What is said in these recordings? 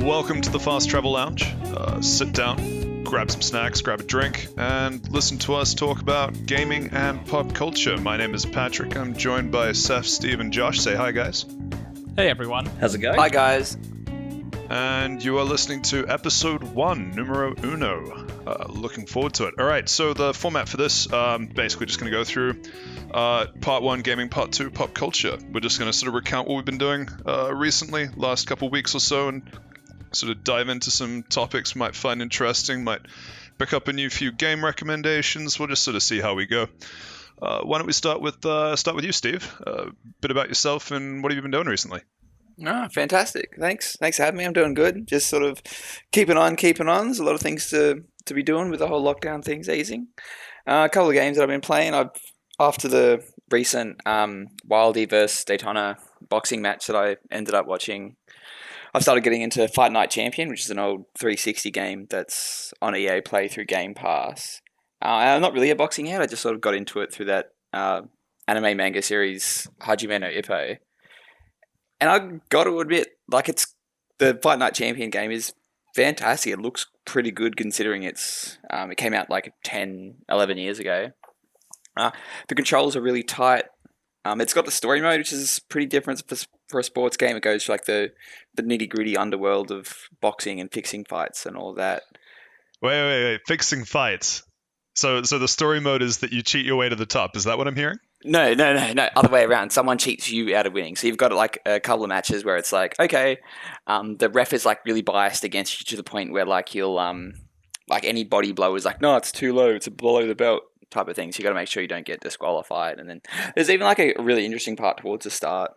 Welcome to the Fast Travel Lounge. Sit down, grab some snacks, grab a drink, and listen to us talk about gaming and pop culture. My name is Patrick. I'm joined by Seth, Steve, and Josh. Say hi, guys. Hey, everyone. How's it going? Hi, guys. And you are listening to episode 1, numero uno. Looking forward to it. All right, so the format for this, basically just going to go through part 1 gaming, part 2 pop culture. We're just going to sort of recount what we've been doing recently, last couple weeks or so, and sort of dive into some topics we might find interesting, might pick up a few game recommendations. We'll just sort of see how we go. Why don't we start with you, Steve? A bit about yourself and what have you been doing recently? Fantastic. Thanks for having me. I'm doing good. Just sort of keeping on. There's a lot of things to be doing with the whole lockdown things easing. A couple of games that I've been playing. After the recent Wildy vs Daytona boxing match that I ended up watching, I've started getting into Fight Night Champion, which is an old 360 game that's on EA Play through Game Pass. I'm not really a boxing head. I just sort of got into it through that anime manga series Hajime no Ippo. And I got to admit, the Fight Night Champion game is fantastic. It looks pretty good considering it came out like 10, 11 years ago. The controls are really tight. It's got the story mode, which is pretty different for a sports game. It goes to like the nitty-gritty underworld of boxing and fixing fights and all that. Wait. Fixing fights. So the story mode is that you cheat your way to the top. Is that what I'm hearing? No. Other way around. Someone cheats you out of winning. So you've got like a couple of matches where it's like, okay, the ref is like really biased against you to the point where like he'll like any body blow is like, no, it's too low. It's below the belt type of thing. So you got to make sure you don't get disqualified. And then there's even like a really interesting part towards the start.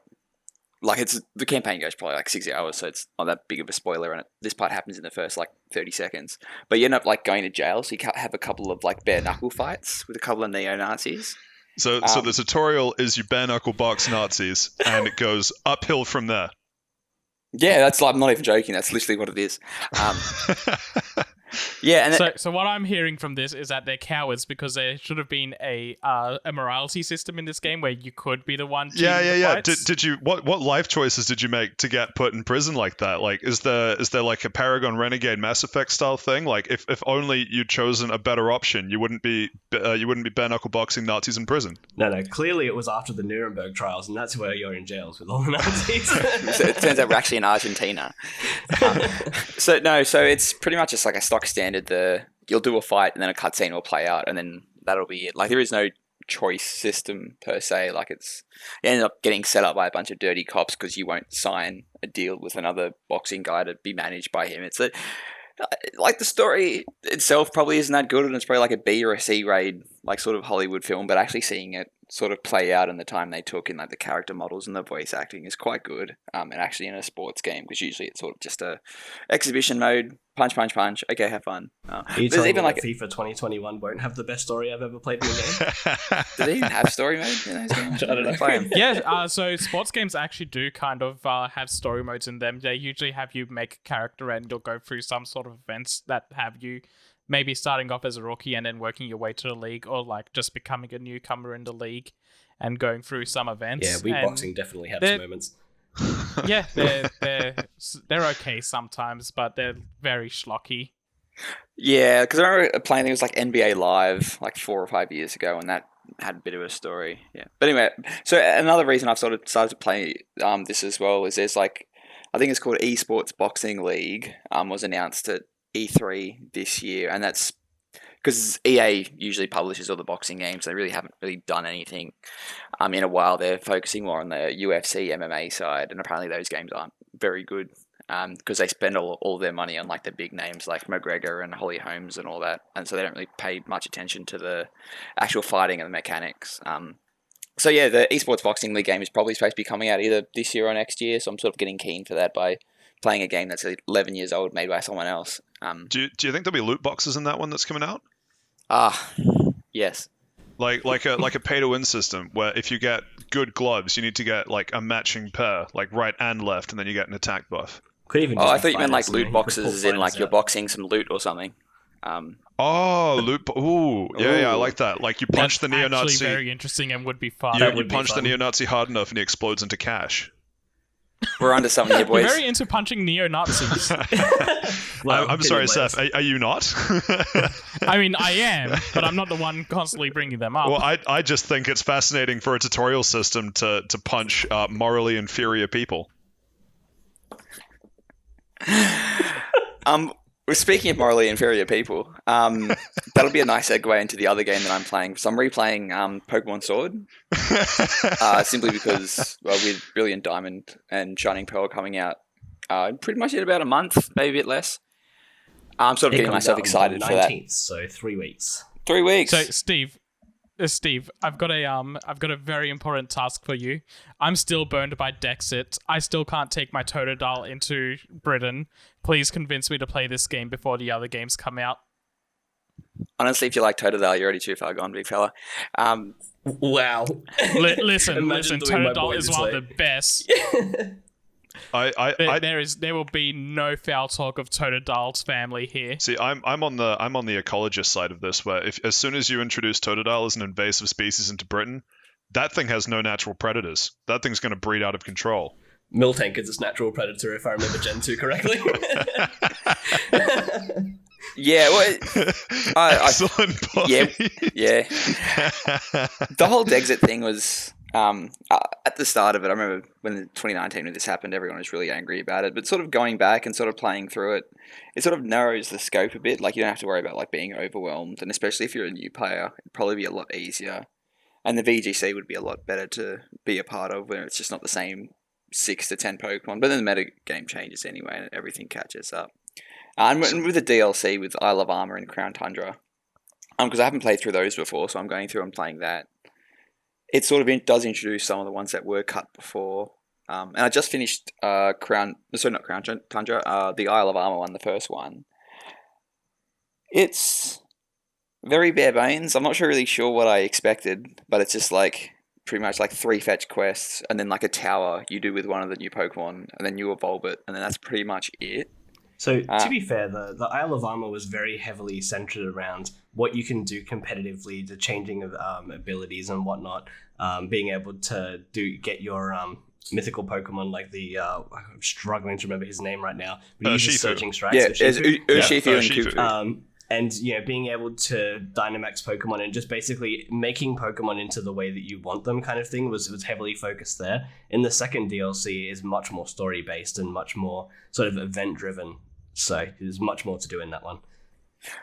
Like the campaign goes probably like 6 hours, so it's not that big of a spoiler. And this part happens in the first like 30 seconds. But you end up like going to jail, so you can't have a couple of like bare knuckle fights with a couple of neo-Nazis. So the tutorial is you bare knuckle box Nazis, and it goes uphill from there. Yeah, that's like, I'm not even joking. That's literally what it is. Yeah, and so what I'm hearing from this is that they're cowards because there should have been a morality system in this game where you could be the one. Yeah. Did you what life choices did you make to get put in prison like that? Like, is there like a Paragon Renegade Mass Effect style thing? Like, if only you'd chosen a better option, you wouldn't be bare knuckle boxing Nazis in prison. No. Clearly, it was after the Nuremberg trials, and that's where you're in jails with all the Nazis. So it turns out we're actually in Argentina. So it's pretty much just like a stock standard. You'll do a fight and then a cutscene will play out and then that'll be it. Like, there is no choice system per se. Like, you end up getting set up by a bunch of dirty cops because you won't sign a deal with another boxing guy to be managed by him. It's like the story itself probably isn't that good, and it's probably like a B or a C grade like sort of Hollywood film, but actually seeing it sort of play out in the time they took in like the character models and the voice acting is quite good. And actually in a sports game, because usually it's sort of just a exhibition mode, punch, okay, have fun. Are you telling me like FIFA 2021 won't have the best story I've ever played in a game? Do they even have story mode in those games? I don't know. Yeah, so sports games actually do kind of have story modes in them. They usually have you make a character and you'll go through some sort of events that have you maybe starting off as a rookie and then working your way to the league, or like just becoming a newcomer in the league and going through some events. Yeah, Wii Boxing definitely had its moments. Yeah, they're okay sometimes, but they're very schlocky. Yeah, because I remember playing things like NBA Live like 4 or 5 years ago, and that had a bit of a story. Yeah, but anyway, so another reason I've sort of started to play this as well is there's like, I think it's called Esports Boxing League, was announced at E3 this year, and that's because EA usually publishes all the boxing games. They really haven't done anything in a while. They're focusing more on the UFC MMA side, and apparently those games aren't very good because they spend all their money on like the big names like McGregor and Holly Holmes and all that, and so they don't really pay much attention to the actual fighting and the mechanics. So yeah, the Esports Boxing League game is probably supposed to be coming out either this year or next year, so I'm sort of getting keen for that by playing a game that's 11 years old made by someone else. Do you think there'll be loot boxes in that one that's coming out? Yes. Like a pay to win system where if you get good gloves, you need to get like a matching pair, like right and left, and then you get an attack buff. I thought you meant like loot boxes as in like you're boxing some loot or something. Loot. Yeah, I like that. Like you punch the neo-Nazi. Actually very interesting and would be fun. You punch the neo-Nazi hard enough and he explodes into cash. We're onto something here, You're boys. very into punching neo-Nazis. Well, I'm sorry, Seth. Are you not? I mean, I am, but I'm not the one constantly bringing them up. Well, I just think it's fascinating for a tutorial system to punch morally inferior people. We're speaking of morally inferior people. That'll be a nice segue into the other game that I'm playing. So I'm replaying Pokemon Sword, simply because with Brilliant Diamond and Shining Pearl coming out pretty much in about a month, maybe a bit less. I'm sort of getting myself excited for that. 19th, so 3 weeks. 3 weeks. So, Steve, I've got a very important task for you. I'm still burned by Dexit. I still can't take my Totodile into Britain. Please convince me to play this game before the other games come out. Honestly, if you like Totodile, you're already too far gone, big fella. Wow. Listen, Imagine doing my Totodile boy is this one way. of the best. There will be no foul talk of Totodile's family here. See, I'm on the ecologist side of this, where as soon as you introduce Totodile as an invasive species into Britain, that thing has no natural predators. That thing's going to breed out of control. Miltank is its natural predator, if I remember Gen 2 correctly. Yeah, well, Excellent point. yeah. The whole Dexit thing was at the start of it. I remember when 2019 when this happened, everyone was really angry about it. But sort of going back and sort of playing through it, it sort of narrows the scope a bit. Like you don't have to worry about like being overwhelmed, and especially if you're a new player, it'd probably be a lot easier. And the VGC would be a lot better to be a part of, where it's just not the same 6 to 10 Pokemon. But then the meta game changes anyway, and everything catches up. And with the DLC with Isle of Armor and Crown Tundra, because I haven't played through those before, so I'm going through and playing that. It sort of does introduce some of the ones that were cut before. And I just finished not Crown Tundra, the Isle of Armor one, the first one. It's very bare bones. I'm not really sure what I expected, but it's just like pretty much like 3 fetch quests and then like a tower you do with one of the new Pokemon, and then you evolve it, and then that's pretty much it. So, to be fair, the Isle of Armor was very heavily centered around what you can do competitively, the changing of abilities and whatnot, being able to get your mythical Pokemon like the... I'm struggling to remember his name right now, but he uses Surging Strikes. Yeah, there's Urshifu and Kufu. And, being able to Dynamax Pokemon and just basically making Pokemon into the way that you want them kind of thing was heavily focused there. In the second DLC is much more story-based and much more sort of event-driven. So there's much more to do in that one.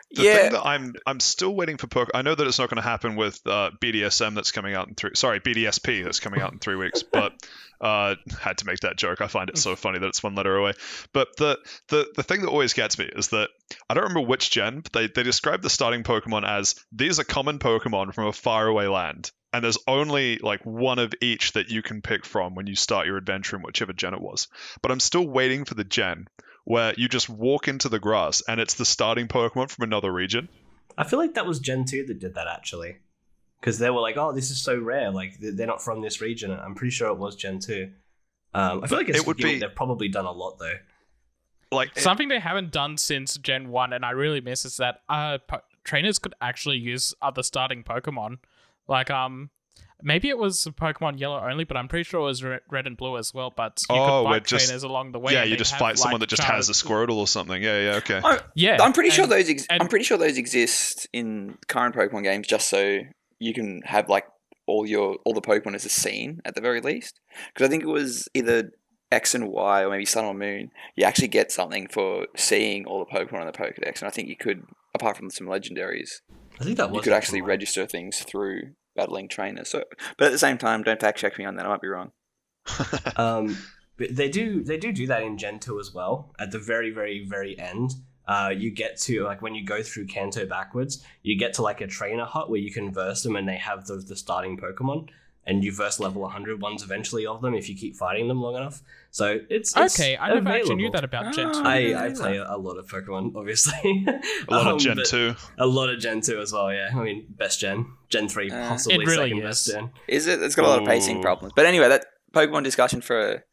The thing that I'm still waiting for I know that it's not going to happen with BDSM that's coming out in BDSP that's coming out in 3 weeks, but had to make that joke. I find it so funny that it's one letter away. But the thing that always gets me is that I don't remember which gen, but they describe the starting Pokemon as these are common Pokemon from a faraway land. And there's only like one of each that you can pick from when you start your adventure in whichever gen it was. But I'm still waiting for the gen where you just walk into the grass and it's the starting Pokemon from another region. I feel like that was Gen 2 that did that, actually. Because they were like, oh, this is so rare. Like, they're not from this region. I'm pretty sure it was Gen 2. I feel like they've probably done a lot, though. Like something they haven't done since Gen 1, and I really miss, is that trainers could actually use other starting Pokemon. Like, maybe it was Pokemon Yellow only, but I'm pretty sure it was Red and Blue as well. But you could fight trainers along the way. Yeah, you just fight someone that just has a Squirtle or something. Yeah, okay. I'm pretty sure those exist in current Pokemon games, just so you can have like all the Pokemon as a scene at the very least. Because I think it was either X and Y or maybe Sun or Moon. You actually get something for seeing all the Pokemon on the Pokedex, and I think you could, apart from some legendaries, I think that was you could actually register things through battling trainers. So, but at the same time, don't fact check me on that. I might be wrong. But they do that in Gen 2 as well. At the very, very, very end, you get to, like, when you go through Kanto backwards, you get to like a trainer hut where you can verse them and they have the starting Pokemon, and you verse level 100 ones eventually of them if you keep fighting them long enough. So it's okay. I never actually knew that about Gen 2. I play a lot of Pokemon, obviously. A lot of Gen 2. A lot of Gen 2 as well, yeah. I mean, best gen. Gen 3 possibly it really second is. best gen. Is it? It's got a lot of pacing problems. But anyway, that Pokemon discussion for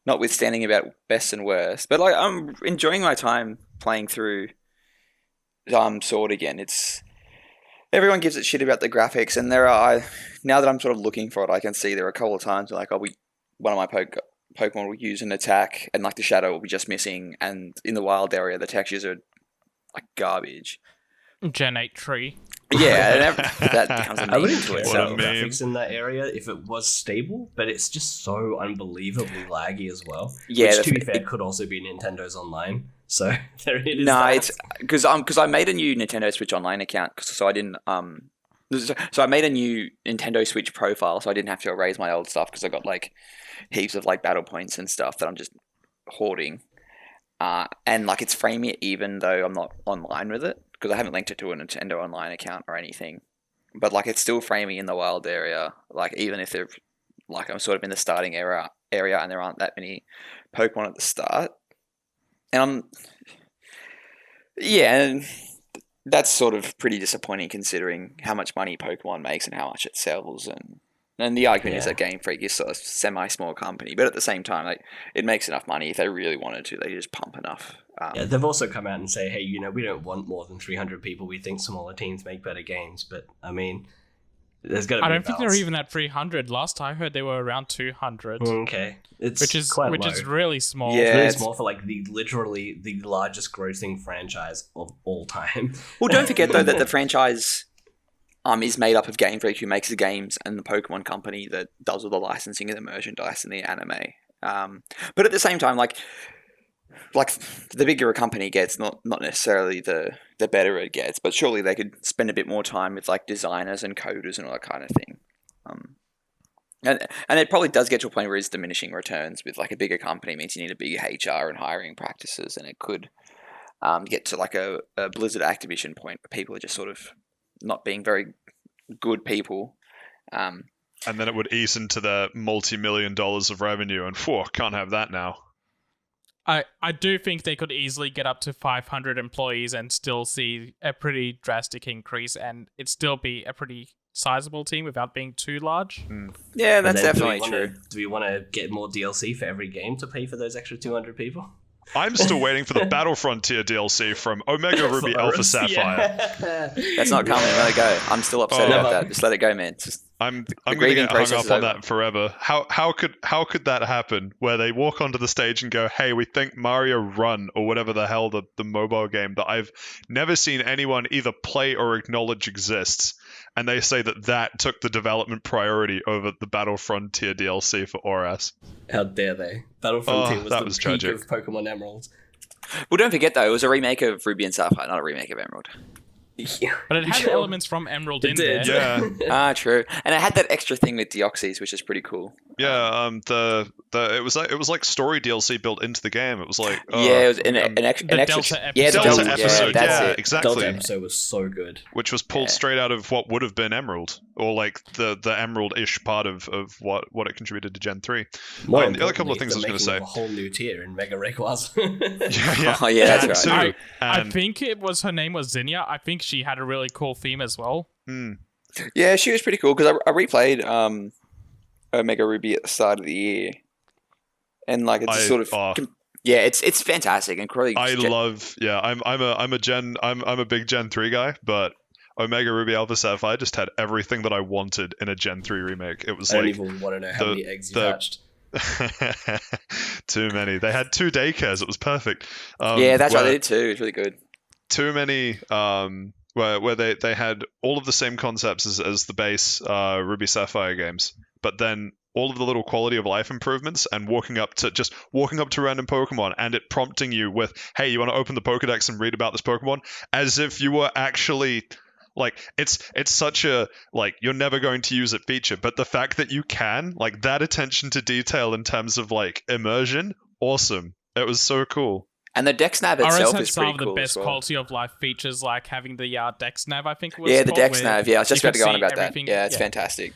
notwithstanding about best and worst. But like, I'm enjoying my time playing through Sword again. Everyone gives it shit about the graphics, and now that I'm sort of looking for it, I can see there are a couple of times where like one of my Pokemon will use an attack, and like the shadow will be just missing, and in the wild area the textures are like garbage. Gen 8 tree. Yeah, that becomes a I meme wouldn't to care What a about itself. the meme. graphics in that area if it was stable, but it's just so unbelievably laggy as well. Yeah, which, to be fair, could also be Nintendo's online. So there it is. No, that. it's because I made a new Nintendo Switch Online account, so I didn't so I made a new Nintendo Switch profile, so I didn't have to erase my old stuff because I got like heaps of like battle points and stuff that I'm just hoarding. And like it's framing it even though I'm not online with it because I haven't linked it to a Nintendo Online account or anything. But like it's still framing in the wild area, like even if they're like I'm sort of in the starting area and there aren't that many Pokemon at the start. And and that's sort of pretty disappointing considering how much money Pokemon makes and how much it sells. And the argument is that Game Freak is sort of a semi-small company, but at the same time, like, it makes enough money if they really wanted to. They just pump enough. Yeah, they've also come out and say, hey, we don't want more than 300 people. We think smaller teams make better games. But, I mean, there's got to be I don't think they're balance. even at 300. Last I heard, they were around 200. Okay. It's Which is quite low. really small. Yeah. It's really it's- small for, like, literally the largest grossing franchise of all time. Well, don't forget, though, that the franchise is made up of Game Freak, who makes the games, and the Pokemon company that does all the licensing and the merchandise and the anime. But at the same time, like the bigger a company gets, not necessarily the better it gets, but surely they could spend a bit more time with like designers and coders and all that kind of thing. And it probably does get to a point where it's diminishing returns with like a bigger company means you need a bigger HR and hiring practices, and it could get to like a Blizzard Activision point where people are just sort of not being very good people. And then it would ease into the multi-million dollars of revenue, and can't have that now. I do think they could easily get up to 500 employees and still see a pretty drastic increase, and it still be a pretty sizable team without being too large. Yeah, But that's then definitely true. Do we want to get more DLC for every game to pay for those extra 200 people? I'm still waiting for the Battle Frontier DLC from Omega Ruby Alpha Sapphire. Yeah. That's not coming. Let it go. I'm still upset Oh. about that. Just let it go, man. I'm gonna grieving get hung process up is on over. that forever. How could that happen? Where they walk onto the stage and go, "Hey, we think Mario Run or whatever the hell the mobile game that I've never seen anyone either play or acknowledge exists," and they say that took the development priority over the Battle Frontier DLC for ORAS. How dare they? Battle Frontier Oh, was that the was peak tragic. of Pokemon Emerald. Well, don't forget though, it was a remake of Ruby and Sapphire, not a remake of Emerald. Yeah. But it had Sure. elements from Emerald It in did. there. Yeah. True. And it had that extra thing with Deoxys, which is pretty cool. Yeah, it was like story DLC built into the game. It was like Yeah, it was an extra. The extra Delta yeah, the episode. Delta Delta episode. Yeah, that's Yeah, it. exactly. Delta episode was so good. Which was pulled Yeah. straight out of what would have been Emerald, or like the Emerald-ish part of what it contributed to Gen 3. More The other couple of things I was going to say. A whole new tier in Mega Rayquaza. Yeah, Oh, yeah, that's that right. too. I And think her name was Zinnia. I think she had a really cool theme as well. Yeah, she was pretty cool because I replayed Omega Ruby at the start of the year, and like it's sort of it's fantastic and really. I'm a big Gen 3 guy, but Omega Ruby Alpha Sapphire just had everything that I wanted in a Gen 3 remake. It was I don't like even want to know how many eggs you the- hatched. too many. They had 2 daycares. It was perfect. Yeah, that's where what they did too. It's really good. Too many. Where they had all of the same concepts as the base Ruby Sapphire games, but then all of the little quality of life improvements and walking up to random Pokemon and it prompting you with, hey, you want to open the Pokedex and read about this Pokemon, as if you were actually like, it's such a like you're never going to use it feature, but the fact that you can, like, that attention to detail in terms of like immersion, awesome. It was so cool. And the Dex Nav RS itself had is some pretty of the cool best as well. quality of life features, like having the Dex Nav, I think it was Yeah, the called, Dex where Nav. Yeah, I was just you about to could go on see about that. everything- Yeah, it's fantastic.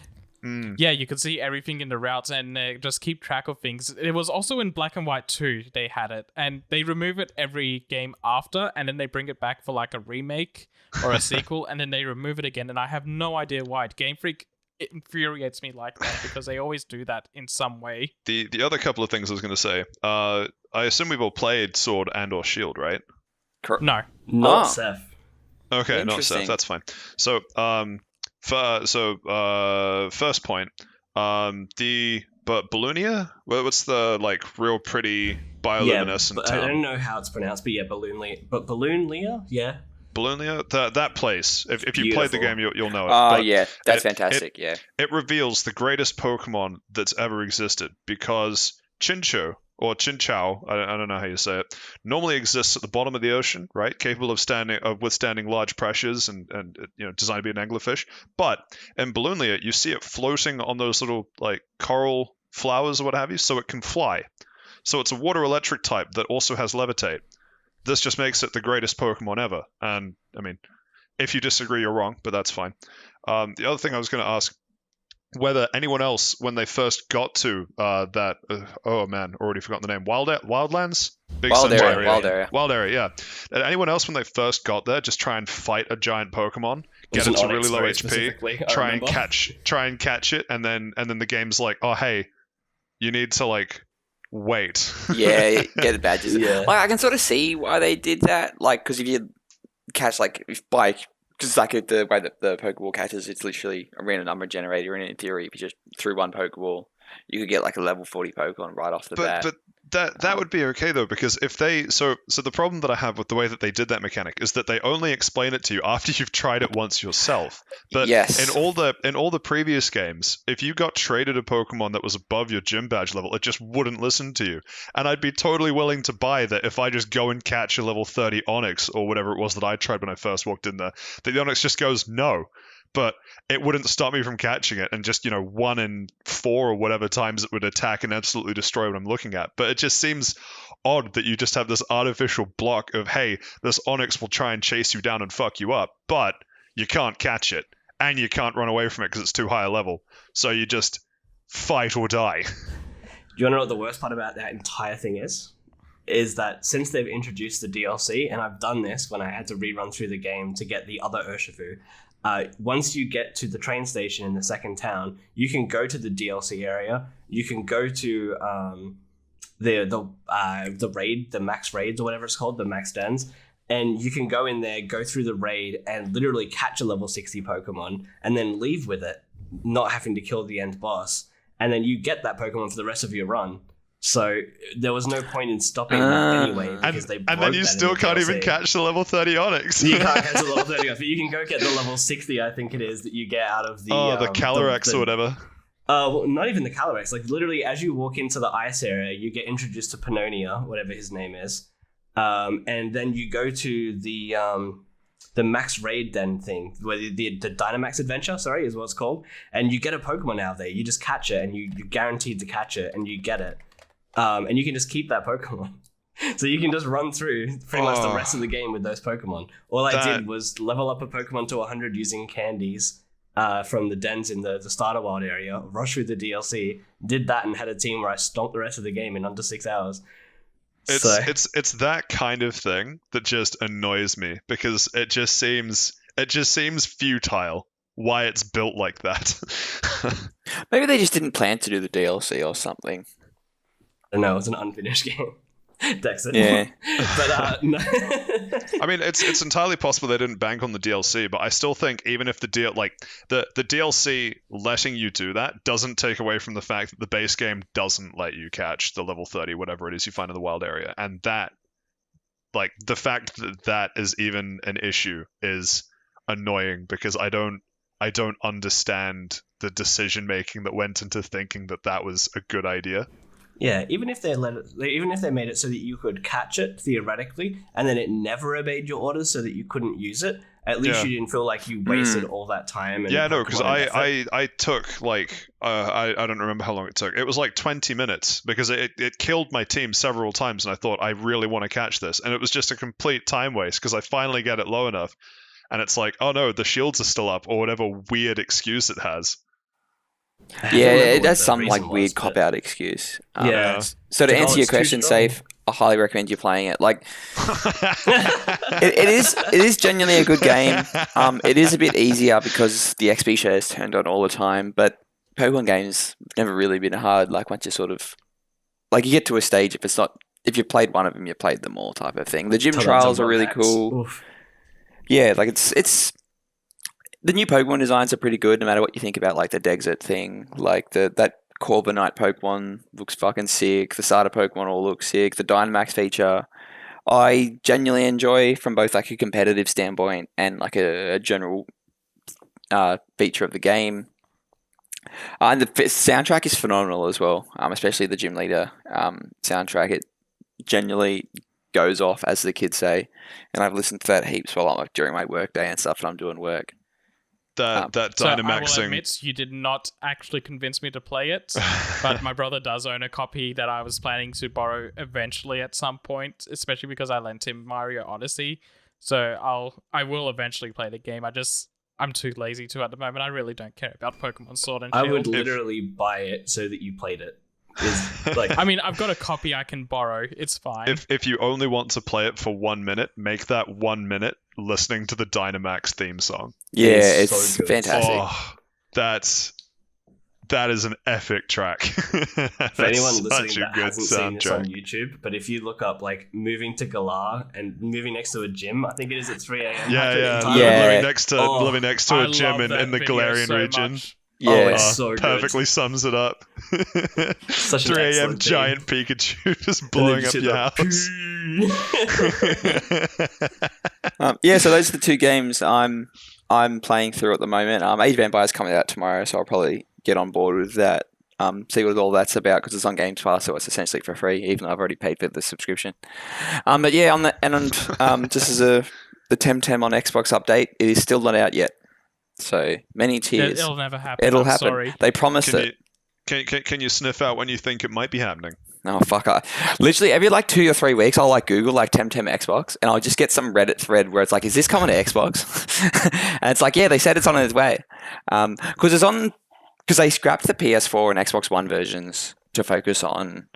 Yeah, you could see everything in the routes and just keep track of things. It was also in Black and White 2, they had it. And they remove it every game after, and then they bring it back for like a remake or a sequel, and then they remove it again. And I have no idea why. Game Freak, it infuriates me like that because they always do that in some way. The other couple of things I was going to say, I assume we've all played Sword and or Shield, right? No. Not Oh. Seth. Okay, not Interesting. Seth. That's fine. So, first point, the but Balloonia? What's the like real pretty bioluminescent I town? don't know how it's pronounced, but yeah, Balloonia, yeah. Balloonia? That place. If you played the Beautiful. game, you'll know it. Oh But yeah, that's it- fantastic. Yeah. It reveals the greatest Pokemon that's ever existed because Chinchou, or Chinchou, I don't know how you say it, normally exists at the bottom of the ocean, right? Capable of withstanding large pressures and designed to be an anglerfish. But in Balloonia, you see it floating on those little like coral flowers or what have you, so it can fly. So it's a water electric type that also has levitate. This just makes it the greatest Pokemon ever. And I mean, if you disagree, you're wrong, but that's fine. The other thing I was going to ask, whether anyone else, when they first got to that, oh man, already forgotten the name, Wildlands? Big Wild Sunshine area, wild area. Wild area, yeah. Did anyone else, when they first got there, just try and fight a giant Pokemon, get was it an to really Onix low very HP, specifically, I try and remember. catch it, and then the game's like, oh hey, you need to like wait. Yeah, get the badges. Yeah. Like, I can sort of see why they did that. Like, because if you catch, like, if by just like the way that the Pokeball catches, it's literally a random number generator, and in theory, if you just threw one Pokeball, you could get like a level 40 Pokemon right off the bat. But that would be okay though, because if they so the problem that I have with the way that they did that mechanic is that they only explain it to you after you've tried it once yourself. But Yes. in all the previous games, if you got traded a Pokemon that was above your gym badge level, it just wouldn't listen to you. And I'd be totally willing to buy that if I just go and catch a level 30 Onix or whatever it was that I tried when I first walked in there, that the Onix just goes no. But it wouldn't stop me from catching it, and just 1 in 4 or whatever times it would attack and absolutely destroy what I'm looking at. But it just seems odd that you just have this artificial block of, hey, this Onix will try and chase you down and fuck you up, but you can't catch it, and you can't run away from it because it's too high a level. So you just fight or die. Do you want to know what the worst part about that entire thing is? Is that since they've introduced the DLC, and I've done this when I had to rerun through the game to get the other Urshifu, once you get to the train station in the second town, you can go to the DLC area. You can go to the raid, the max raids or whatever it's called, the max dens, and you can go in there, go through the raid, and literally catch a level 60 Pokemon, and then leave with it, not having to kill the end boss, and then you get that Pokemon for the rest of your run. So there was no point in stopping that anyway, because they broke And then you that still in the can't DLC. even catch the level 30 Onix. You can't catch the level 30, but you can go get the level 60, I think it is, that you get out of the... the Calyrex or whatever. Well, not even the Calyrex. Like, literally, as you walk into the ice area, you get introduced to Pannonia, whatever his name is. And then you go to the Max Raid Den thing, where the Dynamax Adventure, is what it's called. And you get a Pokemon out there. You just catch it, and you're guaranteed to catch it, and you get it. And you can just keep that Pokemon. So you can just run through pretty much the rest of the game with those Pokemon. All I did was level up a Pokemon to 100 using candies from the dens in the Starter Wild area, rush through the DLC, did that, and had a team where I stomped the rest of the game in under 6 hours. It's that kind of thing that just annoys me, because it just seems futile why it's built like that. Maybe they just didn't plan to do the DLC or something. I don't know, it's an unfinished game. Dexter. Yeah. But no. I mean, it's entirely possible they didn't bank on the DLC, but I still think even if the DLC letting you do that doesn't take away from the fact that the base game doesn't let you catch the level 30, whatever it is you find in the wild area. And that, like, the fact that that is even an issue is annoying, because I don't understand the decision making that went into thinking that that was a good idea. Yeah, even if they made it so that you could catch it theoretically, and then it never obeyed your orders so that you couldn't use it, at least you didn't feel like you wasted all that time. And yeah, no, because Pokemon effort. I took like I don't remember how long it took. It was like 20 minutes, because it killed my team several times, and I thought, I really want to catch this, and it was just a complete time waste, because I finally get it low enough, and it's like, oh no, the shields are still up, or whatever weird excuse it has. Yeah, it does some like weird cop out excuse. Yeah. So to Like, answer your it's too question, strong. Safe, I highly recommend you playing it. Like, it is genuinely a good game. It is a bit easier because the XP share is turned on all the time, but Pokemon games have never really been hard. Like, once you sort of like, you get to a stage, if you've played one of them, you've played them all, type of thing. The gym Till trials that's a are really max. cool. Oof. Yeah, like it's the new Pokemon designs are pretty good, no matter what you think about like the Dexit thing. Like that Corviknight Pokemon looks fucking sick. The starter Pokemon all look sick. The Dynamax feature, I genuinely enjoy from both like a competitive standpoint and like a general feature of the game. And the soundtrack is phenomenal as well, especially the Gym Leader soundtrack. It genuinely goes off, as the kids say, and I've listened to that heaps while I'm like during my work day and stuff, and I'm doing work. That So I will Dynamaxing. admit, you did not actually convince me to play it, but my brother does own a copy that I was planning to borrow eventually at some point, especially because I lent him Mario Odyssey. So I will eventually play the game. I'm too lazy to at the moment. I really don't care about Pokemon Sword and Shield. I would literally buy it so that you played it. I mean, I've got a copy I can borrow. It's fine. If you only want to play it for 1 minute, make that 1 minute listening to the Dynamax theme song. Yeah, It's it's so good. fantastic. Oh, that is an epic track. For anyone listening that hasn't seen this on soundtrack. YouTube, but if you look up like moving to Galar and moving next to a gym, I think it is at 3 a.m. Yeah. Yeah. Living next to I a gym love that in the video Galarian so region. much. Yeah, it's so good. Perfectly sums it up. Such an 3 a.m. excellent theme. giant Pikachu just And then blowing you up see your house. yeah. So those are the two games I'm playing through at the moment. Age of Empires coming out tomorrow, so I'll probably get on board with that. See what all that's about because it's on Games Pass, so it's essentially for free, even though I've already paid for the subscription. But yeah, on the just as the Temtem on Xbox update, it is still not out yet. So many tears. It'll never happen. It'll I'm happen. Sorry. They promised it. Can you sniff out when you think it might be happening? Oh fuck! Literally every like 2 or 3 weeks, I'll like Google like Temtem Xbox, and I'll just get some Reddit thread where it's like, "Is this coming to Xbox?" And it's like, "Yeah, they said it's on its way." Because they scrapped the PS4 and Xbox One versions to focus on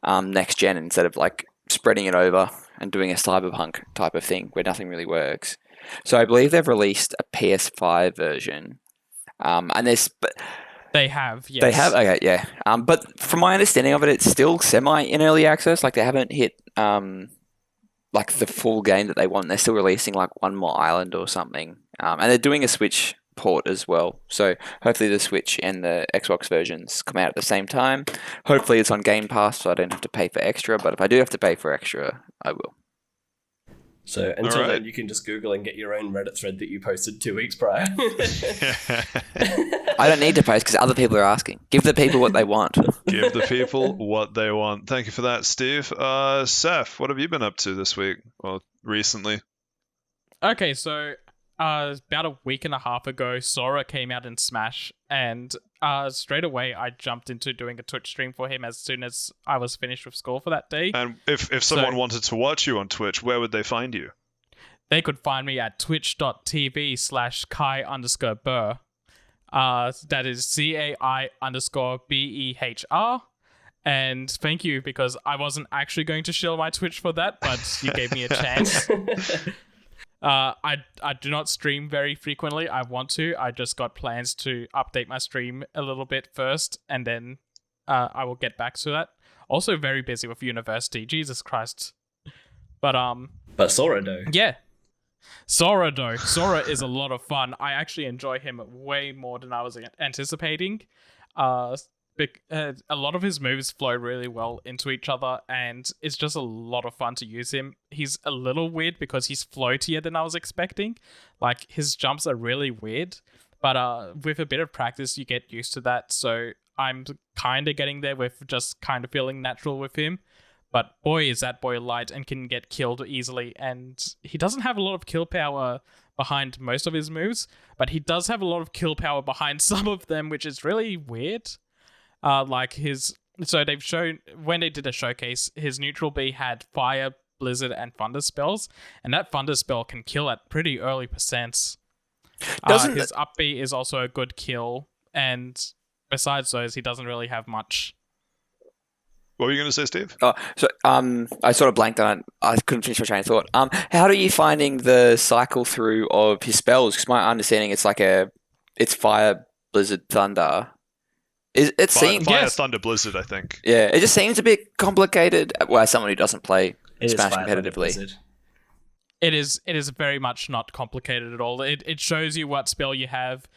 next gen instead of like spreading it over and doing a cyberpunk type of thing where nothing really works. So I believe they've released a PS5 version, and They have, yes. they have, okay, yeah. But from my understanding of it, it's still semi in early access. Like they haven't hit like the full game that they want. They're still releasing like one more island or something, and they're doing a Switch port as well. So hopefully the Switch and the Xbox versions come out at the same time. Hopefully it's on Game Pass, so I don't have to pay for extra. But if I do have to pay for extra, I will. So until Alright. then, you can just Google and get your own Reddit thread that you posted 2 weeks prior. I don't need to post because other people are asking. Give the people what they want. Give the people what they want. Thank you for that, Steve. Seth, what have you been up to this week? Well, recently. Okay, so about a week and a half ago, Zorua came out in Smash, and straight away I jumped into doing a Twitch stream for him as soon as I was finished with school for that day. And if someone wanted to watch you on Twitch, where would they find you? They could find me at twitch.tv/Kai_Ber. That is CAI_BEHR. And thank you, because I wasn't actually going to shill my Twitch for that, but you gave me a chance. I do not stream very frequently. I want to. I just got plans to update my stream a little bit first, and then I will get back to that. Also very busy with university. Jesus Christ. But Sora though. yeah. Zorua though. Zorua is a lot of fun. I actually enjoy him way more than I was anticipating. A lot of his moves flow really well into each other, and it's just a lot of fun to use him. He's a little weird because he's floatier than I was expecting. Like, his jumps are really weird, but with a bit of practice, you get used to that. So I'm kind of getting there with just kind of feeling natural with him. But boy, is that boy light and can get killed easily. And he doesn't have a lot of kill power behind most of his moves, but he does have a lot of kill power behind some of them, which is really weird. So they've shown, when they did a showcase, his neutral B had fire, blizzard, and thunder spells, and that thunder spell can kill at pretty early percents. His up B is also a good kill, and besides those, he doesn't really have much. What were you going to say, Steve? I sort of blanked on it. I couldn't finish my train of thought. How are you finding the cycle through of his spells? Because my understanding, it's fire, blizzard, thunder. It seems Fire, Thunder, Blizzard, I think. Yeah, it just seems a bit complicated. Well, as someone who doesn't play It Smash is Fire Thunder competitively. Blizzard. It is very much not complicated at all. It shows you what spell you have.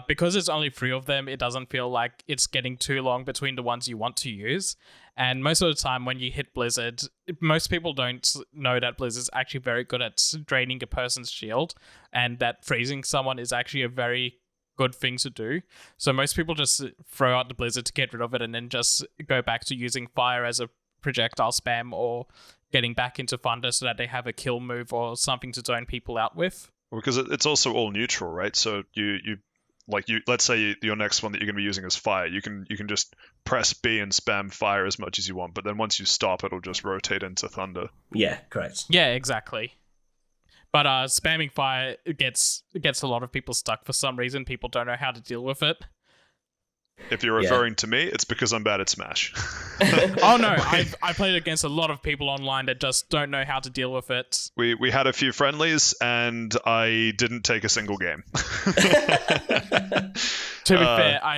Because there's only 3 of them, it doesn't feel like it's getting too long between the ones you want to use. And most of the time when you hit Blizzard, most people don't know that Blizzard's actually very good at draining a person's shield, and that freezing someone is actually a very good thing to do. So most people just throw out the Blizzard to get rid of it and then just go back to using fire as a projectile spam or getting back into Thunder so that they have a kill move or something to zone people out with. Because it's also all neutral, right? So you let's say your next one that you're going to be using is fire. You can just press B and spam fire as much as you want, but then once you stop, it'll just rotate into Thunder. Yeah, correct. Yeah, exactly. But spamming fire gets a lot of people stuck for some reason. People don't know how to deal with it. If you're referring to me, it's because I'm bad at Smash. Oh no, I played against a lot of people online that just don't know how to deal with it. We had a few friendlies, and I didn't take a single game. To be fair, I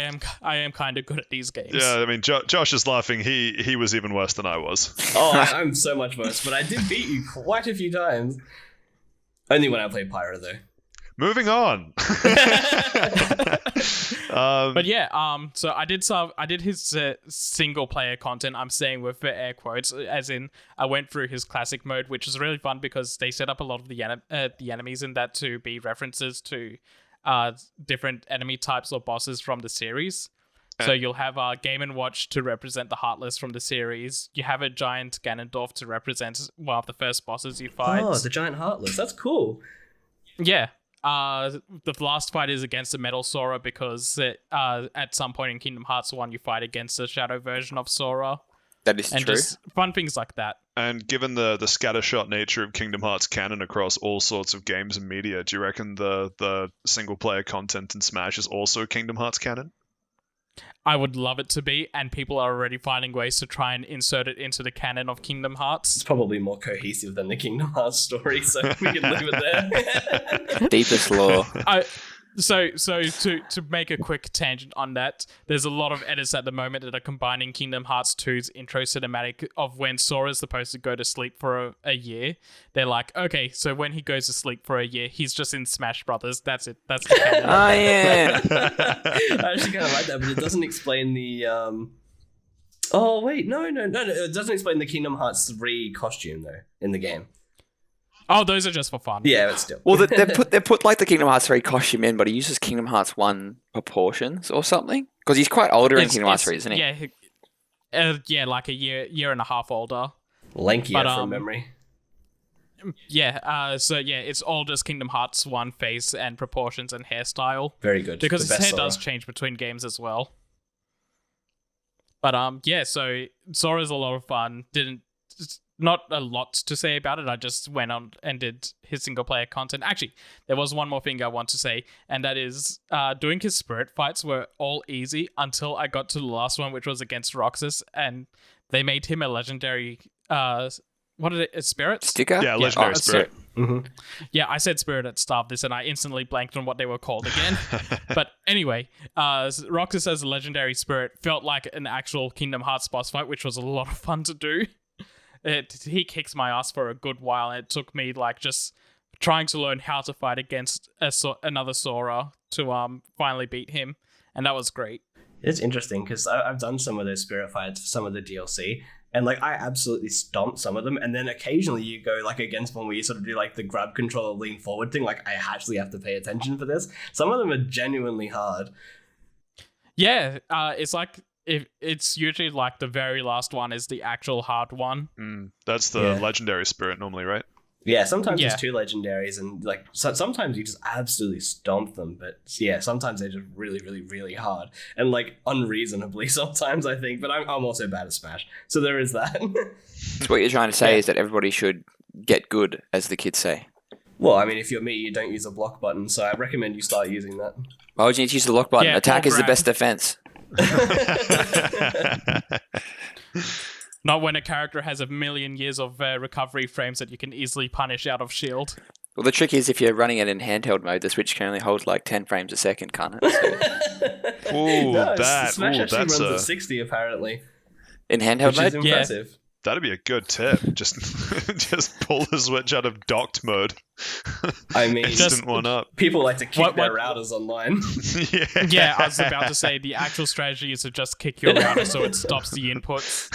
am kind of good at these games. Yeah, I mean, Josh is laughing. He was even worse than I was. Oh, I'm so much worse, but I did beat you quite a few times. Only when I played Pyro, though. Moving on. But yeah, so I did his single player content. I'm saying with air quotes, as in I went through his classic mode, which was really fun because they set up a lot of the enemies in that to be references to different enemy types or bosses from the series. So you'll have Game & Watch to represent the Heartless from the series. You have a giant Ganondorf to represent one of the first bosses you fight. Oh, the giant Heartless. That's cool. Yeah. The last fight is against the Metal Sora because at some point in Kingdom Hearts 1 you fight against the shadow version of Sora. That is and true. Just fun things like that. And given the scattershot nature of Kingdom Hearts canon across all sorts of games and media, do you reckon the single player content in Smash is also Kingdom Hearts canon? I would love it to be, and people are already finding ways to try and insert it into the canon of Kingdom Hearts. It's probably more cohesive than the Kingdom Hearts story, so we can leave it there. Deepest lore. So to make a quick tangent on that, there's a lot of edits at the moment that are combining Kingdom Hearts 2's intro cinematic of when Sora's supposed to go to sleep for a year. They're like, okay, so when he goes to sleep for a year, he's just in Smash Brothers. That's it. That's the canon. Oh, yeah. I actually kind of like that, but it doesn't explain the... Oh, wait, no. It doesn't explain the Kingdom Hearts 3 costume, though, in the game. Oh, those are just for fun. Yeah, but still. Well, they put like the Kingdom Hearts 3 costume in, but he uses Kingdom Hearts 1 proportions or something. Because he's quite older in Kingdom Hearts 3, isn't he? Yeah, yeah, like a year and a half older. Lankier from memory. Yeah, so yeah, it's all just Kingdom Hearts 1 face and proportions and hairstyle. Very good. Because the his hair Sora. does change between games as well. But yeah, so Sora's a lot of fun. Not a lot to say about it. I just went on and did his single player content. Actually, there was one more thing I want to say, and that is doing his spirit fights were all easy until I got to the last one, which was against Roxas, and they made him a legendary what did it? A spirit? Sticker? Yeah, legendary spirit. Mm-hmm. Yeah, I said spirit at the start of this, and I instantly blanked on what they were called again. But anyway, Roxas as a legendary spirit felt like an actual Kingdom Hearts boss fight, which was a lot of fun to do. He kicks my ass for a good while, and it took me like just trying to learn how to fight against another Sora to finally beat him, and that was great. It's interesting because I've done some of those spirit fights for some of the DLC, and like I absolutely stomped some of them, and then occasionally you go like against one where you sort of do like the grab control or lean forward thing. Like I actually have to pay attention for this. Some of them are genuinely hard. Yeah, it's like. It's usually like the very last one is the actual hard one. That's the legendary spirit normally, right? Yeah, sometimes there's two legendaries, and like sometimes you just absolutely stomp them. But yeah, sometimes they're just really, really, really hard, and like unreasonably sometimes I think. But I'm also bad at Smash, so there is that. So what you're trying to say is that everybody should get good, as the kids say. Well, I mean, if you're me, you don't use a block button, so I recommend you start using that. Why would you need to use the lock button? Yeah, Attack is the brag. best defense. Not when a character has a million years of recovery frames that you can easily punish out of shield. Well, the trick is if you're running it in handheld mode, the Switch can only hold like 10 frames a second, can't it? So, Ooh, Smash actually that's runs at 60 apparently, in handheld which is mode? impressive. that'd be a good tip. Just pull the Switch out of docked mode. I mean, instant one up. people like to kick their what- routers online. Yeah, I was about to say the actual strategy is to just kick your router so it stops the inputs.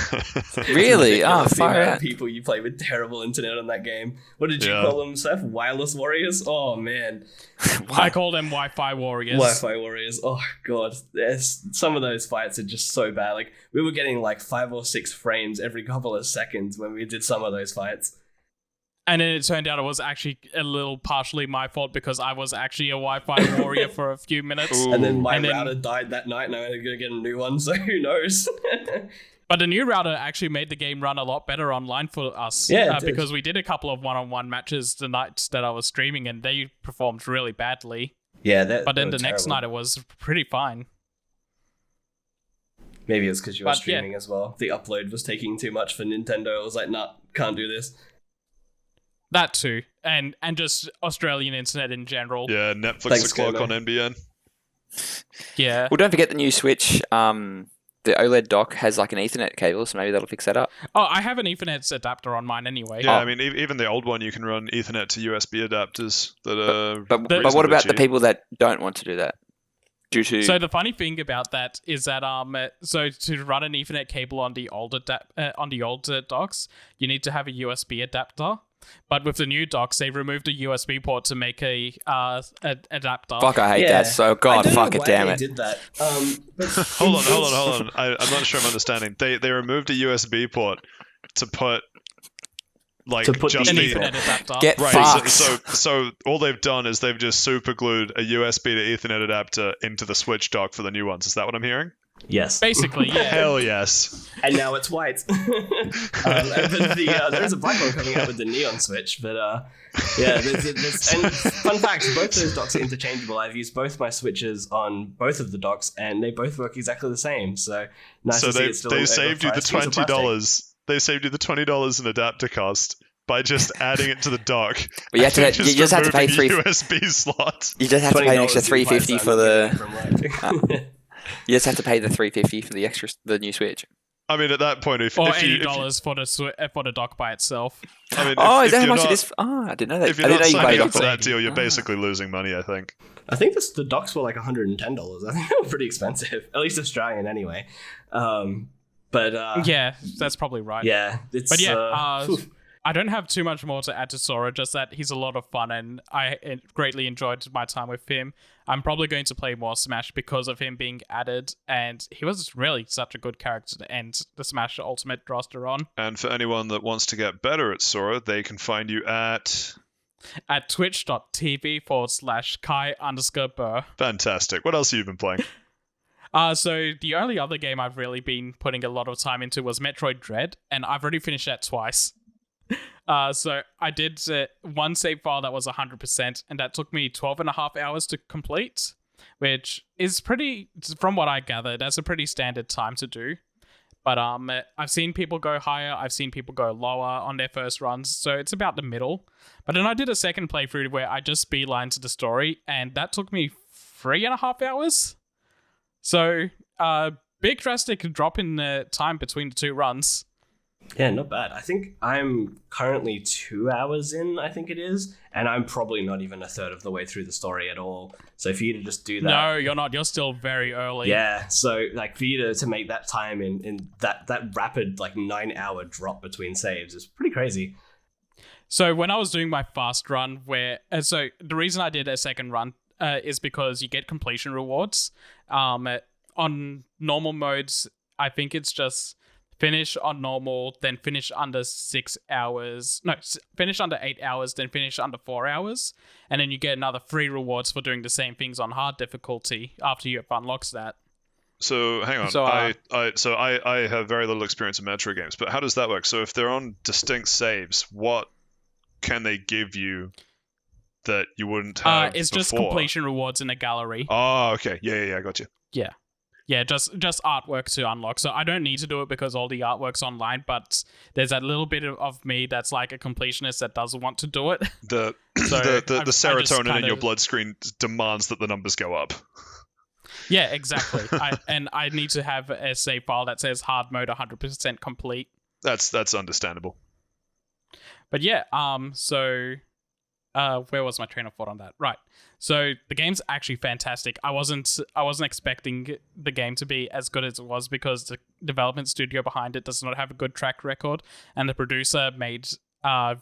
Really? Ridiculous, the Far amount of out. people you play with terrible internet on that game. What did you Yeah. call them, Seth? Wireless warriors? Oh man, I call them Wi-Fi warriors. Wi-Fi warriors. Oh god, there's some of those fights are just so bad. Like we were getting like 5 or 6 frames every couple of seconds when we did some of those fights. And then it turned out it was actually a little partially my fault because I was actually a Wi-Fi warrior for a few minutes. Ooh. And then my And then- router died that night, and I'm gonna get a new one. So who knows? But the new router actually made the game run a lot better online for us. Yeah, it did. because we did a couple of one-on-one matches the nights that I was streaming, and they performed really badly. Yeah, But then the next night it was pretty fine. Maybe it's because you were But, yeah. streaming as well. The upload was taking too much for Nintendo. I was like, nah, can't do this. That too, and just Australian internet in general. Yeah, Netflix Thanks, o'clock Kermo. on NBN. Yeah. Well, don't forget the new Switch. The OLED dock has like an Ethernet cable, so maybe that'll fix that up. Oh, I have an Ethernet adapter on mine anyway. Yeah, Oh. I mean, even the old one, you can run Ethernet to USB adapters that are. But what reasonably about the cheap. people that don't want to do that? Due to So the funny thing about that is that so to run an Ethernet cable on the old docks, you need to have a USB adapter. But with the new docks, they removed the USB port to make a adapter. fuck, I hate Yeah. that. So I God, don't know fuck it, why damn they it. did that. But Hold on. I'm not sure I'm understanding. They removed a USB port to put like To put just An the the Ethernet adapter. Get right. fucked. So all they've done is they've just super glued a USB to Ethernet adapter into the Switch dock for the new ones. Is that what I'm hearing? Yes. Basically, yeah. Hell yes. And now it's white. There's a black one coming out with the neon switch, but yeah. And fun fact: both those docks are interchangeable. I've used both my switches on both of the docks, and they both work exactly the same. So nice So to see it's still they an saved you the overpriced piece of plastic. $20. They saved you the $20 in adapter cost by just adding it to the dock. But you have to- and you just have to pay removing three- a USB slot. You just have to pay an extra $20 $350 for the. the. You just have to pay the $350 for the new Switch. I mean, at that point, if Or you, if you $80 for the dock by itself. I mean, Oh, if, is that if how you're much not, it is? Oh, I didn't know that. If I you're didn't not know you signing paid up for off that deal, you're Ah. basically losing money, I think. I think the docks were like $110. I think they were pretty expensive, at least Australian anyway. But Yeah, that's probably right. yeah, it's But yeah, phew. I don't have too much more to add to Sora, just that he's a lot of fun and I greatly enjoyed my time with him. I'm probably going to play more Smash because of him being added, and he was really such a good character to end the Smash Ultimate roster on. And for anyone that wants to get better at Sora, they can find you at... At twitch.tv/Kai_Burr. Fantastic. What else have you been playing? So the only other game I've really been putting a lot of time into was Metroid Dread, and I've already finished that twice. So I did one save file that was 100%, and that took me 12 and a half hours to complete, which is pretty, from what I gather, that's a pretty standard time to do. But I've seen people go higher, I've seen people go lower on their first runs, so it's about the middle. But then I did a second playthrough where I just beelined to the story, and that took me 3.5 hours. So, big drastic drop in the time between the two runs. Yeah, not bad. I think I'm currently 2 hours in, I think it is, and I'm probably not even a third of the way through the story at all. So for you to just do that... No, you're not. You're still very early. Yeah, so like for you to make that time in that rapid like 9-hour drop between saves is pretty crazy. So when I was doing my fast run, so the reason I did a second run is because you get completion rewards. On normal modes, I think it's just finish on normal, then finish under 6 hours. No, finish under 8 hours, then finish under 4 hours. And then you get another 3 rewards for doing the same things on hard difficulty after you have unlocked that. So hang on. So, I have very little experience in Metro games, but how does that work? So if they're on distinct saves, what can they give you that you wouldn't have It's just before? completion rewards in a gallery. Oh, okay. Yeah, I got you. Yeah, just artwork to unlock. So I don't need to do it because all the artwork's online, but there's that little bit of me that's like a completionist that doesn't want to do it. The So the I just serotonin in kind your of- blood screen demands that the numbers go up. Yeah, exactly. I need to have a save file that says hard mode 100% complete. That's understandable. But yeah, so where was my train of thought on that? Right. So the game's actually fantastic. I wasn't expecting the game to be as good as it was because the development studio behind it does not have a good track record, and the producer made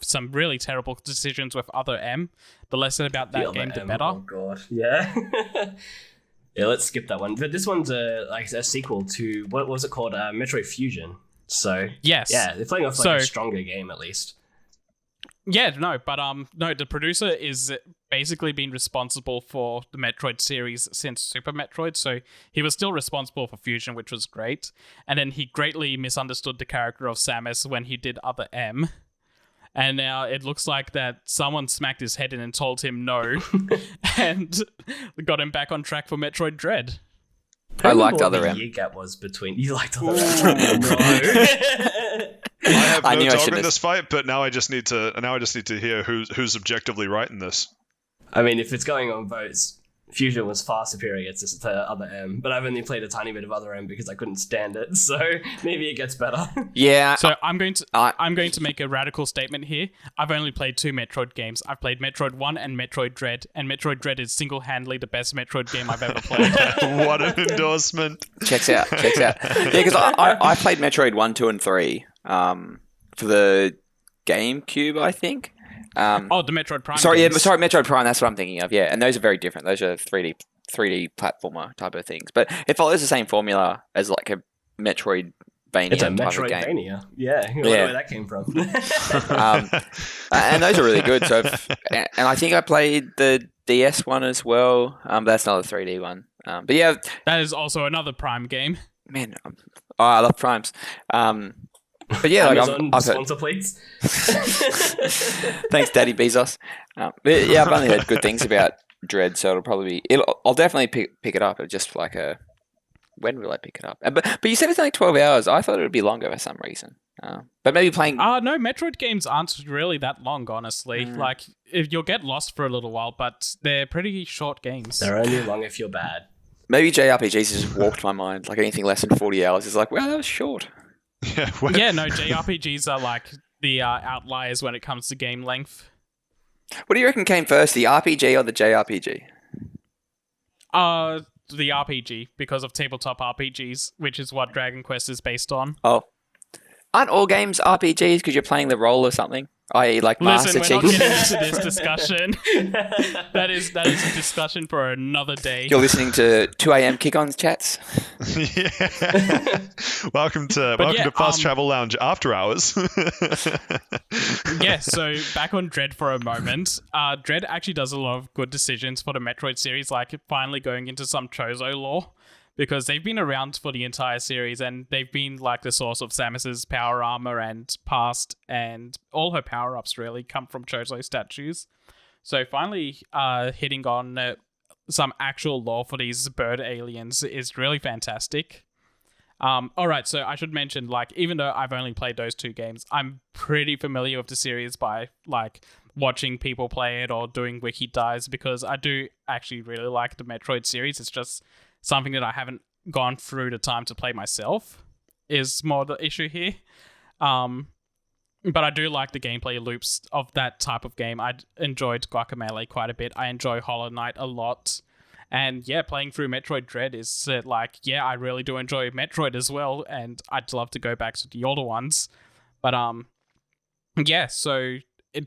some really terrible decisions with Other M. The less said about that game, the better. Oh god, yeah. Yeah, let's skip that one. But this one's a sequel to what was it called? Metroid Fusion. So yes, yeah, they're playing off a stronger game at least. Yeah, no, but no, the producer is basically been responsible for the Metroid series since Super Metroid, so he was still responsible for Fusion, which was great. And then he greatly misunderstood the character of Samus when he did Other M. And now it looks like that someone smacked his head in and told him no, and got him back on track for Metroid Dread. I liked Other M. The year gap was between you liked Other M. No. I have no dog in this fight, but now I just need to hear who's objectively right in this. I mean, if it's going on votes, Fusion was far superior to Other M, but I've only played a tiny bit of Other M because I couldn't stand it, so maybe it gets better. Yeah. So I'm going to make a radical statement here. I've only played 2 Metroid games. I've played Metroid 1 and Metroid Dread, and Metroid Dread is single-handedly the best Metroid game I've ever played. What an endorsement. Checks out. Yeah, because I played Metroid 1, 2, and 3 for the GameCube, I think. The Metroid Prime. Metroid Prime. That's what I'm thinking of. Yeah, and those are very different. Those are 3D platformer type of things, but it follows the same formula as like a Metroidvania. It's a type of game. Metroidvania. Yeah, I don't know where that came from. And those are really good. And I think I played the DS one as well. But that's not a 3D one. But yeah, that is also another Prime game. Man, I love Primes. But yeah, Amazon sponsor, please. Thanks, Daddy Bezos. But yeah, I've only heard good things about Dread, so it'll probably be. I'll definitely pick it up. It's just like a. When will I pick it up? But you said it's only 12 hours. I thought it would be longer for some reason. But maybe playing. No, Metroid games aren't really that long, honestly. Like you'll get lost for a little while, but they're pretty short games. They're only long if you're bad. Maybe JRPGs just warped my mind. Like anything less than 40 hours is like, well, that was short. Yeah, no, JRPGs are like the outliers when it comes to game length. What do you reckon came first, the RPG or the JRPG? The RPG, because of tabletop RPGs, which is what Dragon Quest is based on. Oh. Aren't all games RPGs because you're playing the role or something? I.e. like Master Chief. Listen, we're not getting into this discussion. That is a discussion for another day. You're listening to 2 a.m. kick-ons chats? Yeah. Welcome to Fast Travel Lounge After Hours. Yeah, so back on Dread for a moment. Dread actually does a lot of good decisions for the Metroid series, like finally going into some Chozo lore. Because they've been around for the entire series, and they've been like the source of Samus's power armor and past, and all her power-ups really come from Chozo statues. So finally hitting on some actual lore for these bird aliens is really fantastic. Alright, so I should mention, like, even though I've only played those 2 games, I'm pretty familiar with the series by, like, watching people play it or doing wiki dives, because I do actually really like the Metroid series. It's just something that I haven't gone through the time to play myself is more the issue here. But I do like the gameplay loops of that type of game. I enjoyed Guacamelee quite a bit. I enjoy Hollow Knight a lot. And yeah, playing through Metroid Dread is I really do enjoy Metroid as well. And I'd love to go back to the older ones. But so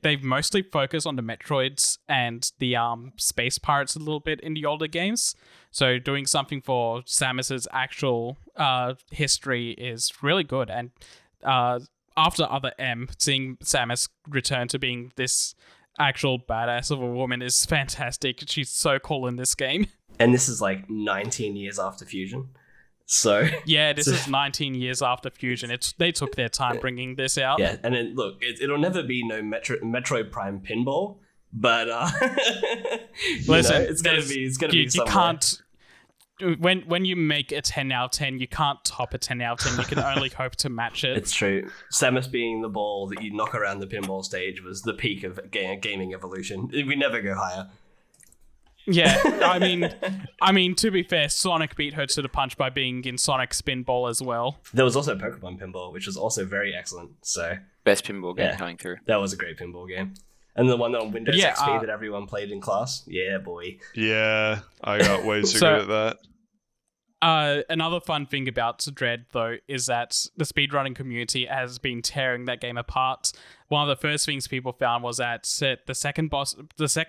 they've mostly focused on the Metroids and the space pirates a little bit in the older games. So doing something for Samus's actual history is really good. And after Other M, seeing Samus return to being this actual badass of a woman is fantastic. She's so cool in this game. And this is like 19 years after Fusion. So yeah, this is 19 years after Fusion. They took their time bringing this out. Yeah, and then look, it'll never be no Metroid Prime pinball, but listen, it's gonna be. You can't. When you make a 10 out of 10, you can't top a 10 out of 10. You can only hope to match it. It's true. Samus being the ball that you knock around the pinball stage was the peak of gaming evolution. We never go higher. Yeah, I mean, to be fair, Sonic beat her to the punch by being in Sonic Spinball as well. There was also Pokemon Pinball, which was also very excellent. So best pinball game coming through. That was a great pinball game. And the one on Windows Yeah, XP that everyone played in class? Yeah, boy. Yeah, I got way too good at that. Another fun thing about Dread, though, is that the speedrunning community has been tearing that game apart. One of the first things people found was that the second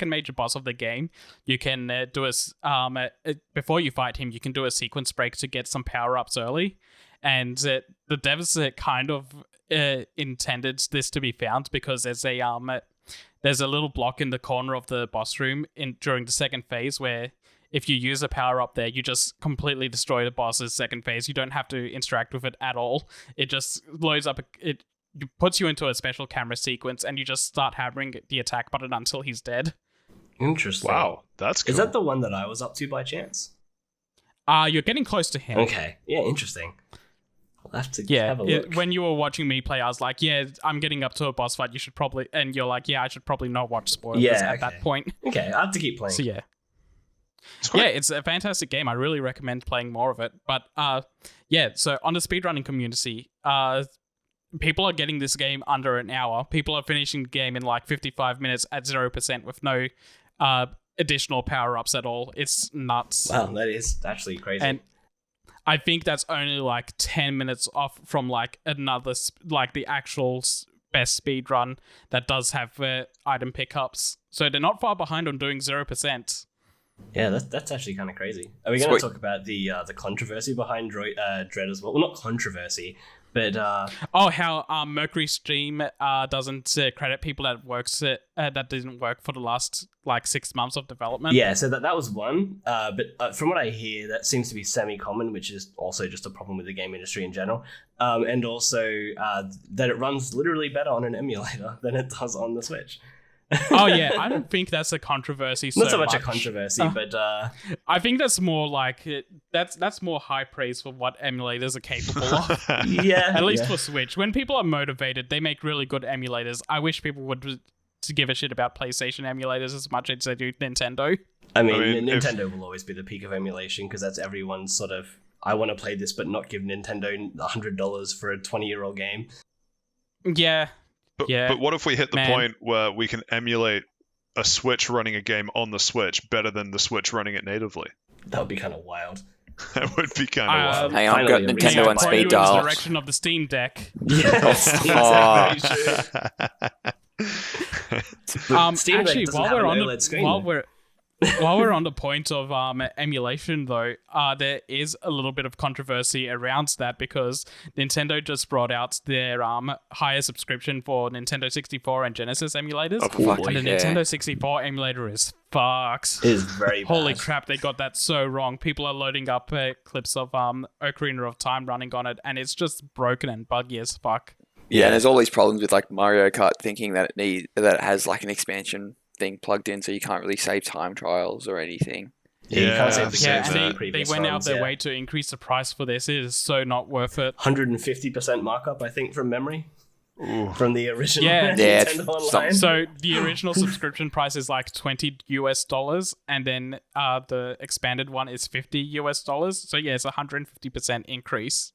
major boss of the game, you can before you fight him, you can do a sequence break to get some power-ups early. And the devs kind of intended this to be found because there's a little block in the corner of the boss room during the second phase where if you use a power up there, you just completely destroy the boss's second phase. You don't have to interact with it at all. It just loads up, it puts you into a special camera sequence and you just start hammering the attack button until he's dead. Interesting. Wow, that's cool. Is that the one that I was up to by chance? You're getting close to him. Okay. Yeah, interesting. I'll have to have a look. When you were watching me play, I was like, yeah, I'm getting up to a boss fight. You should probably... And you're like, yeah, I should probably not watch spoilers at that point. Okay, I have to keep playing. So, yeah. It's a fantastic game. I really recommend playing more of it. But, so on the speedrunning community, people are getting this game under an hour. People are finishing the game in like 55 minutes at 0% with no additional power-ups at all. It's nuts. Wow, that is actually crazy. And I think that's only like 10 minutes off from like another, like the actual best speed run that does have item pickups. So they're not far behind on doing 0%. Yeah, that's actually kind of crazy. Are we going to talk about the controversy behind Dread as well? Well, not controversy, but how Mercury Steam doesn't credit people that didn't work for the last like 6 months of development. Yeah, so that was one. But from what I hear, that seems to be semi-common, which is also just a problem with the game industry in general. And also that it runs literally better on an emulator than it does on the Switch. Oh yeah, I don't think that's a controversy. Not so much a controversy, but I think that's more like that's more high praise for what emulators are capable of. Yeah, at least for Switch. When people are motivated, they make really good emulators. I wish people would to give a shit about PlayStation emulators as much as they do Nintendo. I mean Nintendo will always be the peak of emulation because that's everyone's sort of I want to play this, but not give Nintendo $100 for a 20-year-old game. Yeah. But what if we hit the point where we can emulate a Switch running a game on the Switch better than the Switch running it natively? That would be kind of wild. That would be kind of wild. Hang on, I've got Nintendo on speed dial. In the direction of the Steam Deck. Yes, exactly. Steam actually, while we're on the point of emulation, though, there is a little bit of controversy around that because Nintendo just brought out their higher subscription for Nintendo 64 and Genesis emulators, and the Nintendo 64 emulator is fucked. It is very bad. Holy crap, they got that so wrong. People are loading up clips of Ocarina of Time running on it, and it's just broken and buggy as fuck. Yeah, and there's all these problems with like Mario Kart thinking that it has like an expansion thing plugged in, so you can't really save time trials or anything. You can't save they went out their way to increase the price for this. It is so not worth it. 150% markup, I think, from memory. Ooh. From the original Nintendo Online. So the original subscription price is like $20 and then the expanded one is $50. So yeah, it's 150% increase.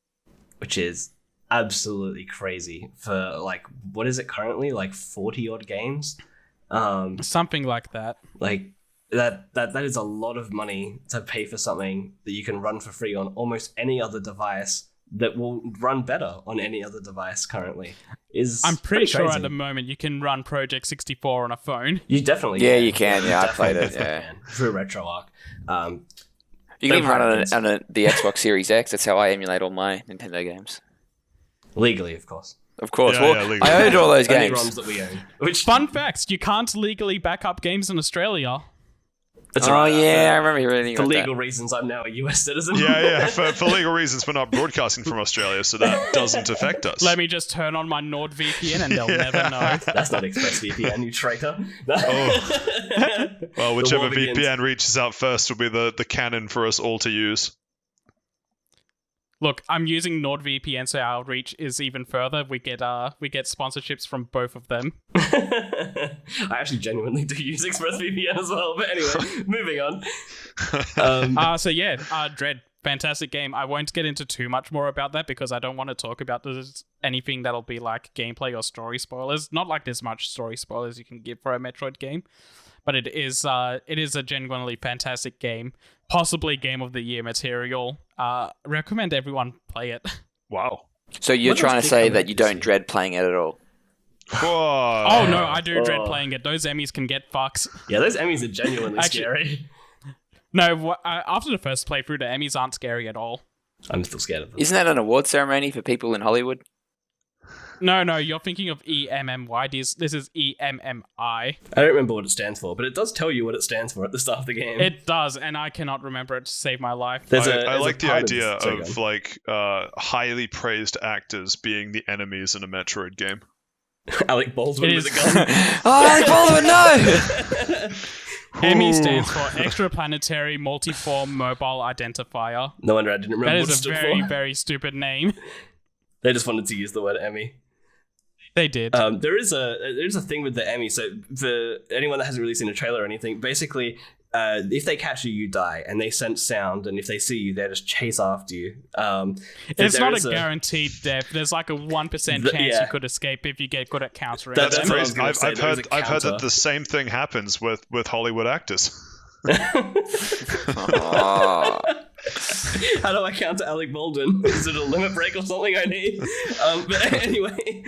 Which is absolutely crazy for like, what is it currently? Like 40 odd games? Something like that. Like that is a lot of money to pay for something that you can run for free on almost any other device that will run better on any other device currently. I'm pretty sure at the moment you can run Project 64 on a phone. You definitely can. You can. Yeah, I played it. Yeah, through RetroArch. You can even run it on the Xbox Series X. That's how I emulate all my Nintendo games. Legally, of course. Of course. Yeah, well, legally. I owned all those Only games. ROMs that we own. Fun facts: you can't legally back up games in Australia. That's right. Yeah, I remember reading for about legal that. reasons, I'm now a US citizen. Yeah. For legal reasons, we're not broadcasting from Australia, so that doesn't affect us. Let me just turn on my NordVPN and they'll never know. That's not ExpressVPN, you traitor. Well, whichever VPN reaches out first will be the canon for us all to use. Look, I'm using NordVPN, so our reach is even further. We get sponsorships from both of them. I actually genuinely do use ExpressVPN as well, but anyway, moving on. Dread, fantastic game. I won't get into too much more about that because I don't want to talk about anything that'll be like gameplay or story spoilers. Not like there's much story spoilers you can give for a Metroid game, but it is a genuinely fantastic game, possibly Game of the Year material. Recommend everyone play it. Wow. So you're What trying else to did say come that out you this don't year? dread playing it at all? Whoa. Oh no, I do dread Oh. playing it. Those Emmys can get fucked. Yeah, those Emmys are genuinely Actually- scary. No, after the first playthrough, the Emmys aren't scary at all. I'm still scared of them. Isn't that an award ceremony for people in Hollywood? No, you're thinking of EMMY. This is EMMI. I don't remember what it stands for, but it does tell you what it stands for at the start of the game. It does, and I cannot remember it to save my life. There's I there's like the part idea sorry, go of on. like highly praised actors being the enemies in a Metroid game. Alec Baldwin It with a is- gun. Oh, Baldwin, no! EMI stands for Extraplanetary Multiform Mobile Identifier. No wonder I didn't remember That what it is a stood very, for. very stupid name. They just wanted to use the word Emmy. They did. There is a thing with the Emmy. So for anyone that hasn't really seen a trailer or anything, basically, if they catch you, you die, and they sense sound, and if they see you, they just chase after you. It's there not is a guaranteed death. There's like a 1% chance yeah. you could escape if you get good at countering That's them. what I was gonna say, I've there is heard a I've heard that counter. the same thing happens with Hollywood actors. Oh. How do I counter Alec Baldwin? Is it a limit break or something I need? But anyway,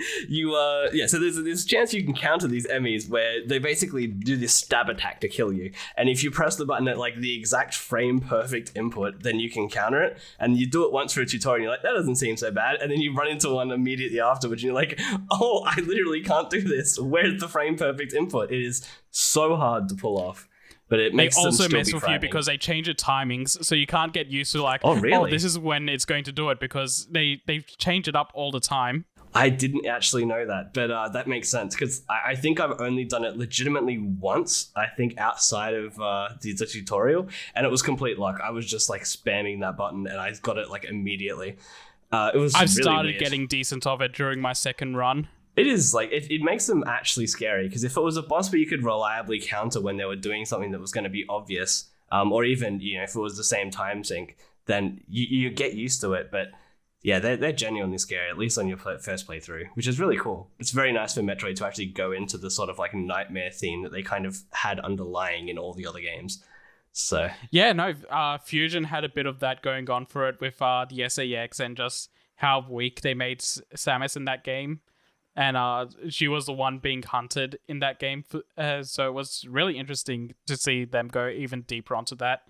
so there's a chance you can counter these Emmys where they basically do this stab attack to kill you. And if you press the button at like the exact frame perfect input, then you can counter it. And you do it once for a tutorial and you're like, that doesn't seem so bad. And then you run into one immediately afterwards and you're like, oh, I literally can't do this. Where's the frame perfect input? It is so hard to pull off. But it They makes them also still mess be with you frightening. because they change the timings, so you can't get used to like, Oh, really? this is when it's going to do it, because they change it up all the time. I didn't actually know that, but that makes sense because I think I've only done it legitimately once, I think outside of the tutorial, and it was complete luck. I was just like spamming that button and I got it like immediately. It was I've really started weird. getting decent of it during my second run. It is like, it makes them actually scary because if it was a boss where you could reliably counter when they were doing something that was going to be obvious, or even, if it was the same time sync, then you get used to it, but yeah, they're genuinely scary, at least on your first playthrough, which is really cool. It's very nice for Metroid to actually go into the sort of like nightmare theme that they kind of had underlying in all the other games. So Yeah, no, Fusion had a bit of that going on for it with the SAX and just how weak they made Samus in that game. And she was the one being hunted in that game. So it was really interesting to see them go even deeper onto that.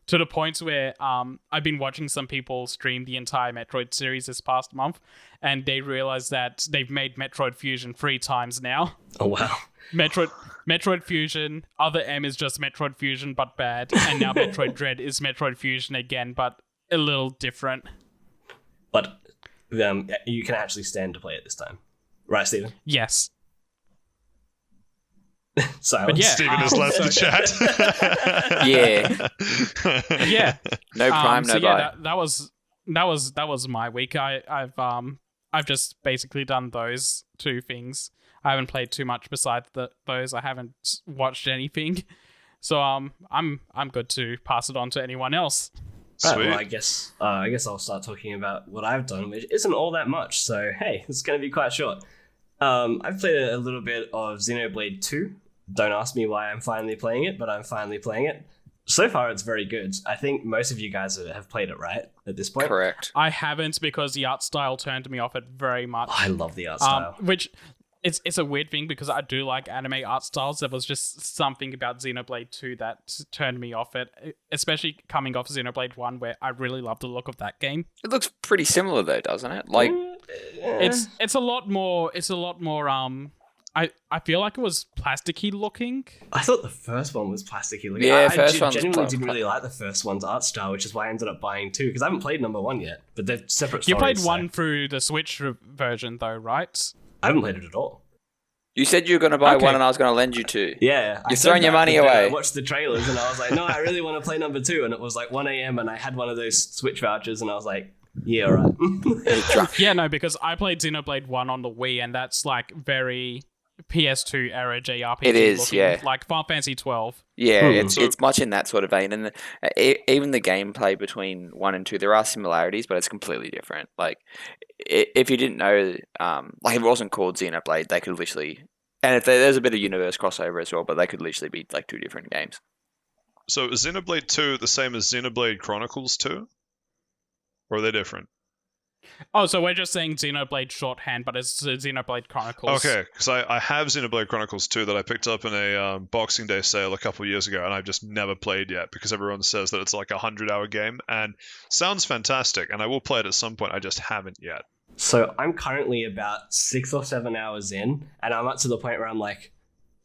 To the point where I've been watching some people stream the entire Metroid series this past month, and they realized that they've made Metroid Fusion 3 times now. oh wow. Metroid Fusion, Other M is just Metroid Fusion but bad, and now Metroid Dread is Metroid Fusion again, but a little different. But you can actually stand to play it this time. Right, Stephen? Yes. Silence. But yeah, Stephen has left the chat. Yeah. Yeah. No prime, no so buy. yeah, that was my week. I've just basically done those two things. I haven't played too much besides those. I haven't watched anything. So I'm good to pass it on to anyone else. Right, Sweet. well, I guess I'll start talking about what I've done, which isn't all that much. So hey, it's going to be quite short. I've played a little bit of Xenoblade 2. Don't ask me why I'm finally playing it, but I'm finally playing it. So far, it's very good. I think most of you guys have played it, right, at this point? Correct. I haven't because the art style turned me off it very much. I love the art style. Which it's a weird thing because I do like anime art styles. There was just something about Xenoblade 2 that turned me off it, especially coming off Xenoblade 1 where I really love the look of that game. It looks pretty similar though, doesn't it? Like, It's a lot more I feel like it was plasticky looking. I thought the first one was plasticky looking. Yeah, I first one was genuinely didn't really like the first one's art style, which is why I ended up buying 2, because I haven't played number 1 yet, but they're separate stories. You played so- 1 through the Switch version though, right? I haven't played it at all. you said you were going to buy Okay. one and I was going to lend you 2. Yeah, I You're said throwing your that, money but then away. I watched the trailers and I was like, no, I really want to play number 2, and it was like 1 a.m. and I had one of those Switch vouchers and I was like, yeah, all right. Yeah, no, because I played Xenoblade 1 on the Wii and that's like very PS2 era JRPG. It is, looking, yeah. like Final Fantasy 12. Yeah, Hmm. it's much in that sort of vein, and even the gameplay between 1 and 2, there are similarities, but it's completely different. Like, if you didn't know, like if it wasn't called Xenoblade, they could literally, and if there's a bit of universe crossover as well, but they could literally be like 2 different games. So is Xenoblade 2 the same as Xenoblade Chronicles 2? Or are they different? Oh, so we're just saying Xenoblade shorthand, but it's Xenoblade Chronicles. Okay, because I have Xenoblade Chronicles 2 that I picked up in a Boxing Day sale a couple years ago, and I've just never played yet because everyone says that it's like a 100-hour game, and sounds fantastic, and I will play it at some point, I just haven't yet. So I'm currently about 6 or 7 hours in, and I'm up to the point where I'm like,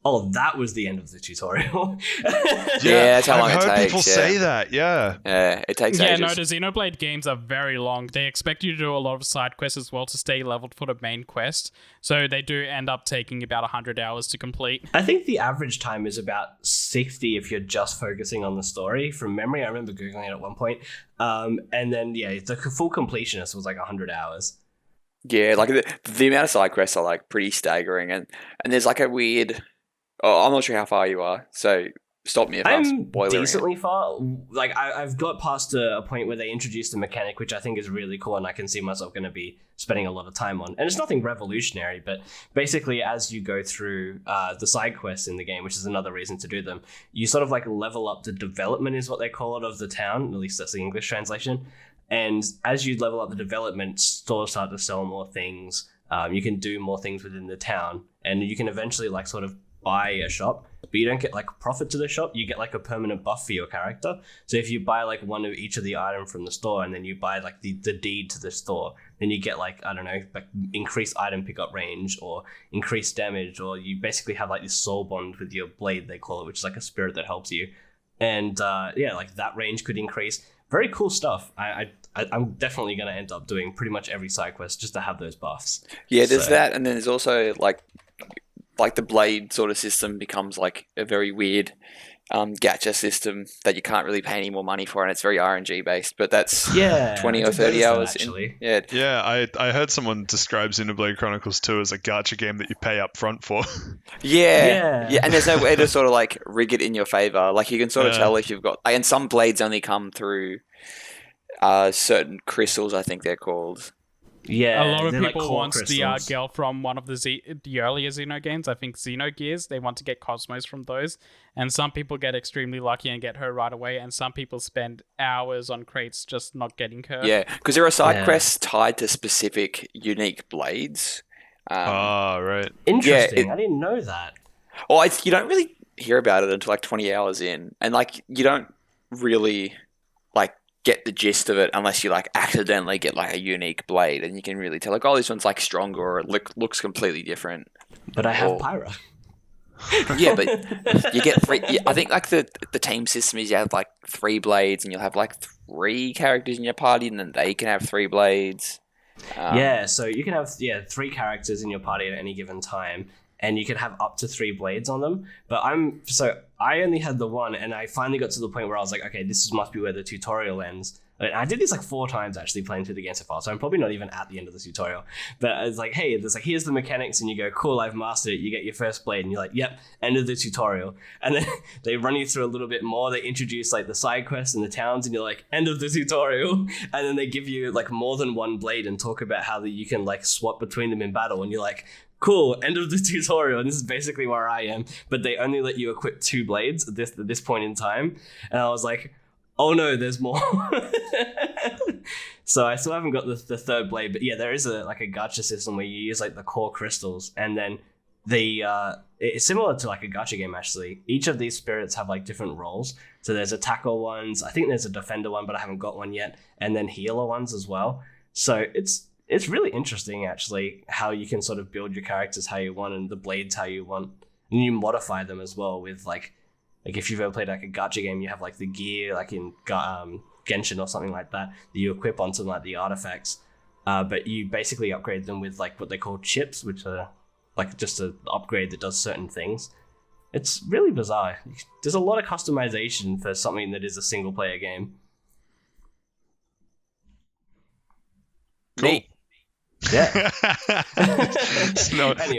oh, that was the end of the tutorial. Yeah, that's how long I've it heard takes, people yeah. say that, yeah. Yeah, it takes Yeah, ages. no, the Xenoblade games are very long. They expect you to do a lot of side quests as well to stay leveled for the main quest. So they do end up taking about 100 hours to complete. I think the average time is about 60 if you're just focusing on the story. From memory, I remember Googling it at one point. And then, yeah, the full completionist was like 100 hours. Yeah, like the amount of side quests are like pretty staggering, and there's like a weird. Oh, I'm not sure how far you are, so stop me if I'm I'm spoiling decently far. Like I've got past a point where they introduced a mechanic which I think is really cool, and I can see myself going to be spending a lot of time on. And it's nothing revolutionary, but basically as you go through the side quests in the game, which is another reason to do them, you sort of like level up the development, is what they call it, of the town. At least that's the English translation. And as you level up the development, stores start to sell more things. You can do more things within the town, and you can eventually like sort of buy a shop, but you don't get like profit to the shop. You get like a permanent buff for your character. So if you buy like one of each of the items from the store, and then you buy like the deed to the store, then you get like, I don't know, like increased item pickup range or increased damage, or you basically have like this soul bond with your blade, they call it, which is like a spirit that helps you. And yeah, like that range could increase. Very cool stuff. I'm definitely going to end up doing pretty much every side quest just to have those buffs. Yeah, there's So- that, and then there's also like the blade sort of system becomes like a very weird gacha system that you can't really pay any more money for, and it's very RNG based. But that's Yeah, 20 I or did 30 notice that, hours. actually. Yeah, Yeah, I heard someone describe Xenoblade Chronicles 2 as a gacha game that you pay up front for. yeah, Yeah. and there's no way to sort of like rig it in your favor. Like you can sort of Yeah. tell if you've got, and some blades only come through certain crystals, I think they're called. Yeah, A lot of they're like people core want the crystals. girl from one of the earlier Xeno games. I think Xenogears. They want to get Cosmos from those, and some people get extremely lucky and get her right away, and some people spend hours on crates just not getting her. Yeah, because there are side Yeah. quests tied to specific unique blades. Ah, right. Interesting. Yeah, I didn't know that. Well, you don't really hear about it until like 20 hours in, and like you don't really like get the gist of it unless you like accidentally get like a unique blade, and you can really tell like, oh, this one's like stronger, or it looks completely different. But I have Oh. Pyra. Yeah, but you get three. I think like the team system is you have like 3 blades, and you'll have like 3 characters in your party, and then they can have 3 blades. Yeah, so you can have 3 characters in your party at any given time, and you can have up to 3 blades on them. But I only had the one, and I finally got to the point where I was like, okay, must be where the tutorial ends. I did this like 4 times actually playing through the game so far, so I'm probably not even at the end of the tutorial. But it's like, hey, here's the mechanics, and you go, cool, I've mastered it. You get your first blade, and you're like, yep, end of the tutorial. And then they run you through a little bit more. They introduce like the side quests and the towns, and you're like, end of the tutorial. And then they give you like more than one blade and talk about how you can like swap between them in battle, and you're like, cool, end of the tutorial. And this is basically where I am. But they only let you equip 2 blades at this point in time. And I was like, oh no, there's more. So I still haven't got the 3rd blade, but yeah, there is a gacha system where you use like the core crystals, and then it's similar to like a gacha game actually. Each of these spirits have like different roles. So there's attacker ones, I think there's a defender one, but I haven't got one yet, and then healer ones as well. So it's really interesting actually how you can sort of build your characters how you want, and the blades how you want, and you modify them as well with like if you've ever played like a gacha game, you have like the gear like in Genshin or something like that you equip onto like the artifacts, but you basically upgrade them with like what they call chips, which are like just an upgrade that does certain things. It's really bizarre. There's a lot of customization for something that is a single player game. Neat. Yeah.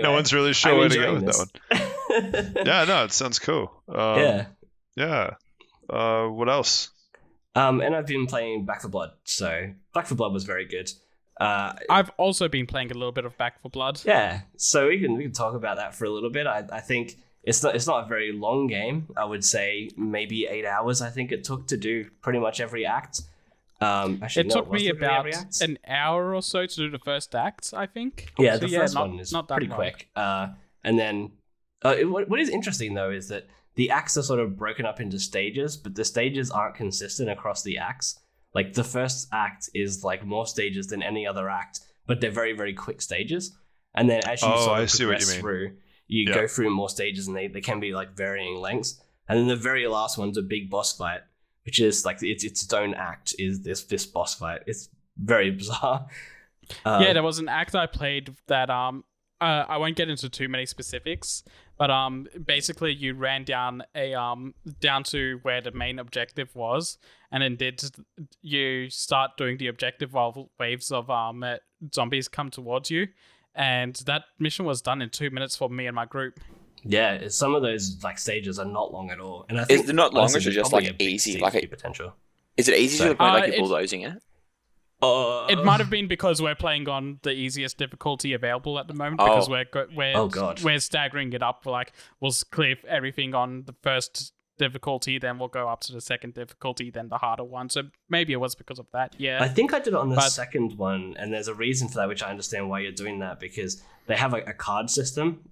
No one's really sure where to go with that one. Yeah, no, it sounds cool. Yeah. What else? And I've been playing Back 4 Blood, so Back 4 Blood was very good. I've also been playing a little bit of Back 4 Blood. Yeah, so we can talk about that for a little bit. I think it's not a very long game. I would say maybe 8 hours. I think it took to do pretty much every act. It took me about an hour or so to do the first act, I think. Yeah, the first one is pretty quick. And then what is interesting though is that the acts are sort of broken up into stages, but the stages aren't consistent across the acts. Like the first act is like more stages than any other act, but they're very, very quick stages. And then as you sort of progress through, you go through more stages and they can be like varying lengths. And then the very last one's a big boss fight, which is like its own act is this boss fight. It's very bizarre. There was an act I played that I won't get into too many specifics, but basically you ran down down to where the main objective was, and then you start doing the objective while waves of zombies come towards you, and that mission was done in 2 minutes for me and my group. Yeah, some of those like stages are not long at all, and I think is it not long? Or is it just like easy? Like potential. Is it easy to the point like you're bulldozing it? It might have been because we're playing on the easiest difficulty available at the moment, because we're staggering it up. Like we'll clear everything on the first difficulty, then we'll go up to the second difficulty, then the harder one. So maybe it was because of that. Yeah, I think I did it on the second one, and there's a reason for that, which I understand why you're doing that, because they have a card system.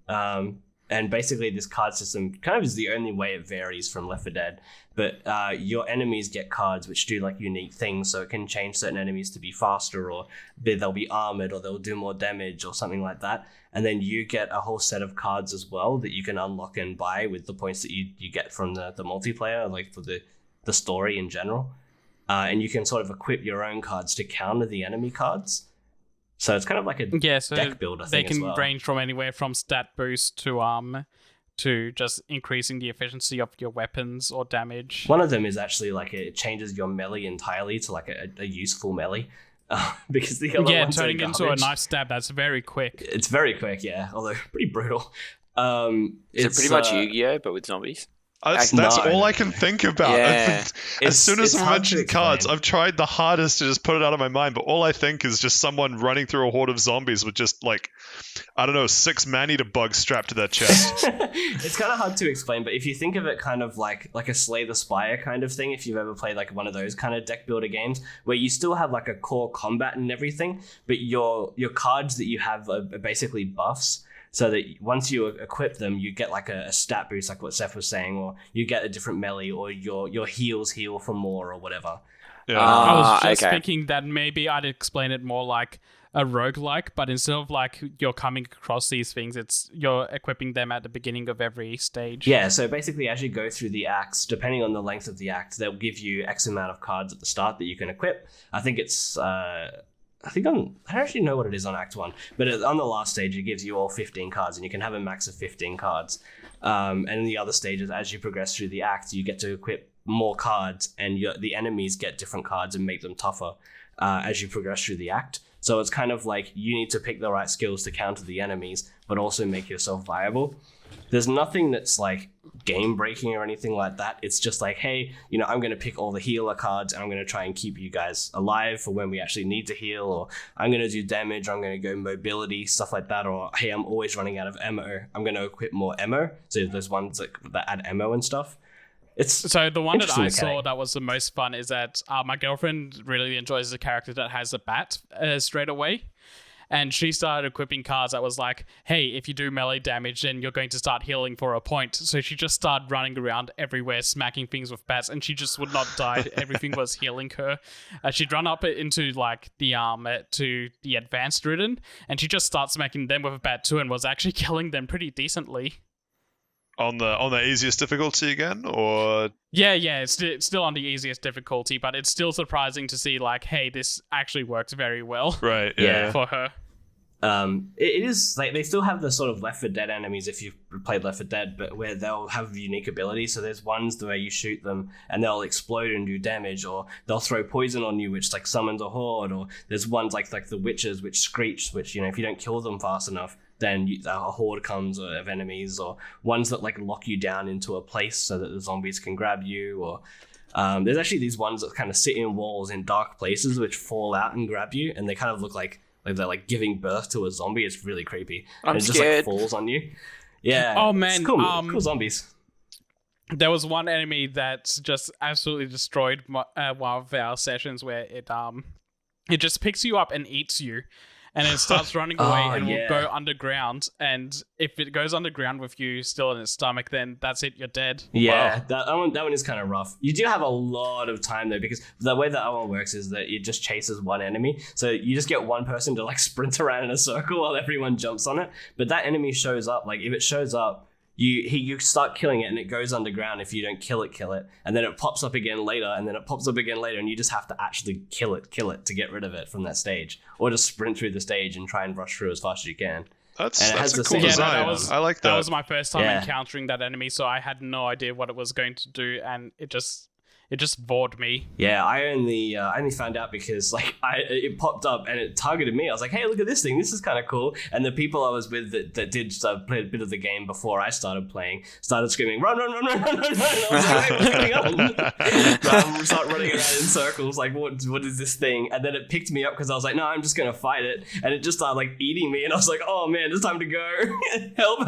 And basically this card system kind of is the only way it varies from Left 4 Dead. But your enemies get cards which do like unique things, so it can change certain enemies to be faster, or they'll be armored, or they'll do more damage or something like that. And then you get a whole set of cards as well that you can unlock and buy with the points that you get from the multiplayer, like for the story in general. And you can sort of equip your own cards to counter the enemy cards. So it's kind of like a deck builder thing as well. They can range from anywhere from stat boost to just increasing the efficiency of your weapons or damage. One of them is actually like it changes your melee entirely to like a useful melee. Because the other ones turning into a knife stab, that's very quick. It's very quick, yeah, although pretty brutal. Is it pretty much Yu-Gi-Oh, but with zombies? That's all I can think about. Yeah. As soon as I mentioned cards, I've tried the hardest to just put it out of my mind, but all I think is just someone running through a horde of zombies with just like, I don't know, 6 man-eater bugs strapped to their chest. It's kind of hard to explain, but if you think of it kind of like a Slay the Spire kind of thing, if you've ever played like one of those kind of deck builder games where you still have like a core combat and everything, but your cards that you have are basically buffs. So that once you equip them, you get like a stat boost, like what Seth was saying, or you get a different melee, or your heals heal for more, or whatever. Yeah. I was just thinking that maybe I'd explain it more like a roguelike, but instead of like you're coming across these things, you're equipping them at the beginning of every stage. Yeah, so basically as you go through the acts, depending on the length of the act, they'll give you X amount of cards at the start that you can equip. I think it's... I don't actually know what it is on Act 1, but on the last stage, it gives you all 15 cards, and you can have a max of 15 cards. And in the other stages, as you progress through the act, you get to equip more cards, and the enemies get different cards and make them tougher as you progress through the act. So it's kind of like you need to pick the right skills to counter the enemies, but also make yourself viable. There's nothing that's like game breaking or anything like that. It's just like, hey, I'm going to pick all the healer cards and I'm going to try and keep you guys alive for when we actually need to heal, or I'm going to do damage, or I'm going to go mobility, stuff like that, or hey, I'm always running out of ammo. I'm going to equip more ammo. So there's ones that add ammo and stuff. So the one that I saw that was the most fun is that my girlfriend really enjoys the character that has a bat straight away. And she started equipping cards that was like, hey, if you do melee damage, then you're going to start healing for a point. So she just started running around everywhere, smacking things with bats, and she just would not die. Everything was healing her. She'd run up into like the to the advanced ridden, and she just started smacking them with a bat too, and was actually killing them pretty decently. On the easiest difficulty again, or it's still on the easiest difficulty, but it's still surprising to see like, hey, this actually works very well, right? Yeah, for her. it is like they still have the sort of Left 4 Dead enemies if you've played Left 4 Dead, but where they'll have unique abilities. So there's ones the way you shoot them and they'll explode and do damage, or they'll throw poison on you, which like summons a horde. Or there's ones like the witches, which screech, which if you don't kill them fast enough, then a horde comes of enemies. Or ones that like lock you down into a place so that the zombies can grab you. Or there's actually these ones that kind of sit in walls in dark places which fall out and grab you, and they kind of look like they're like giving birth to a zombie. It's really creepy. I'm and it scared. just like falls on you. Yeah. Oh man, it's cool zombies. There was one enemy that just absolutely destroyed one of our sessions where it just picks you up and eats you. And it starts running away and will go underground. And if it goes underground with you still in its stomach, then that's it. You're dead. Yeah, wow. that one is kind of rough. You do have a lot of time though, because the way that one works is that it just chases one enemy. So you just get one person to like sprint around in a circle while everyone jumps on it. But that enemy shows up. Like if it shows up, you start killing it and it goes underground. If you don't kill it, and then it pops up again later, and then it pops up again later, and you just have to actually kill it to get rid of it from that stage, or just sprint through the stage and try and rush through as fast as you can. That's a cool design. I like that. That was my first time encountering that enemy, so I had no idea what it was going to do, and it just bored me. Yeah, I only found out because like it popped up and it targeted me. I was like, hey, look at this thing. This is kind of cool. And the people I was with that did play a bit of the game before I started playing started screaming, run, run, run, run, run, run, run. I was like, hey, what's going on? So start running around in circles like, what is this thing? And then it picked me up because I was like, no, I'm just going to fight it. And it just started like eating me. And I was like, oh man, it's time to go. help.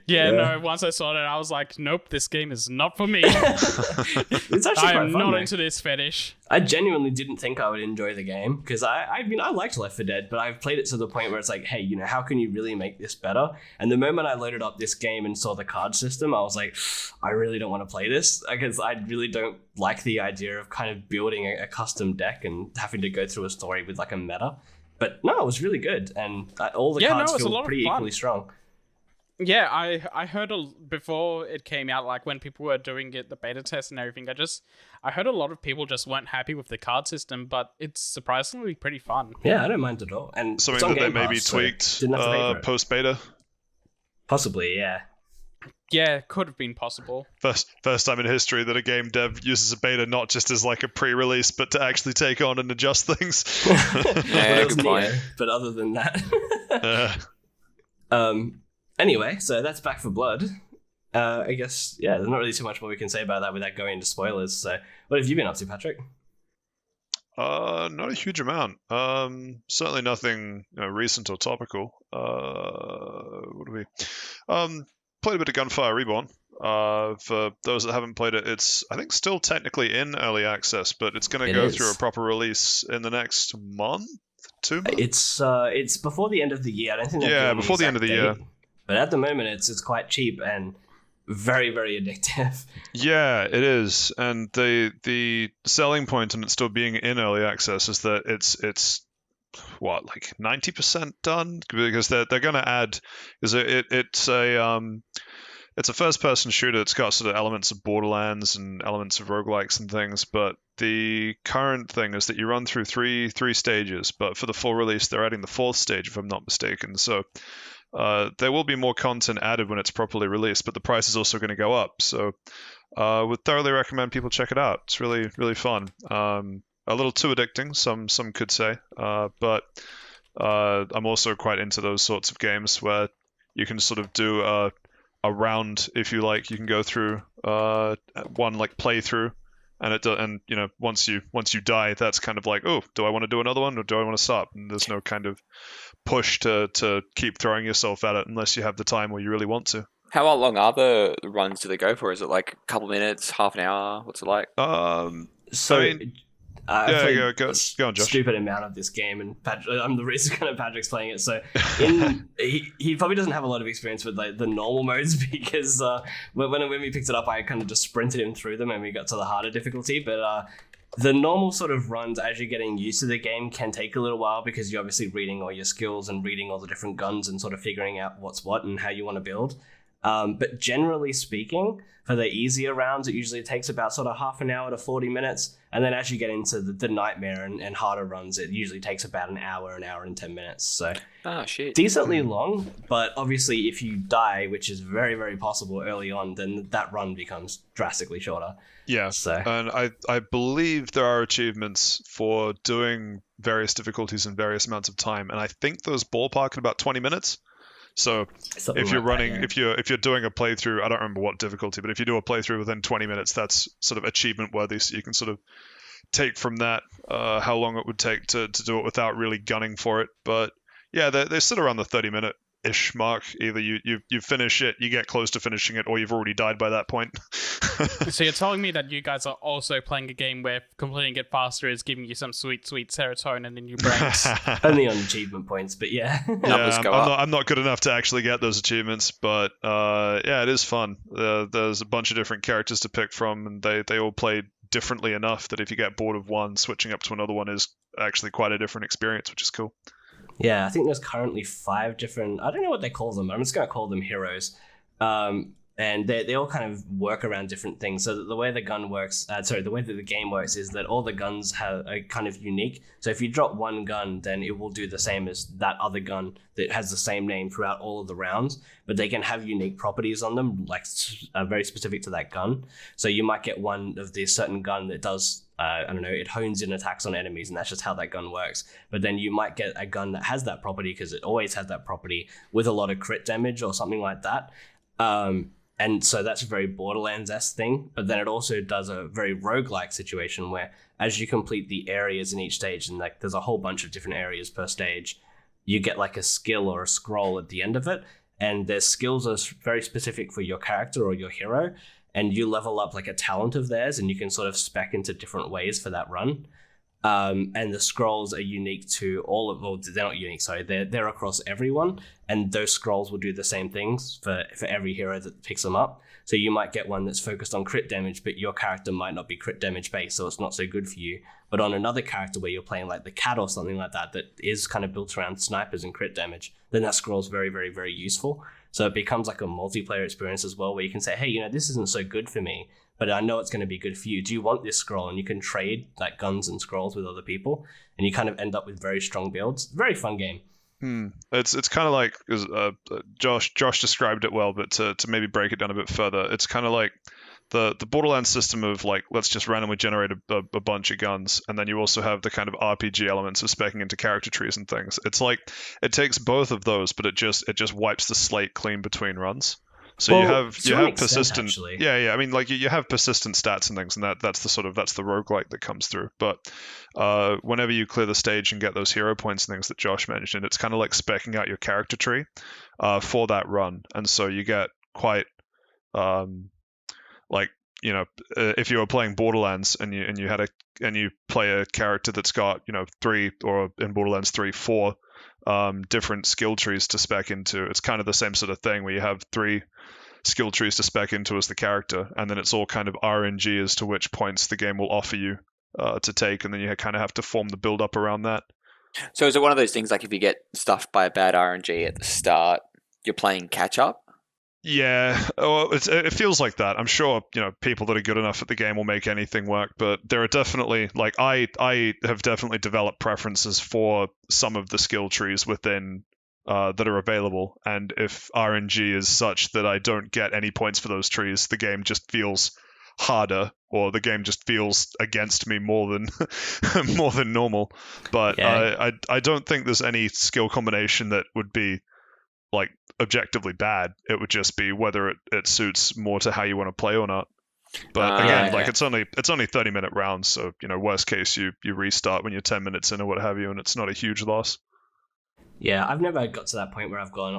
Yeah, no, once I saw that, I was like, nope, this game is not for me. It's actually I am quite fun, not though. into this fetish. I genuinely didn't think I would enjoy the game because I mean, I liked Left 4 Dead, but I've played it to the point where it's like, hey, how can you really make this better? And the moment I loaded up this game and saw the card system, I was like, I really don't want to play this because I really don't like the idea of kind of building a custom deck and having to go through a story with like a meta. But no, it was really good, and all the cards feel pretty equally strong. Yeah, I heard before it came out, like when people were doing it, the beta test and everything, I heard a lot of people just weren't happy with the card system, but it's surprisingly pretty fun. Yeah, I don't mind at all. And something that they maybe tweaked post beta. Possibly, yeah. Yeah, could have been possible. First time in history that a game dev uses a beta not just as like a pre-release, but to actually take on and adjust things. Yeah, good point. But other than that, anyway, so that's Back 4 Blood. I guess, yeah, there's not really too much more we can say about that without going into spoilers. So, what have you been up to, Patrick? Not a huge amount. Certainly nothing recent or topical. What do we? Played a bit of Gunfire Reborn. For those that haven't played it, it's I think still technically in early access, but it's going to go through a proper release in the next month, 2 months. It's before the end of the year. I don't think. Before the end of the year. But at the moment, it's quite cheap and very, very addictive. Yeah, it is. And the selling point on it still being in early access is that it's what, like 90% done, because they're going to add, because it's a first-person shooter. It's got sort of elements of Borderlands and elements of roguelikes and things, but the current thing is that you run through three stages, but for the full release, they're adding the fourth stage, if I'm not mistaken. So there will be more content added when it's properly released, but the price is also going to go up. So would thoroughly recommend people check it out. It's really, really fun. A little too addicting, some could say, but I'm also quite into those sorts of games where you can sort of do a round, if you like. You can go through one like playthrough, and once you die, that's kind of like, oh, do I want to do another one or do I want to stop? And there's no kind of push to keep throwing yourself at it unless you have the time or you really want to. How long are the runs do they go for? Is it like a couple minutes, half an hour? What's it like? So I mean, go on, Josh. Stupid amount of this game, and I'm the reason kind of Patrick's playing it. So he probably doesn't have a lot of experience with like the normal modes because when we picked it up, I kind of just sprinted him through them and we got to the harder difficulty. But the normal sort of runs, as you're getting used to the game, can take a little while because you're obviously reading all your skills and reading all the different guns and sort of figuring out what's what and how you want to build. But generally speaking, for the easier rounds, it usually takes about sort of half an hour to 40 minutes. And then as you get into the nightmare and harder runs, it usually takes about an hour and 10 minutes. So decently long. But obviously, if you die, which is very, very possible early on, then that run becomes drastically shorter. Yeah, so. And I believe there are achievements for doing various difficulties in various amounts of time. And I think those ballpark at about 20 minutes. So if you're running, if you're doing a playthrough, I don't remember what difficulty, but if you do a playthrough within 20 minutes, that's sort of achievement worthy. So you can sort of take from that how long it would take to do it without really gunning for it. But yeah, they sit around the 30-minute-ish mark. Either you finish it, you get close to finishing it, or you've already died by that point. So you're telling me that you guys are also playing a game where completing it faster is giving you some sweet, sweet serotonin in your brains. Only on achievement points, but yeah. I'm not good enough to actually get those achievements, but yeah, it is fun. There's a bunch of different characters to pick from, and they all play differently enough that if you get bored of one, switching up to another one is actually quite a different experience, which is cool. Yeah, I think there's currently 5 different, I don't know what they call them, but I'm just going to call them heroes. And they all kind of work around different things. So the way the gun works, the way that the game works is that all the guns are kind of unique. So if you drop one gun, then it will do the same as that other gun that has the same name throughout all of the rounds, but they can have unique properties on them, like very specific to that gun. So you might get one of this certain gun that does, it hones in attacks on enemies, and that's just how that gun works. But then you might get a gun that has that property because it always has that property with a lot of crit damage or something like that. And so that's a very Borderlands-esque thing, but then it also does a very roguelike situation where as you complete the areas in each stage, and like there's a whole bunch of different areas per stage, you get like a skill or a scroll at the end of it, and their skills are very specific for your character or your hero, and you level up like a talent of theirs, and you can sort of spec into different ways for that run. And the scrolls are unique to all of, well, they're not unique, sorry, they're across everyone, and those scrolls will do the same things for every hero that picks them up. So you might get one that's focused on crit damage, but your character might not be crit damage based, so it's not so good for you. But on another character where you're playing like the cat or something like that, that is kind of built around snipers and crit damage, then that scroll's very, very, very useful. So it becomes like a multiplayer experience as well, where you can say, hey, this isn't so good for me, but I know it's going to be good for you. Do you want this scroll? And you can trade like guns and scrolls with other people, and you kind of end up with very strong builds. Very fun game. It's kind of like Josh described it well, but to maybe break it down a bit further, it's kind of like the Borderlands system of like, let's just randomly generate a bunch of guns, and then you also have the kind of RPG elements of speccing into character trees and things. It's like it takes both of those, but it just wipes the slate clean between runs. So you have persistent, actually. yeah. I mean, like you have persistent stats and things, and that's the roguelike that comes through. But whenever you clear the stage and get those hero points and things that Josh mentioned, it's kind of like speccing out your character tree for that run, and so you get quite if you were playing Borderlands and you play a character that's got 3, or in Borderlands 3, 4 different skill trees to spec into. It's kind of the same sort of thing where you have 3 skill trees to spec into as the character, and then it's all kind of RNG as to which points the game will offer you to take, and then you kind of have to form the build up around that. So is it one of those things like if you get stuffed by a bad RNG at the start, you're playing catch up? Yeah, well, it feels like that. I'm sure people that are good enough at the game will make anything work, but there are definitely I have definitely developed preferences for some of the skill trees within that are available, and if RNG is such that I don't get any points for those trees, the game just feels harder, or the game just feels against me more than more than normal. But yeah. I don't think there's any skill combination that would be like objectively bad. It would just be whether it suits more to how you want to play or not. But again, it's only 30-minute rounds, so worst case you restart when you're 10 minutes in or what have you, and it's not a huge loss. Yeah, I've never got to that point where I've gone,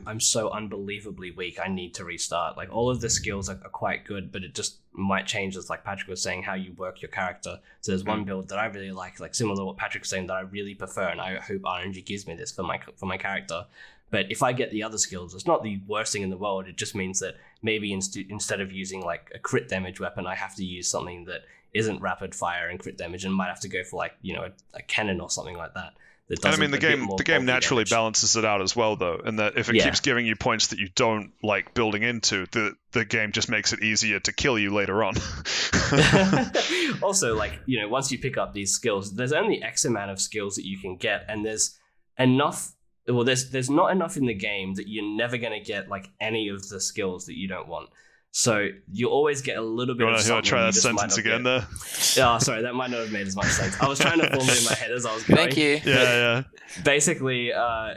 I'm so unbelievably weak, I need to restart. Like, all of the skills are quite good, but it just might change, as like Patrick was saying, how you work your character. So there's one build that I really like similar to what Patrick was saying, that I really prefer, and I hope RNG gives me this for my character. But if I get the other skills, it's not the worst thing in the world. It just means that maybe instead of using like a crit damage weapon, I have to use something that isn't rapid fire and crit damage, and might have to go for a cannon or something like that. that And I does mean, a bit more the game bulky naturally damage. balances it out as well, though, in that if it Yeah. keeps giving you points that you don't like building into, the game just makes it easier to kill you later on. Also, like, you know, once you pick up these skills, there's only X amount of skills that you can get, and there's enough. Well, there's not enough in the game that you're never going to get like any of the skills that you don't want. So you always get a little bit You of want to something. try you that just might sentence not again get. there? Oh, sorry, that might not have made as much sense. I was trying to form it in my head as I was going. Thank you. Yeah. Basically,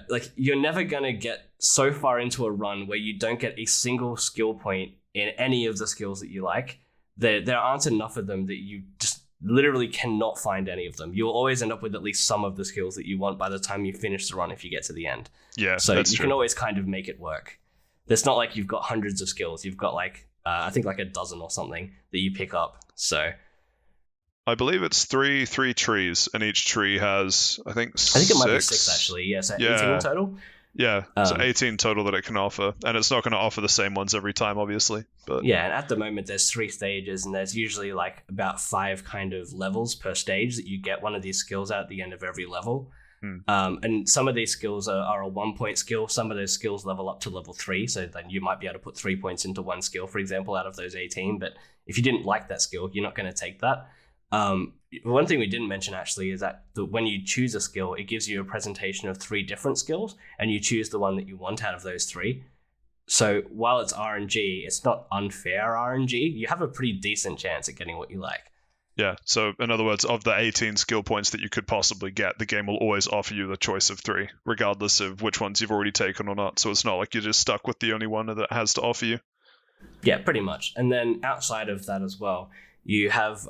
like, you're never gonna get so far into a run where you don't get a single skill point in any of the skills that you like. There aren't enough of them that you just literally cannot find any of them. You'll always end up with at least some of the skills that you want by the time you finish the run if you get to the end. Yeah, So that's you true. can always kind of make it work. It's not like you've got hundreds of skills. You've got like I think like a dozen or something that you pick up. So I believe it's three trees, and each tree has, I think it might be 6 actually. Yeah, so 18 total. Yeah, so Um, 18 total that it can offer, and it's not going to offer the same ones every time, obviously. But Yeah, and at the moment there's 3 stages, and there's usually like about 5 kind of levels per stage that you get one of these skills at the end of every level. And some of these skills are a 1-point skill. Some of those skills level up to level 3, so then you might be able to put 3 points into one skill, for example, out of those 18. But if you didn't like that skill, you're not going to take that. One thing we didn't mention actually is that when you choose a skill, it gives you a presentation of 3 different skills, and you choose the one that you want out of those 3. So while it's RNG, it's not unfair RNG. You have a pretty decent chance at getting what you like. yeah, so in other words, of the 18 skill points that you could possibly get, the game will always offer you the choice of 3, regardless of which ones you've already taken or not. So it's not like you're just stuck with the only one that it has to offer you. Yeah, pretty much. And then outside of that as well, you have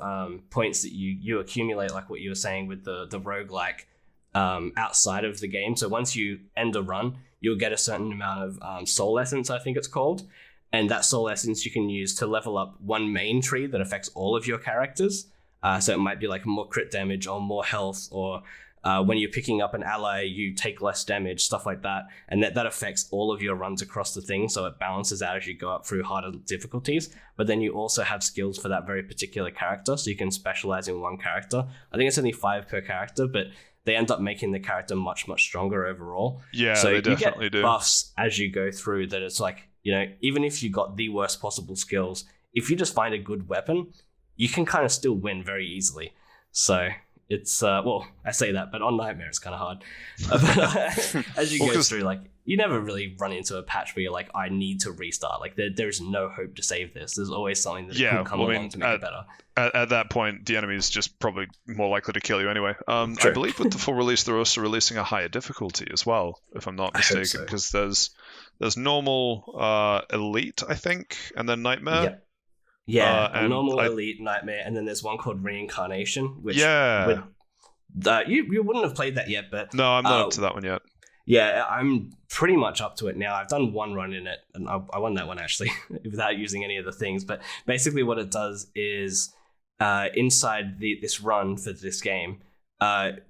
points that you accumulate, like what you were saying with the roguelike, outside of the game. So once you end a run, you'll get a certain amount of soul essence, I think it's called. And that soul essence you can use to level up one main tree that affects all of your characters. So it might be like more crit damage or more health, or when you're picking up an ally, you take less damage, stuff like that. And that affects all of your runs across the thing, so it balances out as you go up through harder difficulties. But then you also have skills for that very particular character, so you can specialize in one character. I think it's only 5 per character, but they end up making the character much, much stronger overall. Yeah, so they definitely you get do. buffs as you go through that. It's like, you know, even if you got the worst possible skills, if you just find a good weapon, you can kind of still win very easily. So it's, well, I say that, but on Nightmare it's kind of hard. But as you go through, like, you never really run into a patch where you're like, I need to restart. Like, there's no hope to save this. There's always something that can come along to make it better. At that point, the enemy is just probably more likely to kill you anyway. I True. believe with the full release, they're also releasing a higher difficulty as well, if I'm not mistaken, because there's normal, elite, I think, and then nightmare. Yep. Yeah, and normal, elite, nightmare, and then there's one called reincarnation, which Yeah. you wouldn't have played that yet, but No, I'm not up to that one yet. yeah, I'm pretty much up to it now. I've done one run in it, and I won that one actually without using any of the things. But basically, what it does is inside this run for this game,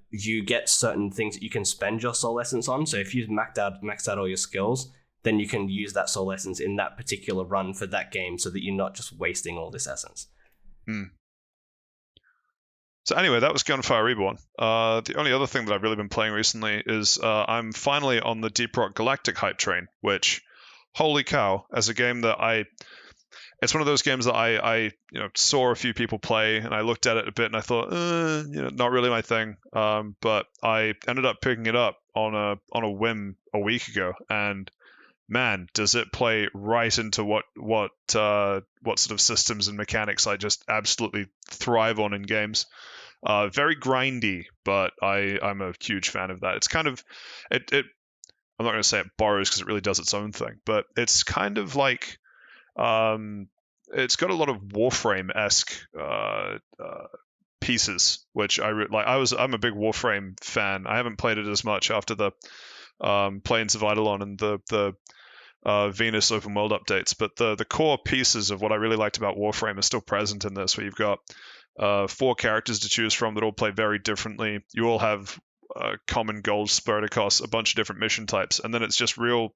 you get certain things that you can spend your soul essence on. So if you've maxed out all your skills, then you can use that soul essence in that particular run for that game, so that you're not just wasting all this essence. So anyway, that was Gunfire Reborn. The only other thing that I've really been playing recently is I'm finally on the Deep Rock Galactic hype train, which, holy cow, as a game that it's one of those games that I saw a few people play, and I looked at it a bit and I thought, not really my thing. But I ended up picking it up on a whim a week ago, and man, does it play right into what sort of systems and mechanics I just absolutely thrive on in games. Very grindy, but I'm a huge fan of that. It's kind of it I'm not going to say it borrows, because it really does its own thing, but it's kind of like it's got a lot of Warframe-esque pieces, which like. I'm a big Warframe fan. I haven't played it as much after the Plains of Eidolon and the Venus open world updates, but the core pieces of what I really liked about Warframe are still present in this, where you've got 4 characters to choose from that all play very differently. You all have common goals spread across a bunch of different mission types, and then it's just real.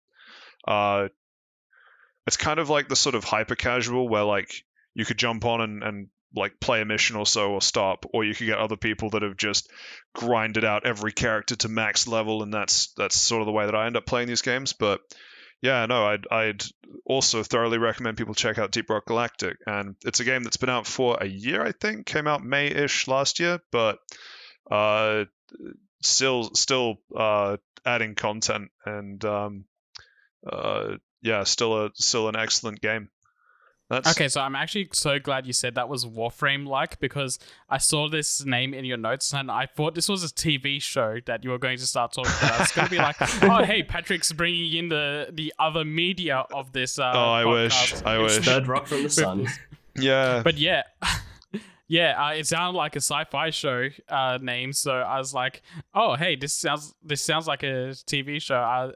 It's kind of like the sort of hyper casual where like you could jump on and like play a mission or so or stop, or you could get other people that have just grinded out every character to max level, and that's sort of the way that I end up playing these games. But yeah, no, I'd also thoroughly recommend people check out Deep Rock Galactic, and it's a game that's been out for a year, I think, came out May-ish last year, but still adding content, and yeah, still an excellent game. Okay, so I'm actually so glad you said that was Warframe-like, because I saw this name in your notes and I thought this was a TV show that you were going to start talking about. It's going to be like, oh, hey, Patrick's bringing in the other media of this I podcast. I wish. Third Rock from the Sun. Yeah. But yeah, yeah, it sounded like a sci-fi show name, so I was like, oh, hey, this sounds like a TV show.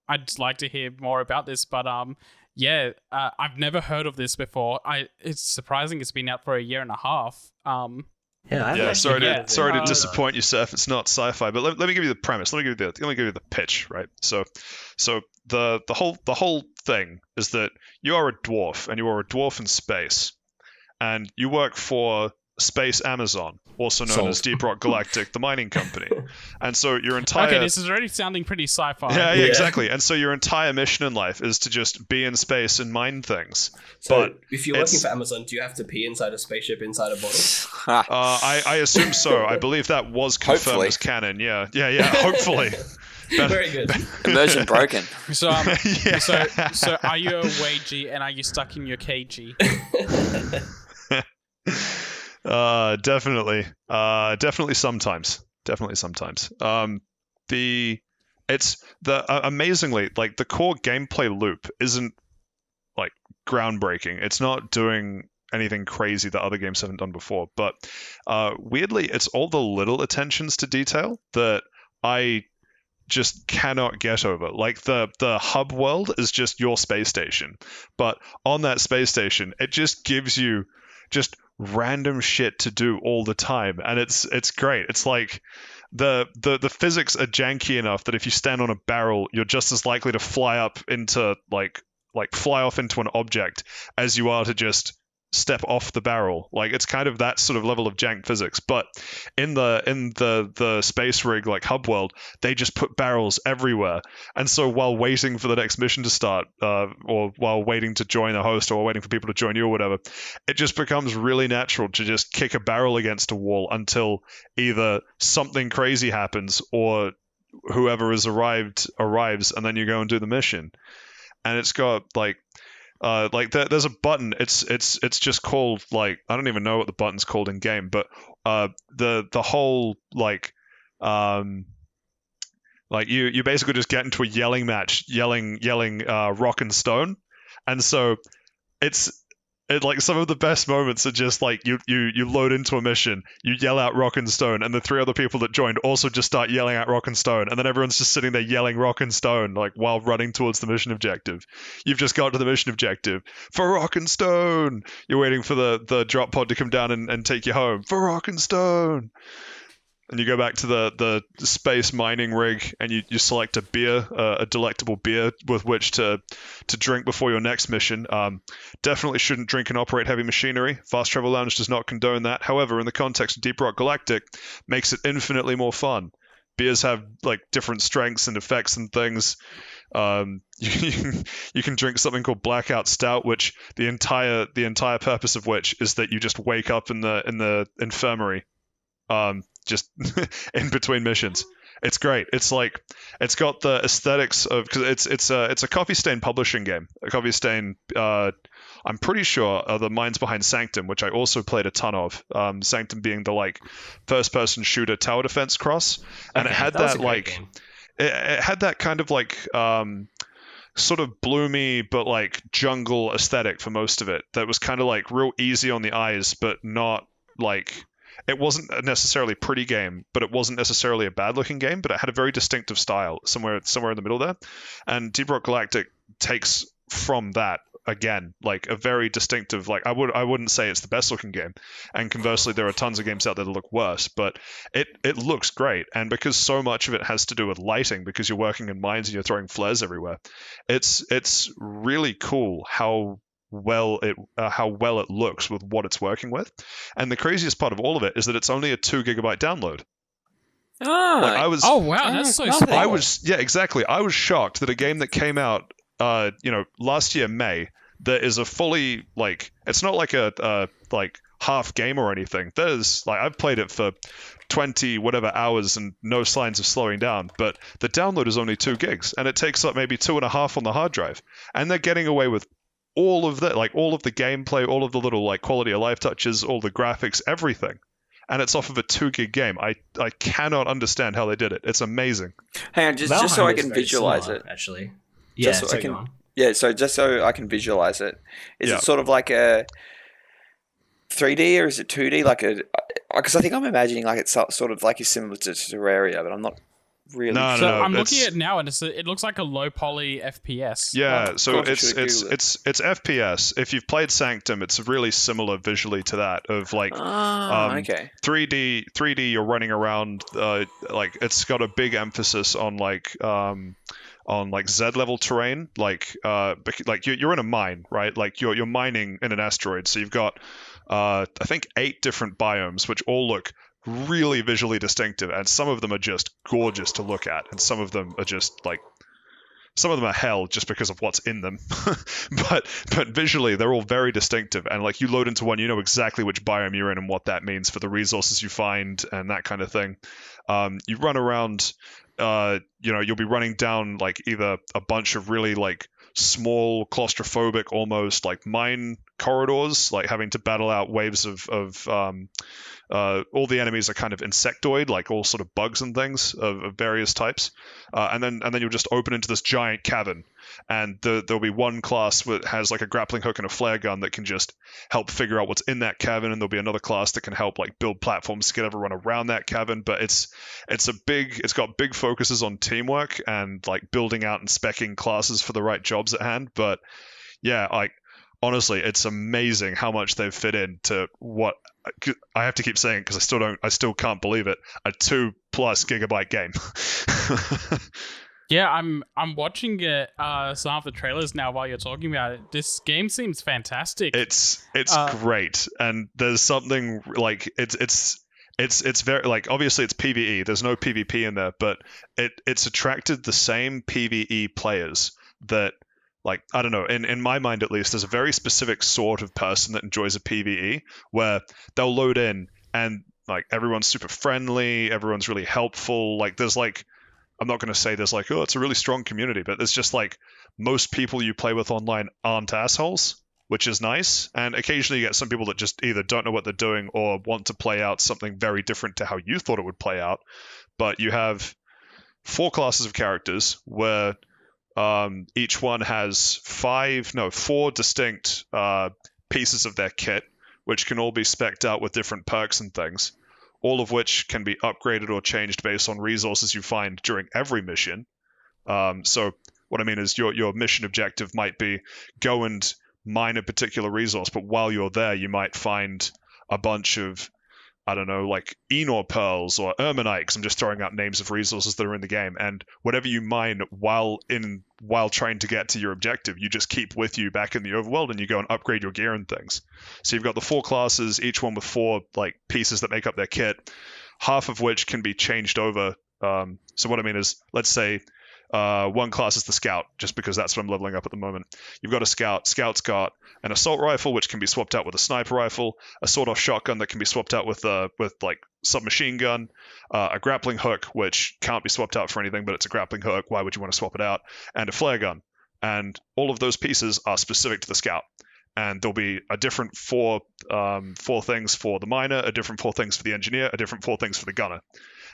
I'd like to hear more about this, but yeah, I've never heard of this before. It's surprising it's been out for a year and a half. Yeah, sorry to disappoint you, Seth. It's not sci-fi, but let me give you the premise. Let me give you the pitch, right? So the whole thing is that you are a dwarf, and you are a dwarf in space, and you work for Space Amazon, also known as Deep Rock Galactic, the mining company. And so your entire... Okay, this is already sounding pretty sci-fi. Yeah, exactly. And so your entire mission in life is to just be in space and mine things. So but if you're working for Amazon, do you have to pee inside a spaceship inside a bottle? I assume so. I believe that was confirmed Hopefully. as canon. Yeah. Hopefully. Very good. Immersion broken. So, Yeah. so are you a Weiji and are you stuck in your KG? Definitely sometimes. Amazingly, like, the core gameplay loop isn't like groundbreaking. It's not doing anything crazy that other games haven't done before, but weirdly, it's all the little attentions to detail that I just cannot get over. Like, the hub world is just your space station, but on that space station, it just gives you just random shit to do all the time, and it's great. It's like the physics are janky enough that if you stand on a barrel, you're just as likely to fly up into like fly off into an object as you are to just step off the barrel. Like, it's kind of that sort of level of jank physics. But in the space rig, like, hub world, they just put barrels everywhere. And so while waiting for the next mission to start, or while waiting to join a host, or waiting for people to join you or whatever, it just becomes really natural to just kick a barrel against a wall until either something crazy happens or whoever has arrives, and then you go and do the mission. And it's got there's a button. It's just called, like, I don't even know what the button's called in game, but the whole you basically just get into a yelling match, yelling rock and stone, and so like, some of the best moments are just like you load into a mission, you yell out rock and stone, and the three other people that joined also just start yelling out rock and stone, and then everyone's just sitting there yelling rock and stone, like, while running towards the mission objective. You've just got to the mission objective for rock and stone. You're waiting for the drop pod to come down and take you home for rock and stone. And you go back to the space mining rig, and you select a beer, a delectable beer with which to drink before your next mission. Definitely shouldn't drink and operate heavy machinery. Fast Travel Lounge does not condone that. However, in the context of Deep Rock Galactic, makes it infinitely more fun. Beers have, like, different strengths and effects and things. You can drink something called Blackout Stout, which the entire purpose of which is that you just wake up in the infirmary. Just in between missions. It's great. It's like, it's got the aesthetics of, because it's a Coffee Stain publishing game. A Coffee Stain, I'm pretty sure, are the minds behind Sanctum, which I also played a ton of. Sanctum being the, like, first-person shooter tower defense cross, and it had that like, it had that kind of, like, sort of bloomy but, like, jungle aesthetic for most of it. That was kind of, like, real easy on the eyes, but not, like, it wasn't a necessarily pretty game, but it wasn't necessarily a bad-looking game, but it had a very distinctive style somewhere in the middle there. And Deep Rock Galactic takes from that, again, like, a very distinctive, like, I wouldn't say it's the best-looking game, and conversely, there are tons of games out there that look worse, but it looks great, and because so much of it has to do with lighting, because you're working in mines and you're throwing flares everywhere, it's really cool how well it looks with what it's working with. And the craziest part of all of it is that it's only a 2 gigabyte download. Oh, Like I was, Oh wow, that's so nothing. small. yeah, exactly. I was shocked that a game that came out, last year May, that is a fully like, it's not like a like half game or anything. There's like, I've played it for 20 whatever hours and no signs of slowing down, but the download is only 2 gigs and it takes up maybe 2.5 on the hard drive, and they're getting away with all of that, like all of the gameplay, all of the little like quality of life touches, all the graphics, everything. And it's off of a 2 gig game. I cannot understand how they did it. It's amazing. Hang on, just so Valheim I is can very visualize similar, it. actually. Yeah, Just so so I can- go on. Yeah, so just so I can visualize it, is Yeah. it sort of like a 3D or is it 2D? Like because I think I'm imagining like it's sort of like is similar to Terraria, but I'm not really. No, sure. So I'm looking it's- at it now, and it looks like a low poly FPS. Yeah, of so course I it's should've Googled it. it's FPS. If you've played Sanctum, it's really similar visually to that of like Okay. 3D. You're running around, like it's got a big emphasis on like Z level terrain, like you're in a mine, right? Like you're mining in an asteroid, so you've got I think 8 different biomes, which all look really visually distinctive, and some of them are just gorgeous to look at, and some of them are just like, some of them are hell just because of what's in them. but visually they're all very distinctive, and like you load into one, you know exactly which biome you're in and what that means for the resources you find and that kind of thing. You run around, you'll be running down like either a bunch of really like small claustrophobic almost like mine corridors, like having to battle out waves of all the enemies are kind of insectoid, like all sort of bugs and things of various types, and then you'll just open into this giant cavern, and there'll be one class that has like a grappling hook and a flare gun that can just help figure out what's in that cavern, and there'll be another class that can help like build platforms to get everyone around that cavern. But it's got big focuses on teamwork and like building out and speccing classes for the right jobs at hand. But yeah, like honestly, it's amazing how much they've fit into what I have to keep saying, because I still can't believe it, a 2+ gigabyte game. Yeah, I'm watching some of the trailers now while you're talking about it. This game seems fantastic. It's great, and there's something like it's very like, obviously it's PvE. There's no PvP in there, but it's attracted the same PvE players that, like, I don't know, in my mind at least, there's a very specific sort of person that enjoys a PvE where they'll load in and like everyone's super friendly, everyone's really helpful. Like there's like, I'm not going to say there's like, oh, it's a really strong community, but there's just like, most people you play with online aren't assholes, which is nice. And occasionally you get some people that just either don't know what they're doing or want to play out something very different to how you thought it would play out. But you have 4 classes of characters where each one has 4 distinct pieces of their kit, which can all be spec'd out with different perks and things, all of which can be upgraded or changed based on resources you find during every mission. So what I mean is your mission objective might be go and mine a particular resource, but while you're there, you might find a bunch of, I don't know, like Enor pearls or Ermanite, because I'm just throwing out names of resources that are in the game. And whatever you mine while trying to get to your objective, you just keep with you back in the overworld, and you go and upgrade your gear and things. So you've got the 4 classes, each one with 4 like pieces that make up their kit, half of which can be changed over. So what I mean is, let's say one class is the scout, just because that's what I'm leveling up at the moment. You've got a scout. Scout's got an assault rifle, which can be swapped out with a sniper rifle, a sawed-off shotgun that can be swapped out with like submachine gun, a grappling hook, which can't be swapped out for anything, but it's a grappling hook. Why would you want to swap it out? And a flare gun. And all of those pieces are specific to the scout. And there'll be a different 4 things for the miner, a different 4 things for the engineer, a different 4 things for the gunner.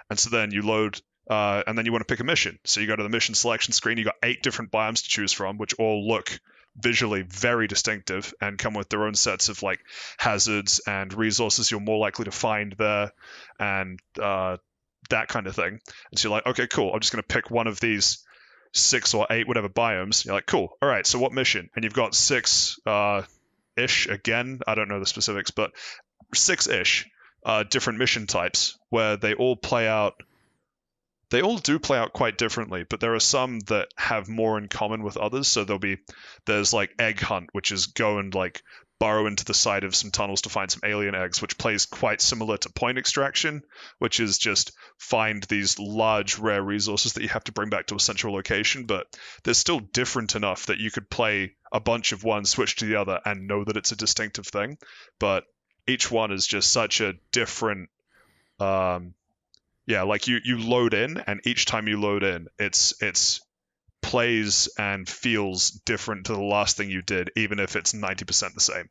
And so then you load. And then you want to pick a mission. So you go to the mission selection screen. You got 8 different biomes to choose from, which all look visually very distinctive and come with their own sets of like hazards and resources you're more likely to find there, and that kind of thing. And so you're like, okay, cool. I'm just going to pick one of these 6 or 8 whatever biomes. You're like, cool. All right. So what mission? And you've got 6-ish again. I don't know the specifics, but 6-ish different mission types where they all play out they all do play out quite differently, but there are some that have more in common with others. So there's like Egg Hunt, which is go and like burrow into the side of some tunnels to find some alien eggs, which plays quite similar to Point Extraction, which is just find these large rare resources that you have to bring back to a central location, but they're still different enough that you could play a bunch of one, switch to the other, and know that it's a distinctive thing. But each one is just such a different like you load in, and each time you load in, it's plays and feels different to the last thing you did, even if it's 90% the same.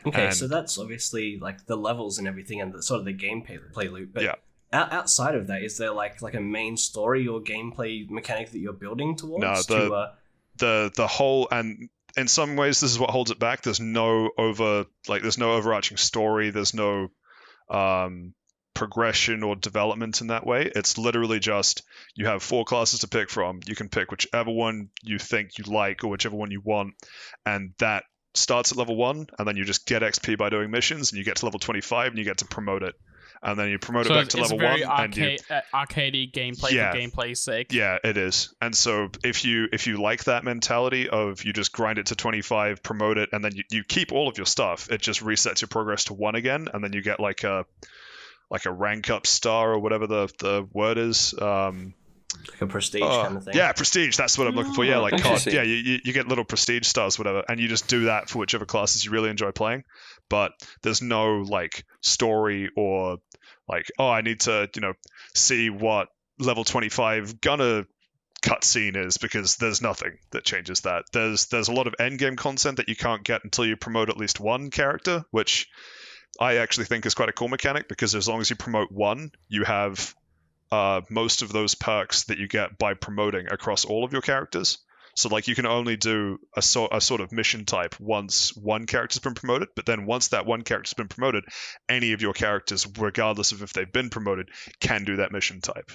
Okay, And- so that's obviously like the levels and everything, and the sort of the gameplay loop. But Yeah. outside of that, is there like a main story or gameplay mechanic that you're building towards? No, the whole, and in some ways this is what holds it back. There's no overarching story. There's no progression or development in that way. It's literally just you have 4 classes to pick from. You can pick whichever one you think you like or whichever one you want, and that starts at level 1, and then you just get XP by doing missions, and you get to level 25 and you get to promote it, and then you promote it back to level 1. And arcadey gameplay for gameplay's sake. Yeah, it is. And so if you like that mentality of you just grind it to 25, promote it, and then you keep all of your stuff, it just resets your progress to 1 again, and then you get like a rank up star or whatever the word is. Like a prestige kind of thing. Yeah, prestige. That's what I'm looking for. Yeah, like COD. Interesting. Yeah, you get little prestige stars, whatever, and you just do that for whichever classes you really enjoy playing. But there's no like story or like, oh, I need to see what level 25 gunner cutscene is, because there's nothing that changes that. There's a lot of end game content that you can't get until you promote at least 1 character, which I actually think is quite a cool mechanic, because as long as you promote 1, you have most of those perks that you get by promoting across all of your characters. So like you can only do a sort of mission type once 1 character's been promoted, but then once that 1 character's been promoted, any of your characters, regardless of if they've been promoted, can do that mission type.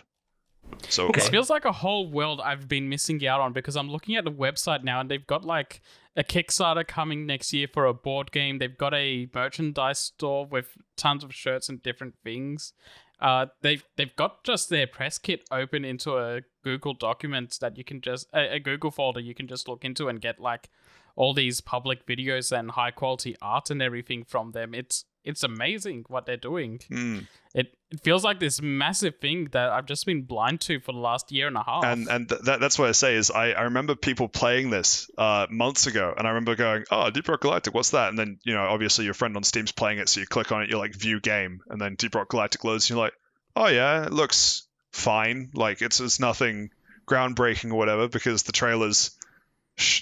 So This feels like a whole world I've been missing out on, because I'm looking at the website now and they've got like a Kickstarter coming next year for a board game. They've got a merchandise store with tons of shirts and different things. They've got just their press kit open into a Google document that you can just a Google folder you can just look into and get like all these public videos and high quality art and everything from them. It's amazing what they're doing. It feels like this massive thing that I've just been blind to for the last year and a half. And that's what I say is I remember people playing this months ago, and I remember going, oh, Deep Rock Galactic, what's that? And then obviously your friend on Steam's playing it, so you click on it, you're like view game, and then Deep Rock Galactic loads, and you're like, oh yeah, it looks fine, like it's nothing groundbreaking or whatever, because the trailers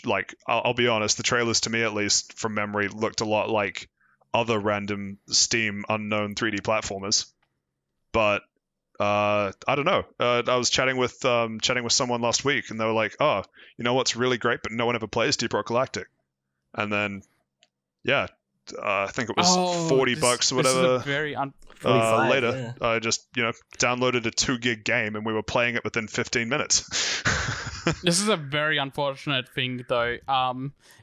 like I'll be honest, the trailers to me, at least from memory, looked a lot like other random Steam unknown 3D platformers. But I don't know. I was chatting with someone last week, and they were like, "Oh, you know what's really great, but no one ever plays Deep Rock Galactic." And then, I think it was $40 or whatever. Very 45, later, I just downloaded a 2 gig game, and we were playing it within 15 minutes. This is a very unfortunate thing, though.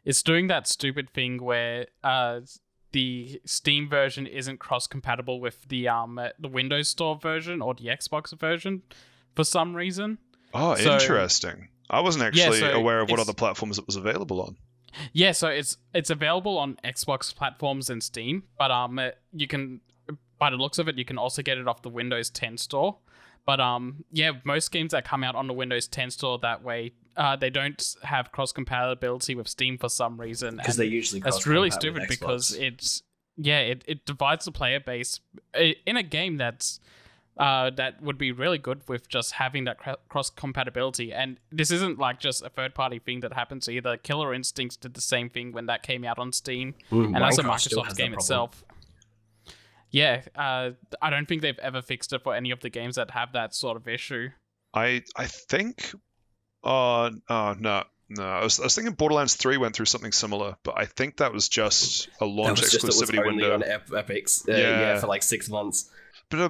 It's doing that stupid thing where the Steam version isn't cross-compatible with the Windows Store version or the Xbox version for some reason. Oh, So- interesting. I wasn't actually so aware of what it's- other platforms it was available on. Yeah, so it's available on Xbox platforms and Steam, but you can, by the looks of it, you can also get it off the Windows 10 store. But most games that come out on the Windows 10 store that way, they don't have cross compatibility with Steam for some reason. because and they usually that's really cross-compatible stupid with because Xbox. it divides the player base in a game that's that would be really good with just having that cross compatibility. And this isn't like just a third party thing that happens either. Killer Instincts did the same thing when that came out on Steam, and that's a Minecraft still Microsoft has game that problem. itself. Yeah, I don't think they've ever fixed it for any of the games that have that sort of issue. I think. No. I was thinking Borderlands 3 went through something similar, but I think that was just a launch That was just- it was exclusivity only window. on Epic's, Yeah. for like 6 months. But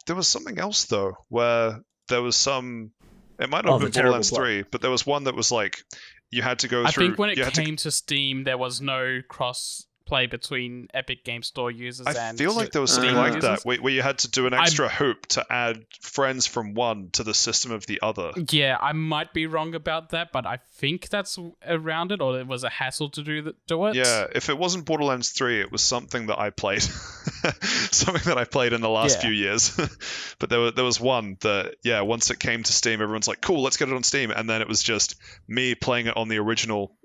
there was something else though, where there was some. It might not Oh, have been the terrible Borderlands plot. 3, but there was one that was like you had to go I through. think when it you had to- came to Steam, there was no cross play between Epic Game Store users I and feel like there was something Steam like users. that, where you had to do an extra hoop to add friends from one to the system of the other. Yeah, I might be wrong about that, but I think that's around it, or it was a hassle to do it. Yeah, if it wasn't Borderlands 3, it was something that I played. Something that I played in the last few years. But there was one that, yeah, once it came to Steam, everyone's like, cool, let's get it on Steam. And then it was just me playing it on the original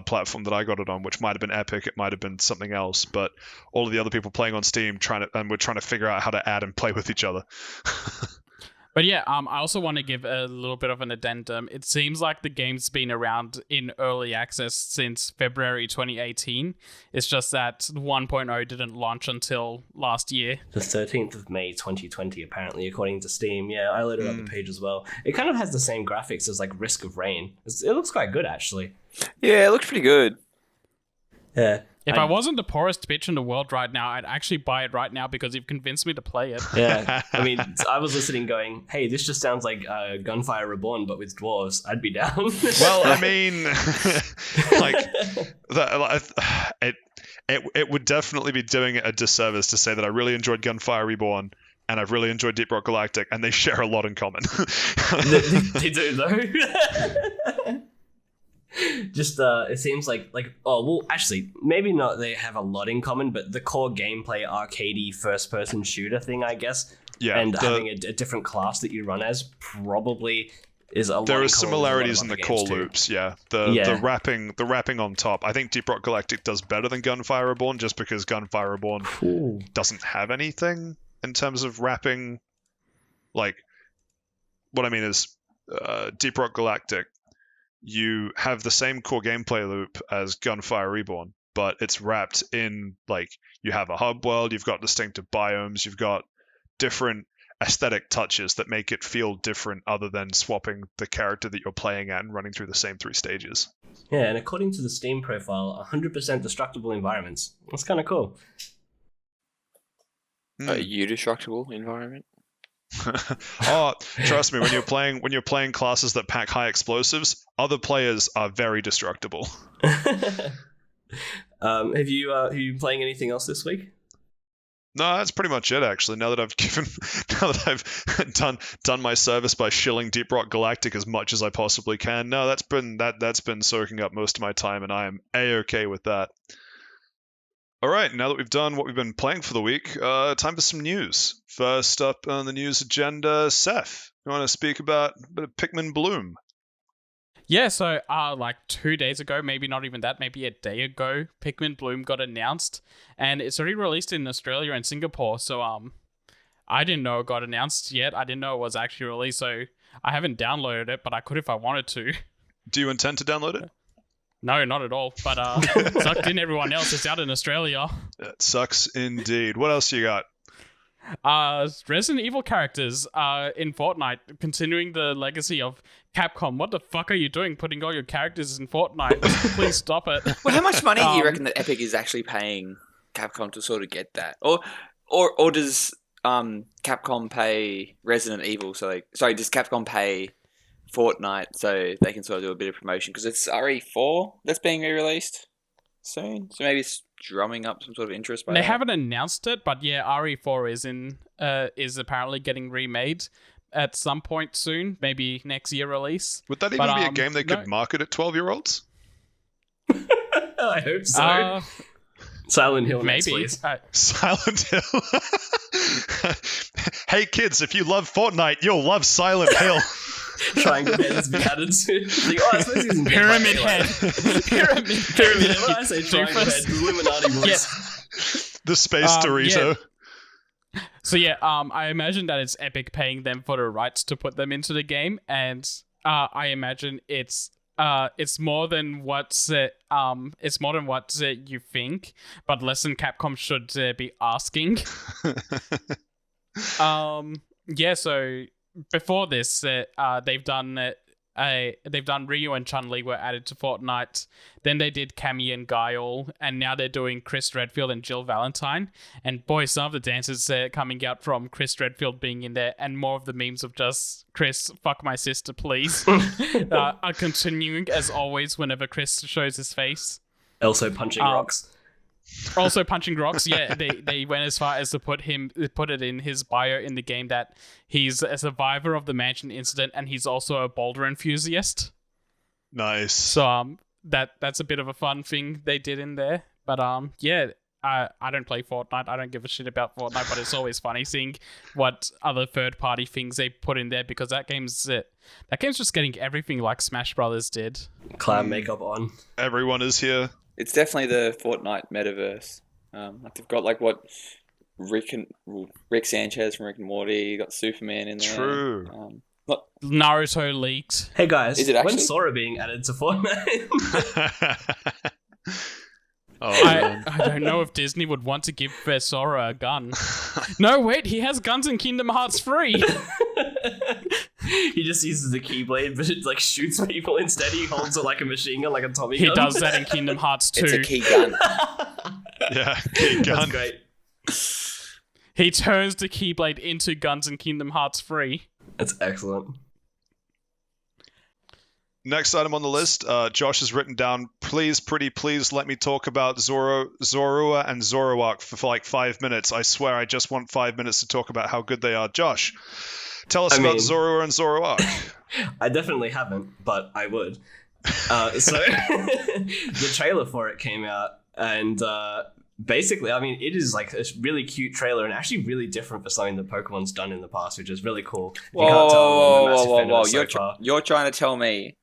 platform that I got it on, which might have been Epic, it might have been something else, but all of the other people playing on Steam we're trying to figure out how to add and play with each other. But yeah, I also want to give a little bit of an addendum. It seems like the game's been around in early access since February 2018. It's just that 1.0 didn't launch until last year. The 13th of May 2020, apparently, according to Steam. Yeah, I loaded up the page as well. It kind of has the same graphics as like Risk of Rain. It looks quite good, actually. Yeah, it looks pretty good. Yeah. If I wasn't the poorest bitch in the world right now, I'd actually buy it right now because you've convinced me to play it. Yeah, I mean, I was listening going, hey, this just sounds like Gunfire Reborn, but with dwarves. I'd be down. Well, I mean, it would definitely be doing it a disservice to say that I really enjoyed Gunfire Reborn and I've really enjoyed Deep Rock Galactic, and they share a lot in common. They do, though. Just it seems like actually maybe not they have a lot in common, but the core gameplay arcadey first person shooter thing, I guess, and having a different class that you run as probably is a lot. There are in common similarities in with the a lot of core other games loops, yeah. The wrapping on top. I think Deep Rock Galactic does better than Gunfire Reborn, just because Gunfire Reborn doesn't have anything in terms of wrapping. Like, what I mean is, Deep Rock Galactic, you have the same core gameplay loop as Gunfire Reborn, but it's wrapped in, like, you have a hub world, you've got distinctive biomes, you've got different aesthetic touches that make it feel different other than swapping the character that you're playing at and running through the same 3 stages. Yeah, and according to the Steam profile, 100% destructible environments. That's kind of cool. A destructible environment. Oh, trust me, when you're playing classes that pack high explosives, other players are very destructible. Have you been playing anything else this week? No, that's pretty much it, actually. Now that I've done my service by shilling Deep Rock Galactic as much as I possibly can, no, that's been soaking up most of my time, and I am A-okay with that. All right, now that we've done what we've been playing for the week, time for some news. First up on the news agenda, Seth, you want to speak about a bit of Pikmin Bloom? Yeah, so like 2 days ago, maybe not even that, maybe a day ago, Pikmin Bloom got announced, and it's already released in Australia and Singapore. So I didn't know it got announced yet. I didn't know it was actually released, so I haven't downloaded it, but I could if I wanted to. Do you intend to download it? No, not at all. But sucked in everyone else. It's out in Australia. It sucks indeed. What else you got? Resident Evil characters in Fortnite, continuing the legacy of Capcom. What the fuck are you doing putting all your characters in Fortnite? Please stop it. Well, how much money do you reckon that Epic is actually paying Capcom to sort of get that? Or does Capcom pay Resident Evil? Does Capcom pay Fortnite so they can sort of do a bit of promotion? Because it's RE4 that's being re-released soon, so maybe it's drumming up some sort of interest. They haven't announced it, but yeah, RE4 is apparently getting remade at some point soon, maybe next year release. Would that even be a game they could market at 12-year-olds? I hope so. Silent Hill, maybe. Next, please. Silent Hill. Hey kids, if you love Fortnite, you'll love Silent Hill. Triangle head has been added to. Like, I suppose he's in Pyramid head. Pyramid head. When I say triangle head, Illuminati voice. Yes. The space Dorito. Yeah. So yeah, I imagine that it's Epic paying them for the rights to put them into the game, and I imagine it's more than what you think, but less than Capcom should be asking. Yeah. So before this, they've done Ryu and Chun-Li were added to Fortnite. Then they did Cammy and Guile, and now they're doing Chris Redfield and Jill Valentine. And boy, some of the dances coming out from Chris Redfield being in there, and more of the memes of just Chris, fuck my sister, please, are continuing as always whenever Chris shows his face. Also punching rocks. Also punching rocks. Yeah, they went as far as to put it in his bio in the game that he's a survivor of the mansion incident and he's also a boulder enthusiast. Nice. So that's a bit of a fun thing they did in there. But yeah, I don't play Fortnite. I don't give a shit about Fortnite, but it's always funny seeing what other third-party things they put in there because that game's just getting everything like Smash Brothers did. Clown makeup on. Everyone is here. It's definitely the Fortnite metaverse. Like they've got like what Rick Sanchez from Rick and Morty. You got Superman in there. True. Naruto leaked. Hey guys, Is it actually? when's Sora being added to Fortnite? Man. I don't know if Disney would want to give their Sora a gun. No, wait, he has guns in Kingdom Hearts 3. He just uses the Keyblade, but it like shoots people instead. He holds it like a machine gun, like a Tommy gun. He does that in Kingdom Hearts 2. It's a key gun. Yeah, key gun. That's great. He turns the Keyblade into guns in Kingdom Hearts 3. That's excellent. Next item on the list, Josh has written down, please let me talk about Zorua and Zoruark for like 5 minutes. I swear I just want 5 minutes to talk about how good they are. Josh, tell us about Zorua and Zoruark. I definitely haven't, but I would. So the trailer for it came out, and basically, I mean, it is like a really cute trailer and actually really different for something that Pokemon's done in the past, which is really cool. Whoa. You're trying to tell me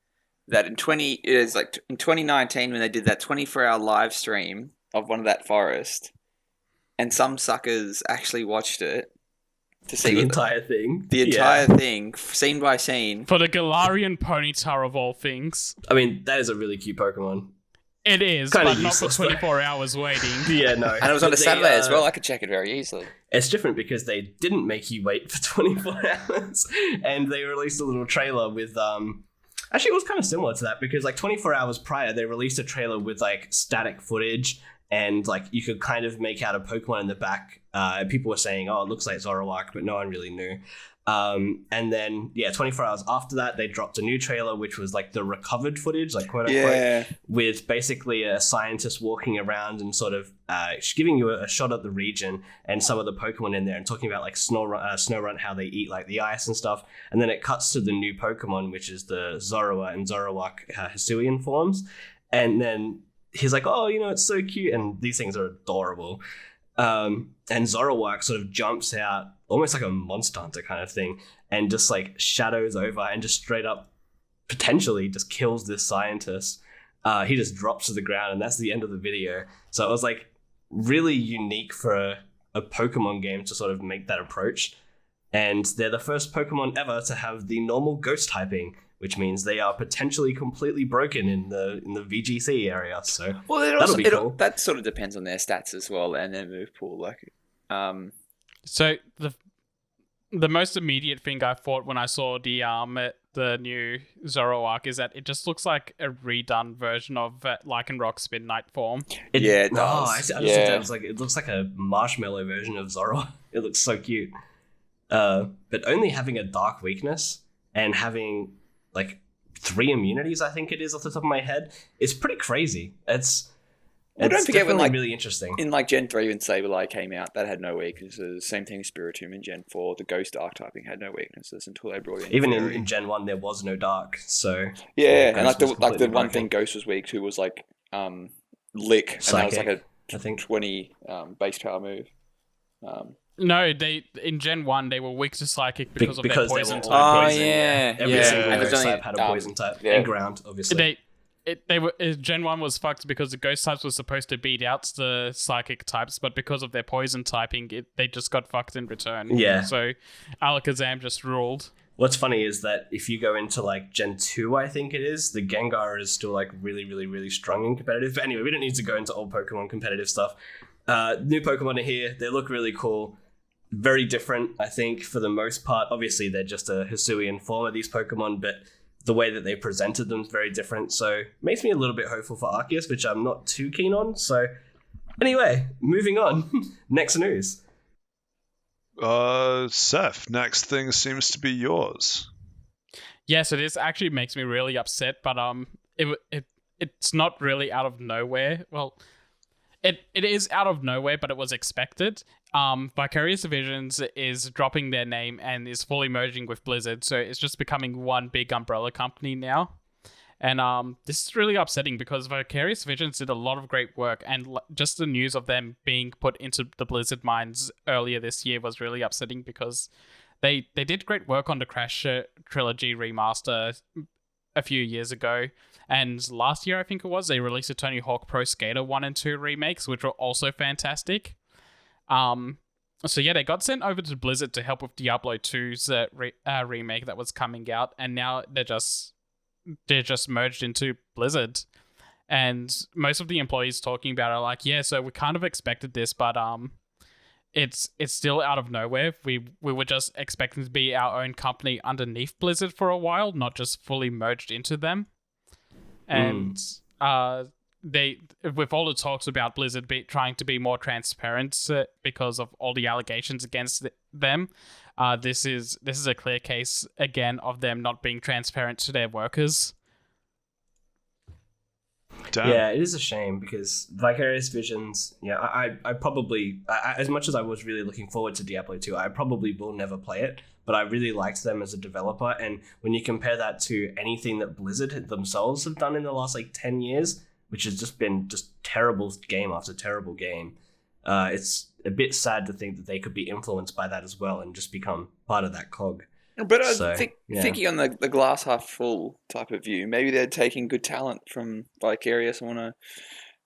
that in 2019 when they did that 24-hour live stream of one of that forest, and some suckers actually watched it to see the entire thing. The entire thing, scene by scene. For the Galarian Ponyta of all things. I mean, that is a really cute Pokemon. It is, Kinda but not for useless, 24 hours waiting. Yeah, no. And it was on a Saturday as well. I could check it very easily. It's different because they didn't make you wait for 24 hours, and they released a little trailer with actually, it was kind of similar to that because like 24 hours prior, they released a trailer with like static footage and like you could kind of make out a Pokemon in the back. People were saying, oh, it looks like Zoroark, but no one really knew. And then, 24 hours after that, they dropped a new trailer, which was like the recovered footage, like quote unquote, with basically a scientist walking around and sort of giving you a shot at the region and some of the Pokemon in there and talking about like Snorunt, how they eat like the ice and stuff. And then it cuts to the new Pokemon, which is the Zorua and Zoroark Hisuian forms. And then he's like, oh, it's so cute. And these things are adorable. And Zoroark sort of jumps out almost like a Monster Hunter kind of thing and just like shadows over and just straight up potentially just kills this scientist. He just drops to the ground and that's the end of the video. So it was like really unique for a Pokemon game to sort of make that approach. And they're the first Pokemon ever to have the normal ghost typing, which means they are potentially completely broken in the VGC area. So that'll be cool. That sort of depends on their stats as well and their move pool. So the most immediate thing I thought when I saw the new Zoroark is that it just looks like a redone version of Lycanroc's Midnight form. It does. I just it looks like a marshmallow version of Zoroark. It looks so cute. But only having a dark weakness and having like 3 immunities, I think it is off the top of my head, is pretty crazy. Don't forget when really interesting. In like Gen 3 when Sableye came out, that had no weaknesses. Same thing with Spiritomb in Gen 4. The Ghost Dark typing had no weaknesses until they brought in even in Gen 1 there was no Dark, so and like the one thing Ghost was weak to was like Lick, and Psychic, that was like I think 20 base power move. No, they in Gen 1 they were weak to Psychic because of their poison type. Every single ghost type had a poison type and ground, obviously. Gen 1 was fucked because the ghost types were supposed to beat out the psychic types, but because of their poison typing, they just got fucked in return. Yeah. So Alakazam just ruled. What's funny is that if you go into like Gen 2, I think it is, the Gengar is still like really, really, really strong and competitive. But anyway, we don't need to go into old Pokemon competitive stuff. New Pokemon are here. They look really cool. Very different, I think, for the most part. Obviously, they're just a Hisuian form of these Pokemon, but the way that they presented them is very different. So makes me a little bit hopeful for Arceus, which I'm not too keen on. So anyway, moving on. Next news. Seth, next thing seems to be yours. Yeah, so this actually makes me really upset, but it it's not really out of nowhere. Well, it is out of nowhere, but it was expected. Vicarious Visions is dropping their name and is fully merging with Blizzard, so it's just becoming one big umbrella company now. And this is really upsetting because Vicarious Visions did a lot of great work, and just the news of them being put into the Blizzard mines earlier this year was really upsetting because they did great work on the Crash Trilogy remaster a few years ago. And last year, I think it was, they released a Tony Hawk Pro Skater 1 and 2 remakes, which were also fantastic. So yeah, they got sent over to Blizzard to help with Diablo 2's remake that was coming out, and now they're just merged into Blizzard. And most of the employees talking about it are like, yeah, so we kind of expected this, but it's still out of nowhere. We were just expecting to be our own company underneath Blizzard for a while, not just fully merged into them. And they, with all the talks about Blizzard trying to be more transparent because of all the allegations against them, this is a clear case again of them not being transparent to their workers. Damn. Yeah, it is a shame because Vicarious Visions, I probably, as much as I was really looking forward to Diablo 2, I probably will never play it, but I really liked them as a developer. And when you compare that to anything that Blizzard themselves have done in the last 10 years, which has just been terrible game after terrible game, it's a bit sad to think that they could be influenced by that as well and just become part of that cog. But I thinking on the glass half full type of view, maybe they're taking good talent from Vicarious and want to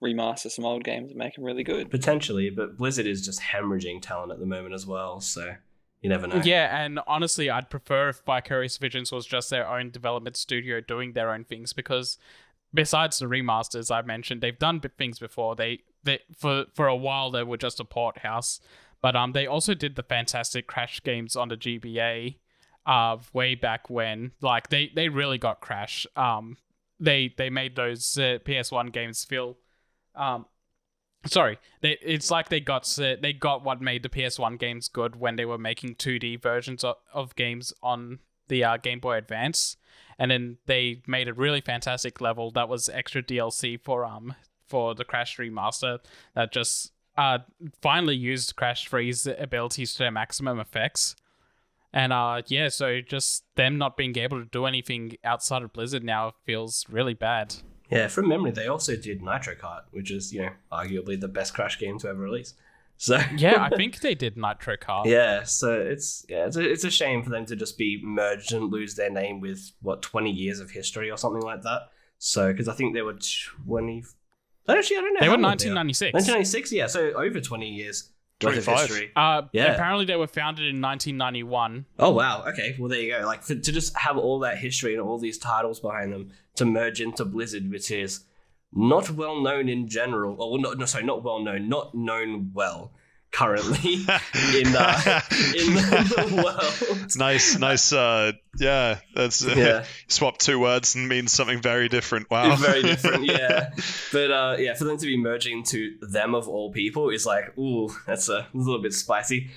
remaster some old games and make them really good. Potentially, but Blizzard is just hemorrhaging talent at the moment as well, so you never know. Yeah, and honestly, I'd prefer if Vicarious Visions was just their own development studio doing their own things, because besides the remasters I mentioned, they've done things before. They for a while they were just a port house, but they also did the fantastic Crash games on the GBA. Way back when, they really got Crash. They made those PS1 games feel, it's like they got what made the PS1 games good when they were making 2D versions of games on the Game Boy Advance, and then they made a really fantastic level that was extra DLC for the Crash remaster that just finally used Crash 3's abilities to their maximum effects. And so just them not being able to do anything outside of Blizzard now feels really bad. Yeah, from memory, they also did Nitro Kart, which is, arguably the best Crash game to ever release. So yeah, I think they did Nitro Kart. Yeah, so it's a shame for them to just be merged and lose their name with 20 years of history or something like that. So because I think they were 20. Actually, I don't know. They were 1996. 1996, yeah. So over 20 years. 25. Apparently they were founded in 1991. Oh wow, okay, well there you go. To just have all that history and all these titles behind them to merge into Blizzard, which is not well known in general, not well known, not known well currently in the world. Nice. Swap two words and means something very different. Wow. Very different, yeah. But for them to be merging into them of all people is that's a little bit spicy.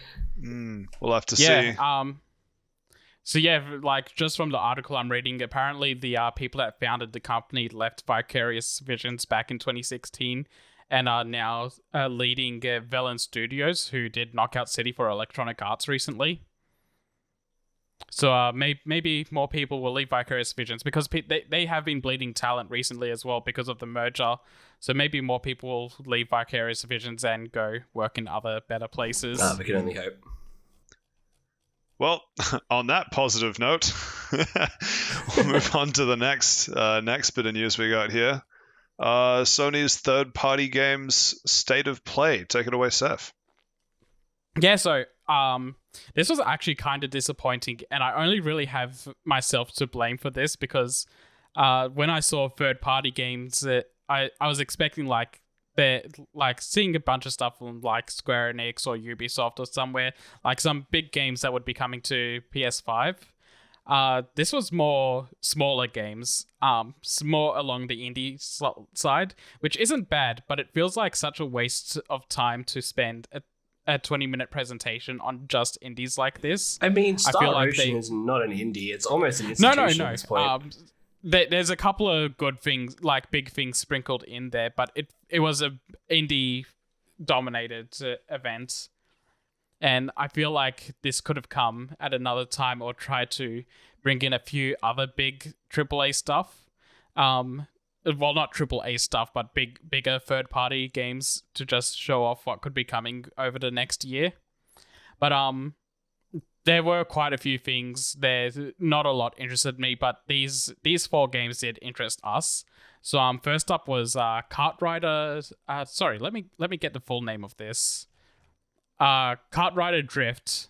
We'll have to see. So yeah, just from the article I'm reading, apparently the people that founded the company left Vicarious Visions back in 2016 and are now leading Velen Studios, who did Knockout City for Electronic Arts recently. So maybe more people will leave Vicarious Visions because they have been bleeding talent recently as well because of the merger. So maybe more people will leave Vicarious Visions and go work in other better places. We can only hope. Well, on that positive note, we'll move on to the next bit of news we got here. Sony's third-party games state of play. Take it away, Seth. Yeah, so this was actually kind of disappointing, and I only really have myself to blame for this because when I saw third-party games, I was expecting they're seeing a bunch of stuff from Square Enix or Ubisoft or somewhere, some big games that would be coming to PS5. This was more smaller games, more along the indie side, which isn't bad, but it feels like such a waste of time to spend a 20-minute presentation on just indies like this. I mean, Star Ocean is not an indie; it's almost an institution at this point. there's a couple of good things, like big things sprinkled in there, but it was a indie dominated event, and I feel like this could have come at another time or tried to bring in a few other big AAA stuff. Well, not AAA stuff, but bigger third party games to just show off what could be coming over the next year. But there were quite a few things. There's not a lot interested me, but these 4 games did interest us. So first up was Kart Rider. Sorry, let me get the full name of this. Kart Rider Drift.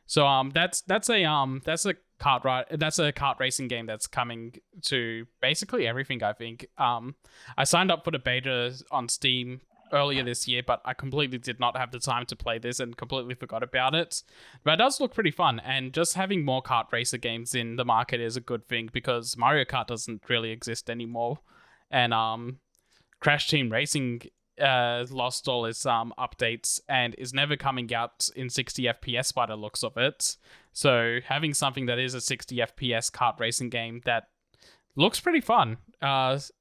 So that's a kart racing game that's coming to basically everything, I think. I signed up for the beta on Steam earlier this year, but I completely did not have the time to play this and completely forgot about it. But it does look pretty fun, and just having more kart racer games in the market is a good thing because Mario Kart doesn't really exist anymore, and Crash Team Racing lost all its updates and is never coming out in 60 FPS by the looks of it. So having something that is a 60 FPS kart racing game that looks pretty fun, that's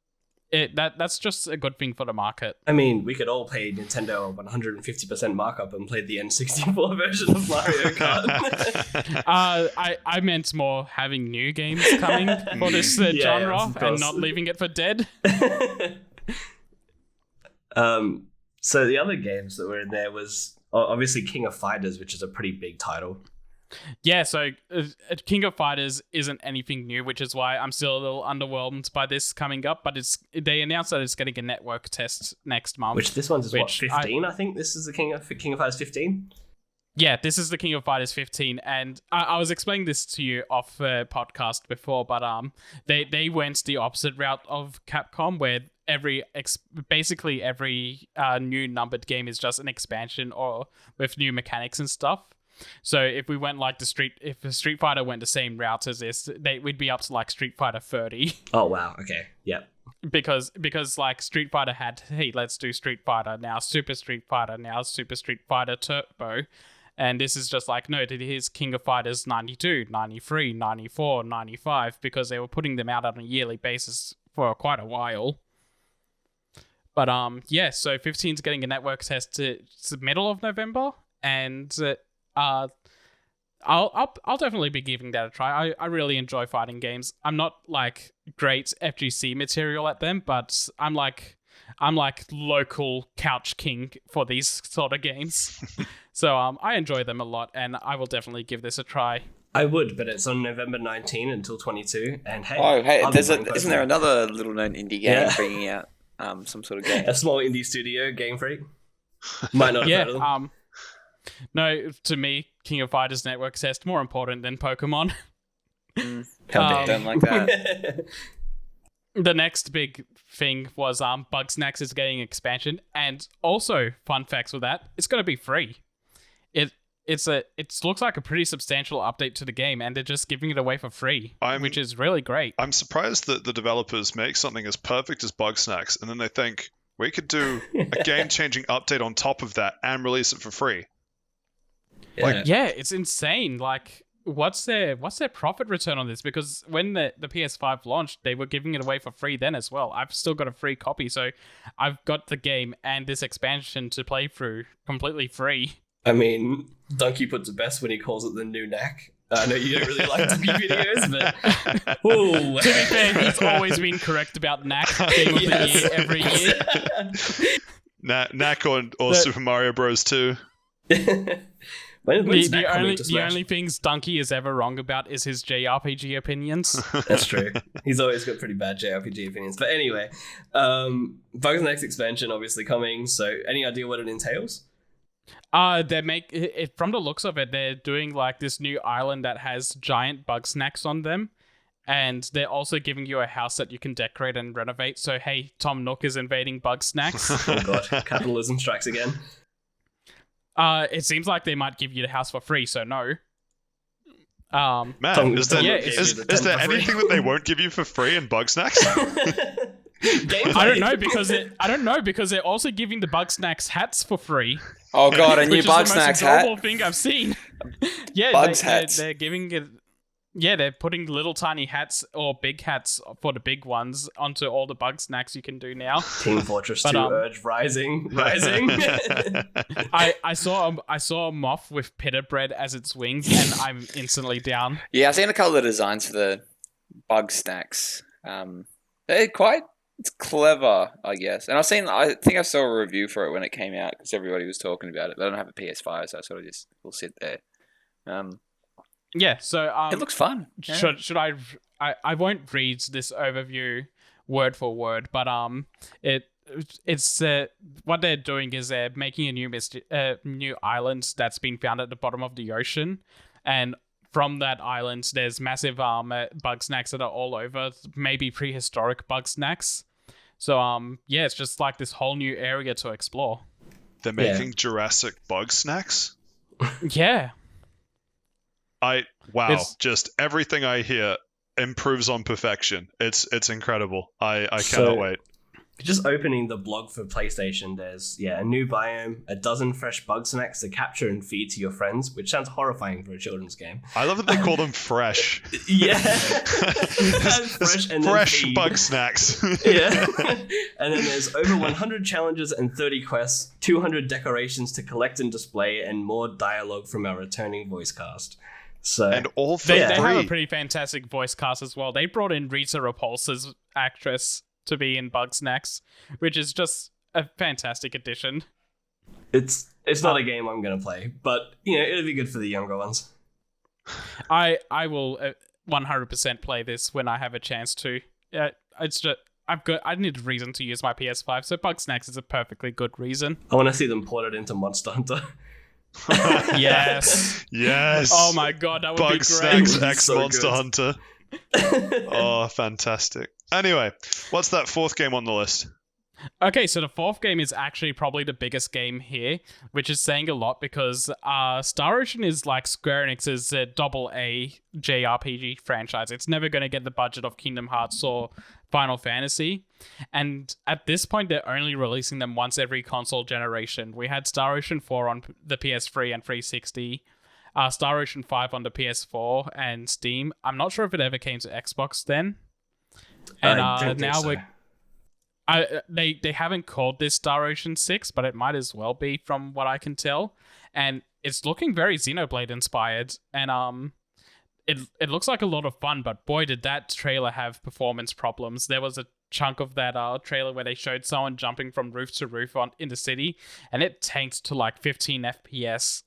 just a good thing for the market. I mean, we could all pay Nintendo 150% markup and play the N64 version of Mario Kart. I meant more having new games coming for this genre and not leaving it for dead. So the other games that were in there was obviously King of Fighters, which is a pretty big title. Yeah, so King of Fighters isn't anything new, which is why I'm still a little underwhelmed by this coming up. But they announced that it's getting a network test next month. Which this one's what, 15? I think this is the King of Fighters 15. Yeah, this is the King of Fighters 15, and I was explaining this to you off podcast before, but they went the opposite route of Capcom, where basically every new numbered game is just an expansion or with new mechanics and stuff. So if we went like if the Street Fighter went the same route as this, we'd be up to like Street Fighter 30. Oh wow, okay, yeah. Because like Street Fighter had, hey, let's do Street Fighter now, Super Street Fighter now, Super Street Fighter Turbo. And this is just like, no, here's King of Fighters 92, 93, 94, 95, because they were putting them out on a yearly basis for quite a while. But yeah, so 15's getting a network test. It's the middle of November, and I'll definitely be giving that a try. I really enjoy fighting games. I'm not like great FGC material at them, but I'm like local couch king for these sort of games. So I enjoy them a lot, and I will definitely give this a try. I would, but it's on November 19 until 22, and hey, isn't there another little known indie game bringing out some sort of game? A small indie studio, Game Freak. Might not have heard of them. No, to me, King of Fighters network test more important than Pokemon. Don't like that. The next big thing was Bugsnax is getting expansion, and also fun facts with that, it's going to be free. It looks like a pretty substantial update to the game, and they're just giving it away for free, which is really great. I'm surprised that the developers make something as perfect as Bugsnax, and then they think we could do a game-changing update on top of that and release it for free. Yeah, it's insane. Like, what's their profit return on this? Because when the PS5 launched, they were giving it away for free then as well. I've still got a free copy, so I've got the game and this expansion to play through completely free. I mean, Donkey puts it best when he calls it the new knack. I know you don't really like Donkey videos, but to be fair, he's always been correct about knack Game of the Year every year. Knack or Super Mario Bros. 2. The only things Donkey is ever wrong about is his JRPG opinions. That's true. He's always got pretty bad JRPG opinions. But anyway, Bugsnax expansion obviously coming. So any idea what it entails? They make it from the looks of it. They're doing like this new island that has giant Bugsnax on them, and they're also giving you a house that you can decorate and renovate. So hey, Tom Nook is invading Bugsnax. Oh god, capitalism strikes again. It seems like they might give you the house for free, so no. Man, is there anything that they won't give you for free in Bugsnax? I don't know because they're also giving the Bugsnax hats for free. Oh god, a new Bugsnax hat. Thing I've seen. Yeah, Bugs hats. They're giving it. Yeah, they're putting little tiny hats or big hats for the big ones onto all the bug snacks you can do now. Team Fortress 2 Urge rising. I saw a moth with pita bread as its wings, and I'm instantly down. Yeah, I've seen a couple of designs for the bug snacks. It's clever, I guess. And I think I saw a review for it when it came out because everybody was talking about it. But I don't have a PS5, so I sort of just will sit there. Yeah, so It looks fun. Yeah. Should I won't read this overview word for word, but it's what they're doing is they're making a new island that's been found at the bottom of the ocean, and from that island there's massive bug snacks that are all over, maybe prehistoric bug snacks. So yeah, it's just like this whole new area to explore. They're making Jurassic bug snacks? Yeah. Just everything I hear improves on perfection. It's incredible. I cannot wait. Just opening the blog for PlayStation, there's a new biome, a dozen fresh bug snacks to capture and feed to your friends, which sounds horrifying for a children's game. I love that they call them fresh. Yeah. fresh bug snacks. Yeah. And then there's over 100 challenges and 30 quests, 200 decorations to collect and display, and more dialogue from our returning voice cast. So, and all for they free. have a pretty fantastic voice cast as well. They brought in Rita Repulsa's actress to be in Bug Snacks, which is just a fantastic addition. It's not a game I'm gonna play, but it'll be good for the younger ones. I will 100% play this when I have a chance to. It's just I need a reason to use my PS5, so Bug Snacks is a perfectly good reason. I want to see them port it into Monster Hunter. Yes. Oh my god, that would Bug be great. Snacks X So Monster good. Hunter. Oh, fantastic. Anyway, what's that fourth game on the list? Okay, so the fourth game is actually probably the biggest game here, which is saying a lot because Star Ocean is like Square Enix's AA JRPG franchise. It's never going to get the budget of Kingdom Hearts or Final Fantasy. And at this point, they're only releasing them once every console generation. We had Star Ocean 4 on the PS3 and 360, Star Ocean 5 on the PS4 and Steam. I'm not sure if it ever came to Xbox then. And I don't think now so. they haven't called this Star Ocean 6, but it might as well be from what I can tell. And it's looking very Xenoblade inspired. And it looks like a lot of fun, but boy, did that trailer have performance problems. There was a chunk of that trailer where they showed someone jumping from roof to roof in the city, and it tanked to like 15 FPS.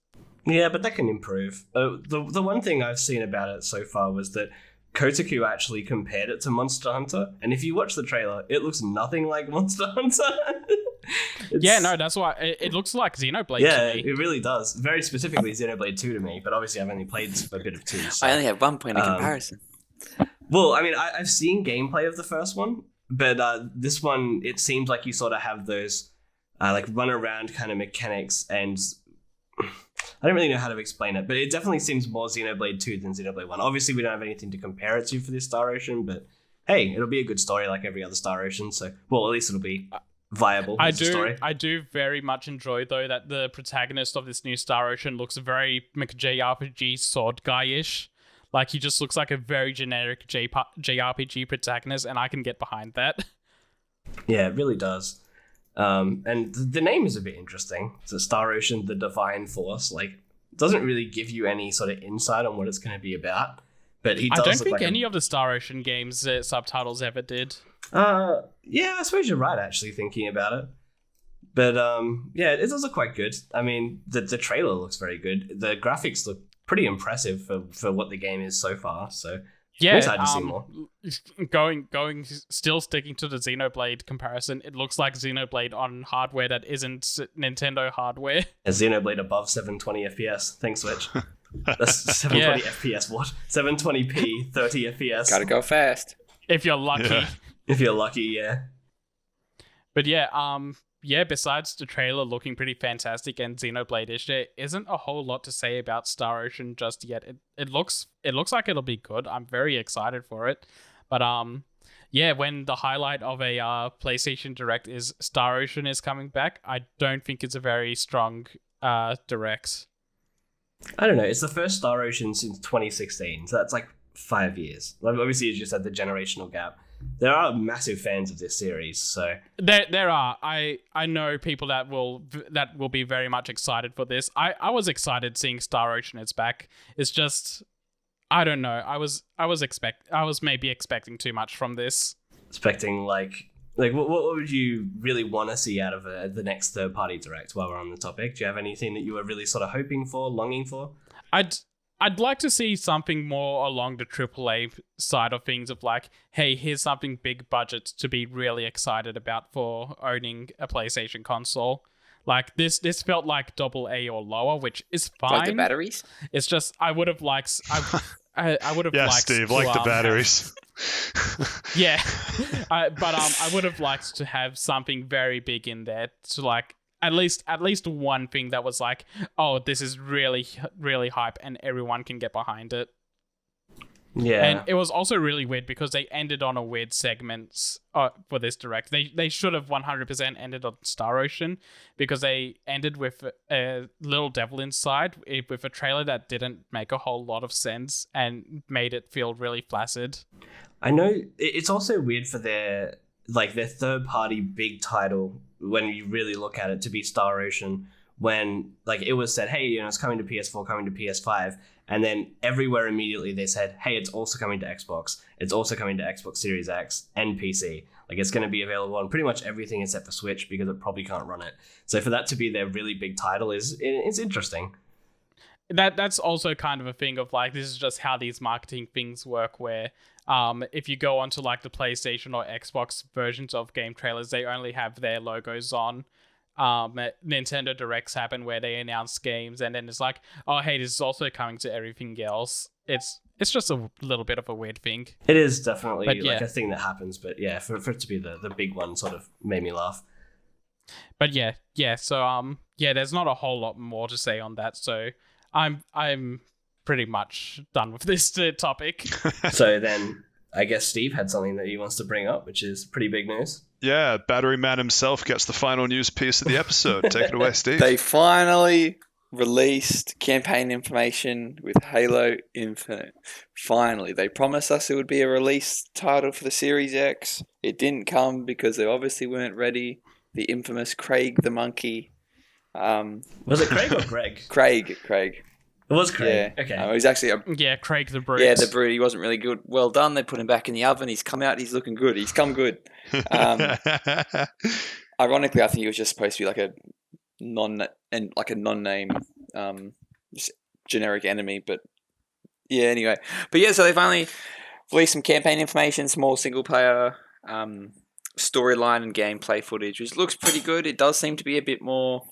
Yeah, but that can improve. The one thing I've seen about it so far was that Kotaku actually compared it to Monster Hunter, and if you watch the trailer, it looks nothing like Monster Hunter. Yeah, no, that's why it looks like Xenoblade Yeah, to me. it really does. Very specifically Xenoblade 2 to me, but obviously I've only played a bit of 2. So. I only have 1 point of comparison. Well, I mean, I've seen gameplay of the first one, but this one, it seems like you sort of have those like run around kind of mechanics, and I don't really know how to explain it, but it definitely seems more Xenoblade 2 than Xenoblade 1. Obviously, we don't have anything to compare it to for this Star Ocean, but hey, it'll be a good story like every other Star Ocean, so, well, at least it'll be viable as a story. I do very much enjoy, though, that the protagonist of this new Star Ocean looks very JRPG sword guy-ish. Like, he just looks like a very generic JRPG protagonist, and I can get behind that. Yeah, it really does. And the name is a bit interesting. It's a Star Ocean, the Divine Force. Like, it doesn't really give you any sort of insight on what it's going to be about. But he does I don't look think like any of the Star Ocean games subtitles ever did. Yeah, I suppose you're right, actually, thinking about it. But yeah, it does look quite good. I mean, the trailer looks very good. The graphics look pretty impressive for what the game is so far. So Yeah, excited to see more. Still sticking to the Xenoblade comparison, it looks like Xenoblade on hardware that isn't Nintendo hardware. A Xenoblade above 720 FPS. Thanks, Switch. That's 720 FPS, what? 720p, 30 FPS. Gotta go fast. If you're lucky. Yeah. If you're lucky, yeah. But yeah, besides the trailer looking pretty fantastic and Xenoblade-ish, there isn't a whole lot to say about Star Ocean just yet. It looks like it'll be good. I'm very excited for it. But yeah, when the highlight of a PlayStation Direct is Star Ocean is coming back, I don't think it's a very strong Direct. I don't know. It's the first Star Ocean since 2016, so that's like 5 years. Like, obviously, as you said, the generational gap. There are massive fans of this series, so there are. I know people that will be very much excited for this. I was excited seeing Star Ocean is back. It's just, I don't know. I was maybe expecting too much from this. expecting like what would you really want to see out of the next third party direct? While we're on the topic, do you have anything that you were really sort of hoping for, longing for? I'd like to see something more along the AAA side of things, of like, hey, here's something big budget to be really excited about for owning a PlayStation console. Like this felt like AA or lower, which is fine. Like the batteries? It's just I would have liked. I would have Yeah, liked. Steve, to, like the batteries. Yeah, but I would have liked to have something very big in there to like at least one thing that was like, oh, this is really really hype and everyone can get behind it. Yeah, and it was also really weird because they ended on a weird segment for this direct. They should have 100% ended on Star Ocean, because they ended with a Little Devil Inside with a trailer that didn't make a whole lot of sense and made it feel really flaccid. I know it's also weird for their third party big title, when you really look at it, to be Star Ocean, when like it was said, hey, it's coming to PS4, coming to PS5, and then everywhere immediately they said, hey, it's also coming to Xbox, it's also coming to Xbox Series X and PC. Like, it's going to be available on pretty much everything except for Switch, because it probably can't run it. So for that to be their really big title it's interesting. That's also kind of a thing of like, this is just how these marketing things work, where if you go onto like the PlayStation or Xbox versions of game trailers, they only have their logos on. Nintendo Directs happen where they announce games and then it's like, oh, hey, this is also coming to everything else. It's just a little bit of a weird thing. It is definitely like a thing that happens, but yeah, for it to be the big one sort of made me laugh. But yeah, so there's not a whole lot more to say on that, so I'm pretty much done with this topic. So then I guess Steve had something that he wants to bring up, which is pretty big news. Yeah, Battery Man himself gets the final news piece of the episode. Take it away, Steve. They finally released campaign information with Halo Infinite. Finally, they promised us it would be a release title for the Series X. It didn't come because they obviously weren't ready. The infamous Craig the Monkey. Was it Craig or Greg? Craig. It was Craig. Yeah. Okay. It was actually Craig the Brute. Yeah, the Brute. He wasn't really good. Well done. They put him back in the oven. He's come out. He's looking good. He's come good. Ironically, I think he was just supposed to be like a non-name generic enemy. But yeah, anyway. But yeah, so they finally released some campaign information, small single player storyline and gameplay footage, which looks pretty good. It does seem to be a bit more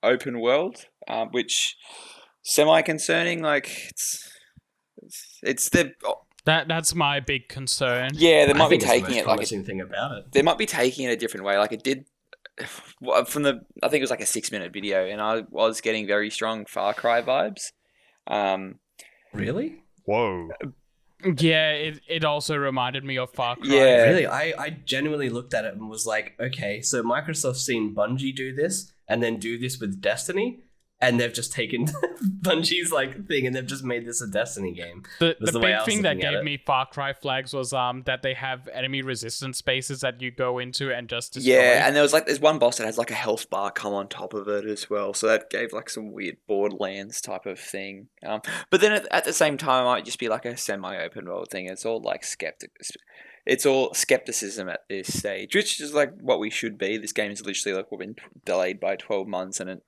open world, which semi-concerning. Like it's the that's my big concern. Yeah, they might be it's taking the most it like promising thing about it. They might be taking it a different way. Like it did from the, I think it was like a 6-minute video, and I was getting very strong Far Cry vibes. Really? Whoa. Yeah, it also reminded me of Far Cry. Yeah. Really? I genuinely looked at it and was like, okay, so Microsoft's seen Bungie do this and then do this with Destiny, and they've just taken Bungie's thing and they've just made this a Destiny game. The big thing that gave me Far Cry flags was that they have enemy resistance spaces that you go into and just destroy. Yeah, and there's one boss that has like a health bar come on top of it as well, so that gave like some weird Borderlands type of thing. But then at the same time, it might just be like a semi-open world thing. It's all like it's all skepticism at this stage, which is like what we should be. This game is literally like been delayed by 12 months, and it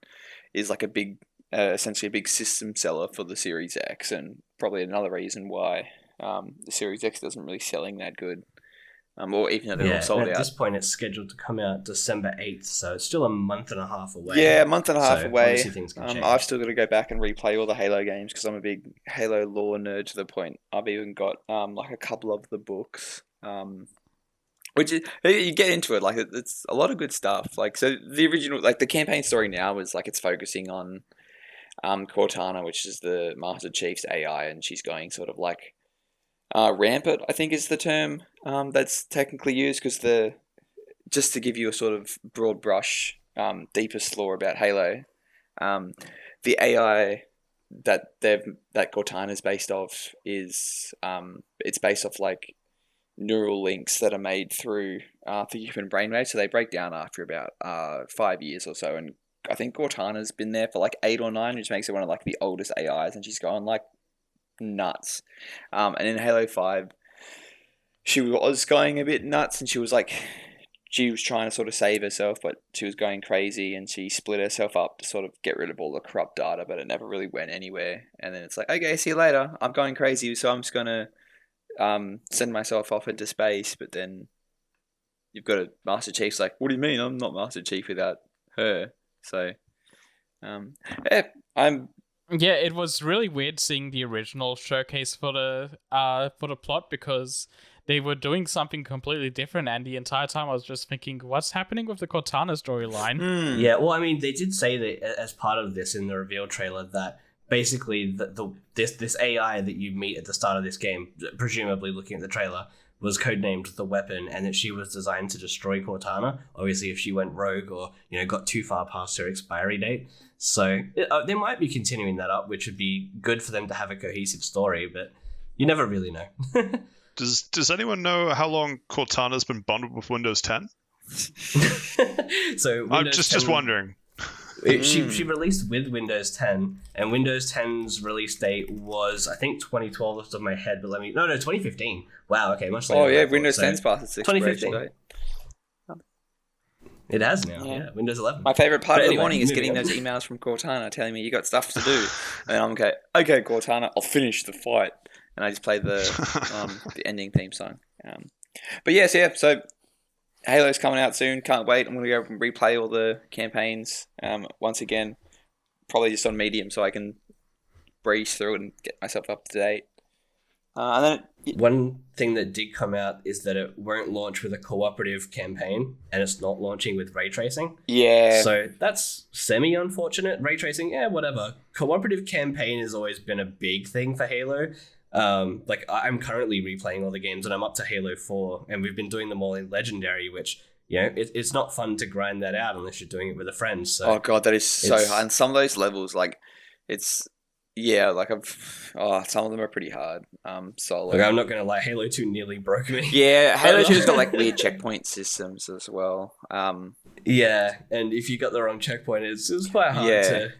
is like a big, essentially a big system seller for the Series X, and probably another reason why the Series X doesn't really selling that good, or even though they're all sold out. At this point, it's scheduled to come out December 8th, so it's still a month and a half away. Yeah, a month and a half away. Obviously things can change. I've still got to go back and replay all the Halo games because I'm a big Halo lore nerd to the point I've even got like a couple of the books. Which is, you get into it, like it's a lot of good stuff. Like, so the original, like the campaign story now is like it's focusing on Cortana, which is the Master Chief's AI, and she's going sort of like rampant, I think is the term that's technically used, because just to give you a sort of broad brush, deepest lore about Halo, the AI that Cortana's based off is it's based off like neural links that are made through the human brainwave. So they break down after about 5 years or so, and I think Cortana's been there for like 8 or 9, which makes her one of like the oldest AIs, and she's gone like nuts. And in Halo 5, she was going a bit nuts, and she was trying to sort of save herself, but she was going crazy, and she split herself up to sort of get rid of all the corrupt data, but it never really went anywhere. And then it's like, okay, see you later. I'm going crazy, so I'm just gonna send myself off into space. But then you've got a Master Chief's like, what do you mean? I'm not Master Chief without her. So, yeah, Yeah, it was really weird seeing the original showcase for the plot, because they were doing something completely different, and the entire time I was just thinking, what's happening with the Cortana storyline? Yeah, well, I mean, they did say that as part of this in the reveal trailer that basically this AI that you meet at the start of this game, presumably looking at the trailer, was codenamed the Weapon, and that she was designed to destroy Cortana. Obviously, if she went rogue or got too far past her expiry date. So they might be continuing that up, which would be good for them to have a cohesive story, but you never really know. Does anyone know how long Cortana's been bundled with Windows 10? So I'm Windows just 10 wondering. She released with Windows 10, and Windows 10's release date was, I think, 2012 off the top of my head, but 2015. Wow, okay, much later. Oh yeah, Windows 10's past its expiration 2015. date. It has now, yeah. Windows 11. My favourite part But of the anyway, morning is moving getting on. those emails from Cortana telling me you got stuff to do, and then I'm okay, Cortana, I'll finish the fight, and I just play the ending theme song. But yes, yeah. So Halo's coming out soon. Can't wait. I'm gonna go and replay all the campaigns once again, probably just on medium, so I can breeze through it and get myself up to date. And then One thing that did come out is that it won't launch with a cooperative campaign, and it's not launching with ray tracing. yeah, So that's semi-unfortunate. Ray tracing, yeah, whatever. Cooperative campaign has always been a big thing for Halo. I'm currently replaying all the games, and I'm up to Halo 4, and we've been doing them all in Legendary, which, it's not fun to grind that out unless you're doing it with a friend. So oh god, that is so hard. And some of those levels, some of them are pretty hard. Solo. I'm not going to lie, Halo 2 nearly broke me. Yeah, Halo 2's got like weird checkpoint systems as well. Yeah, and if you got the wrong checkpoint, it's quite hard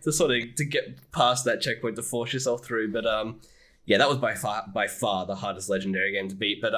to sort of to get past that checkpoint to force yourself through. But that was by far the hardest Legendary game to beat. But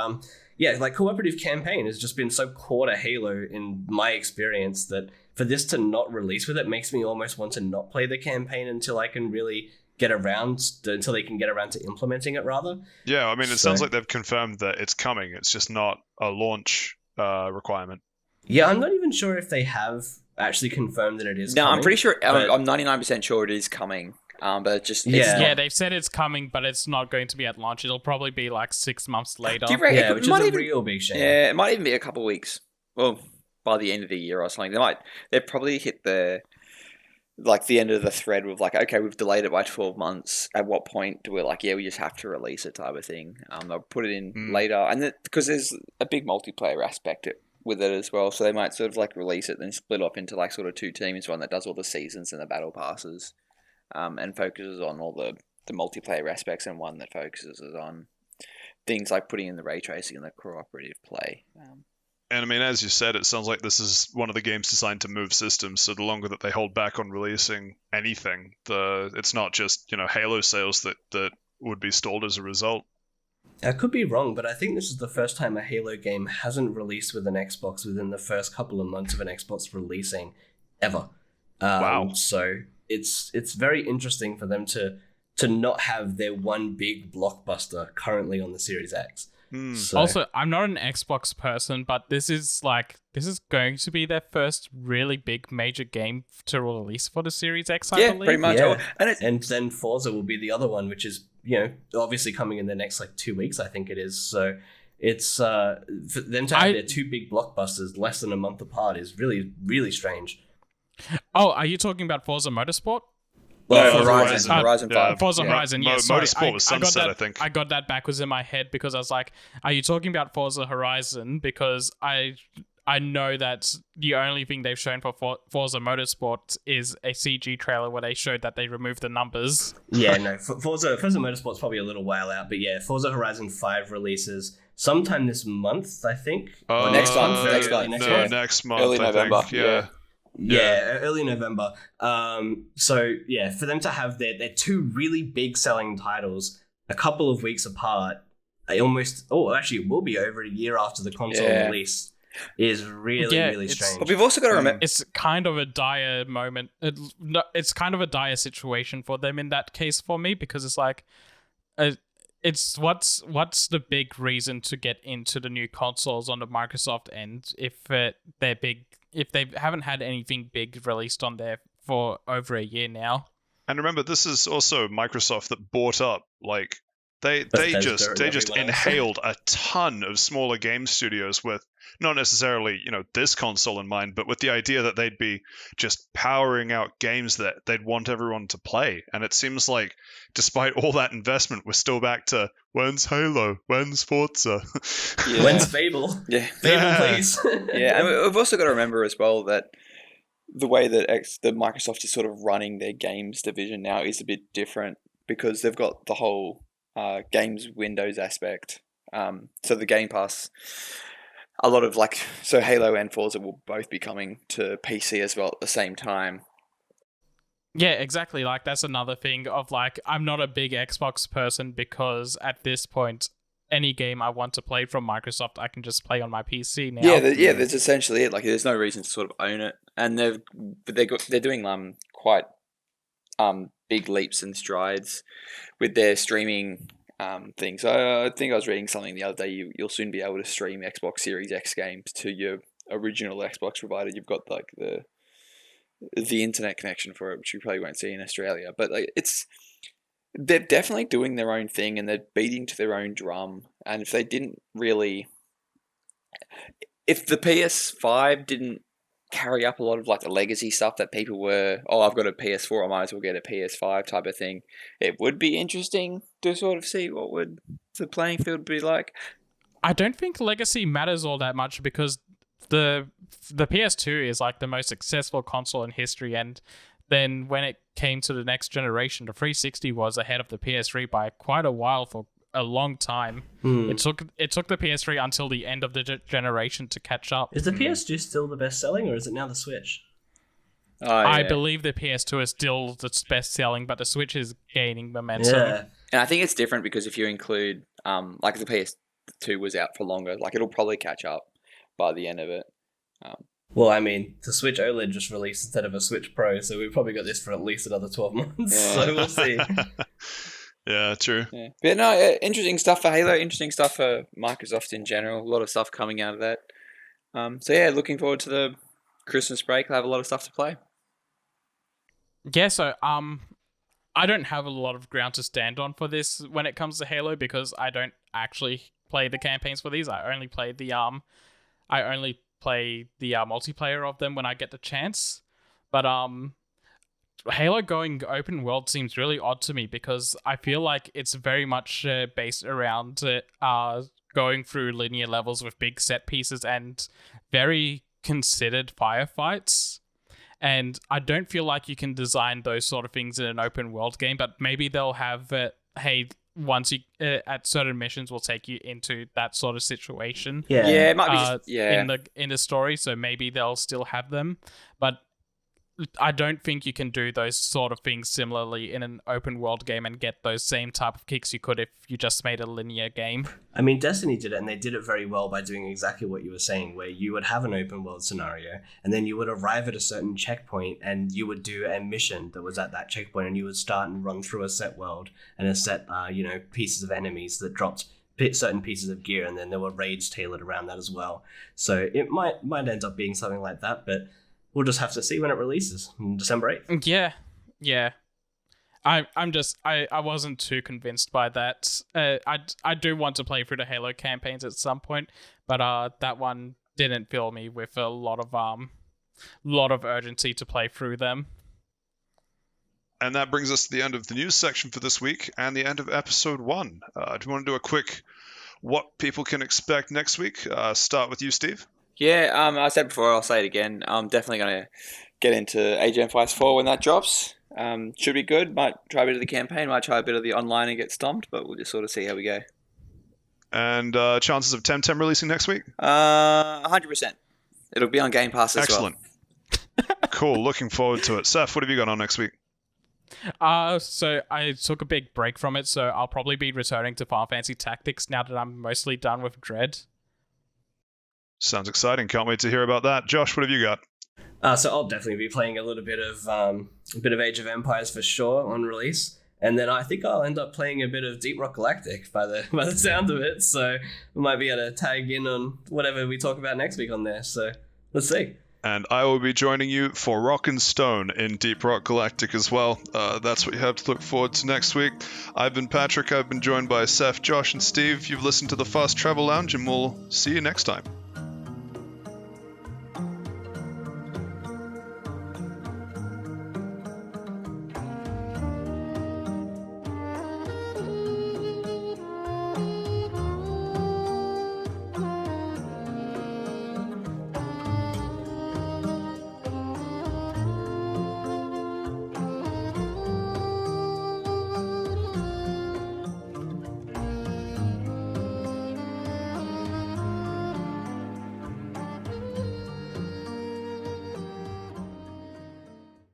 cooperative campaign has just been so core to Halo in my experience that for this to not release with it makes me almost want to not play the campaign until I can really until they can get around to implementing it, rather. Yeah, I mean, it sounds like they've confirmed that it's coming. It's just not a launch requirement. Yeah, I'm not even sure if they have actually confirmed that it is No, coming. I'm pretty sure. but- I'm 99% sure it is coming. But it's just Yeah, they've said it's coming, but it's not going to be at launch. It'll probably be like 6 months later. Do you reckon Yeah, which is a real big shame. Yeah, it might even be a couple of weeks. Well, by the end of the year or something, they've probably hit the end of the thread with okay, we've delayed it by 12 months. At what point do we we just have to release it type of thing? They'll put it in later, and because there's a big multiplayer aspect with it as well, so they might sort of release it, then split off into sort of 2 teams, one that does all the seasons and the battle passes, and focuses on all the multiplayer aspects, and one that focuses on things like putting in the ray tracing and the cooperative play. And I mean, as you said, it sounds like this is one of the games designed to move systems. So the longer that they hold back on releasing anything, it's not just Halo sales that would be stalled as a result. I could be wrong, but I think this is the first time a Halo game hasn't released with an Xbox within the first couple of months of an Xbox releasing, ever. Wow. So it's very interesting for them to not have their one big blockbuster currently on the Series X. So, Also, I'm not an Xbox person, but this is going to be their first really big major game to release for the Series X, I believe. Pretty much. Yeah. And and then Forza will be the other one, which is obviously coming in the next 2 weeks, I think it is. So it's for them to have their 2 big blockbusters less than a month apart is really, really strange. Oh, are you talking about Forza Motorsport? Well, Horizon 5. Forza Horizon, yeah. Sorry, Motorsport was Sunset, I think. I got that backwards in my head because I was like, are you talking about Forza Horizon? Because I I know that the only thing they've shown for Forza Motorsport is a CG trailer where they showed that they removed the numbers. Yeah, no, Forza Motorsport's probably a little while out, but yeah, Forza Horizon 5 releases sometime this month, I think. Or next month. very Next early month. No, Yeah. next month. Early I November. think. Yeah. Yeah, early November. So yeah, for them to have their two really big selling titles a couple of weeks apart, actually it will be over a year after the console release, is really strange. But we've also got to remember. It's kind of a dire moment. It's kind of a dire situation for them in that case for me, because it's like, it's what's the big reason to get into the new consoles on the Microsoft end if they're big, if they haven't had anything big released on there for over a year now. And remember, this is also Microsoft that bought up, like, they just inhaled a ton of smaller game studios with not necessarily, this console in mind, but with the idea that they'd be just powering out games that they'd want everyone to play. And it seems like, despite all that investment, we're still back to, when's Halo? When's Forza? Yeah. When's Fable? Yeah. Fable, please. Yeah, and we've also got to remember as well that the way that the Microsoft is sort of running their games division now is a bit different, because they've got the whole games Windows aspect. So the Game Pass, a lot of so Halo and Forza will both be coming to PC as well at the same time. Yeah, exactly. Like, that's another thing of I'm not a big Xbox person, because at this point, any game I want to play from Microsoft, I can just play on my PC now. Yeah, that's essentially it. Like, there's no reason to sort of own it, and they're doing quite big leaps and strides with their streaming thing. So I think I was reading something the other day. You'll soon be able to stream Xbox Series X games to your original Xbox provider. You've got the internet connection for it, which you probably won't see in Australia. But they're definitely doing their own thing, and they're beating to their own drum. And if the PS5 didn't carry up a lot of the legacy stuff that people were, I've got a PS4, I might as well get a PS5 type of thing, it would be interesting to sort of see what would the playing field be like. I don't think legacy matters all that much, because the PS2 is the most successful console in history, and then when it came to the next generation, the 360 was ahead of the PS3 by quite a while, for a long time. It took the PS3 until the end of the generation to catch up. Is the PS2 still the best selling, or is it now the Switch? I believe the PS2 is still the best selling, but the Switch is gaining momentum. Yeah. And I think it's different because if you include, the PS2 was out for longer, it'll probably catch up by the end of it. Well, I mean, the Switch OLED just released instead of a Switch Pro, so we've probably got this for at least another 12 months, so we'll see. Yeah, true. Yeah. But no, interesting stuff for Halo, interesting stuff for Microsoft in general, a lot of stuff coming out of that. So yeah, looking forward to the Christmas break. I'll have a lot of stuff to play. Yeah, so I don't have a lot of ground to stand on for this when it comes to Halo, because I don't actually play the campaigns for these. I only play the multiplayer of them when I get the chance. But Halo going open world seems really odd to me, because I feel like it's very much based around going through linear levels with big set pieces and very considered firefights. And I don't feel like you can design those sort of things in an open world game, but maybe they'll have, once you at certain missions will take you into that sort of situation. Yeah, it might be in the story, so maybe they'll still have them, but I don't think you can do those sort of things similarly in an open world game and get those same type of kicks you could if you just made a linear game. I mean, Destiny did it, and they did it very well by doing exactly what you were saying, where you would have an open world scenario, and then you would arrive at a certain checkpoint, and you would do a mission that was at that checkpoint, and you would start and run through a set world and a set, pieces of enemies that dropped certain pieces of gear, and then there were raids tailored around that as well. So it might end up being something like that, but we'll just have to see when it releases on December 8th. Yeah. I wasn't too convinced by that. I do want to play through the Halo campaigns at some point, but that one didn't fill me with a lot of urgency to play through them. And that brings us to the end of the news section for this week and the end of episode 1. Do you want to do a quick what people can expect next week? Start with you, Steve. Yeah, I said before, I'll say it again. I'm definitely going to get into Age of Empires 4 when that drops. Should be good. Might try a bit of the campaign, might try a bit of the online and get stomped, but we'll just sort of see how we go. And chances of Temtem releasing next week? 100%. It'll be on Game Pass as Excellent. Cool. Looking forward to it. Seth, what have you got on next week? So I took a big break from it, so I'll probably be returning to Final Fantasy Tactics now that I'm mostly done with Dread. Sounds exciting. Can't wait to hear about that. Josh, what have you got? So I'll definitely be playing a little bit of Age of Empires for sure on release, and then I think I'll end up playing a bit of Deep Rock Galactic by the sound of it. So we might be able to tag in on whatever we talk about next week on there. So let's see. And I will be joining you for Rock and Stone in Deep Rock Galactic as well. That's what you have to look forward to next week. I've been Patrick. I've been joined by Seth, Josh, and Steve. You've listened to the Fast Travel Lounge, and we'll see you next time.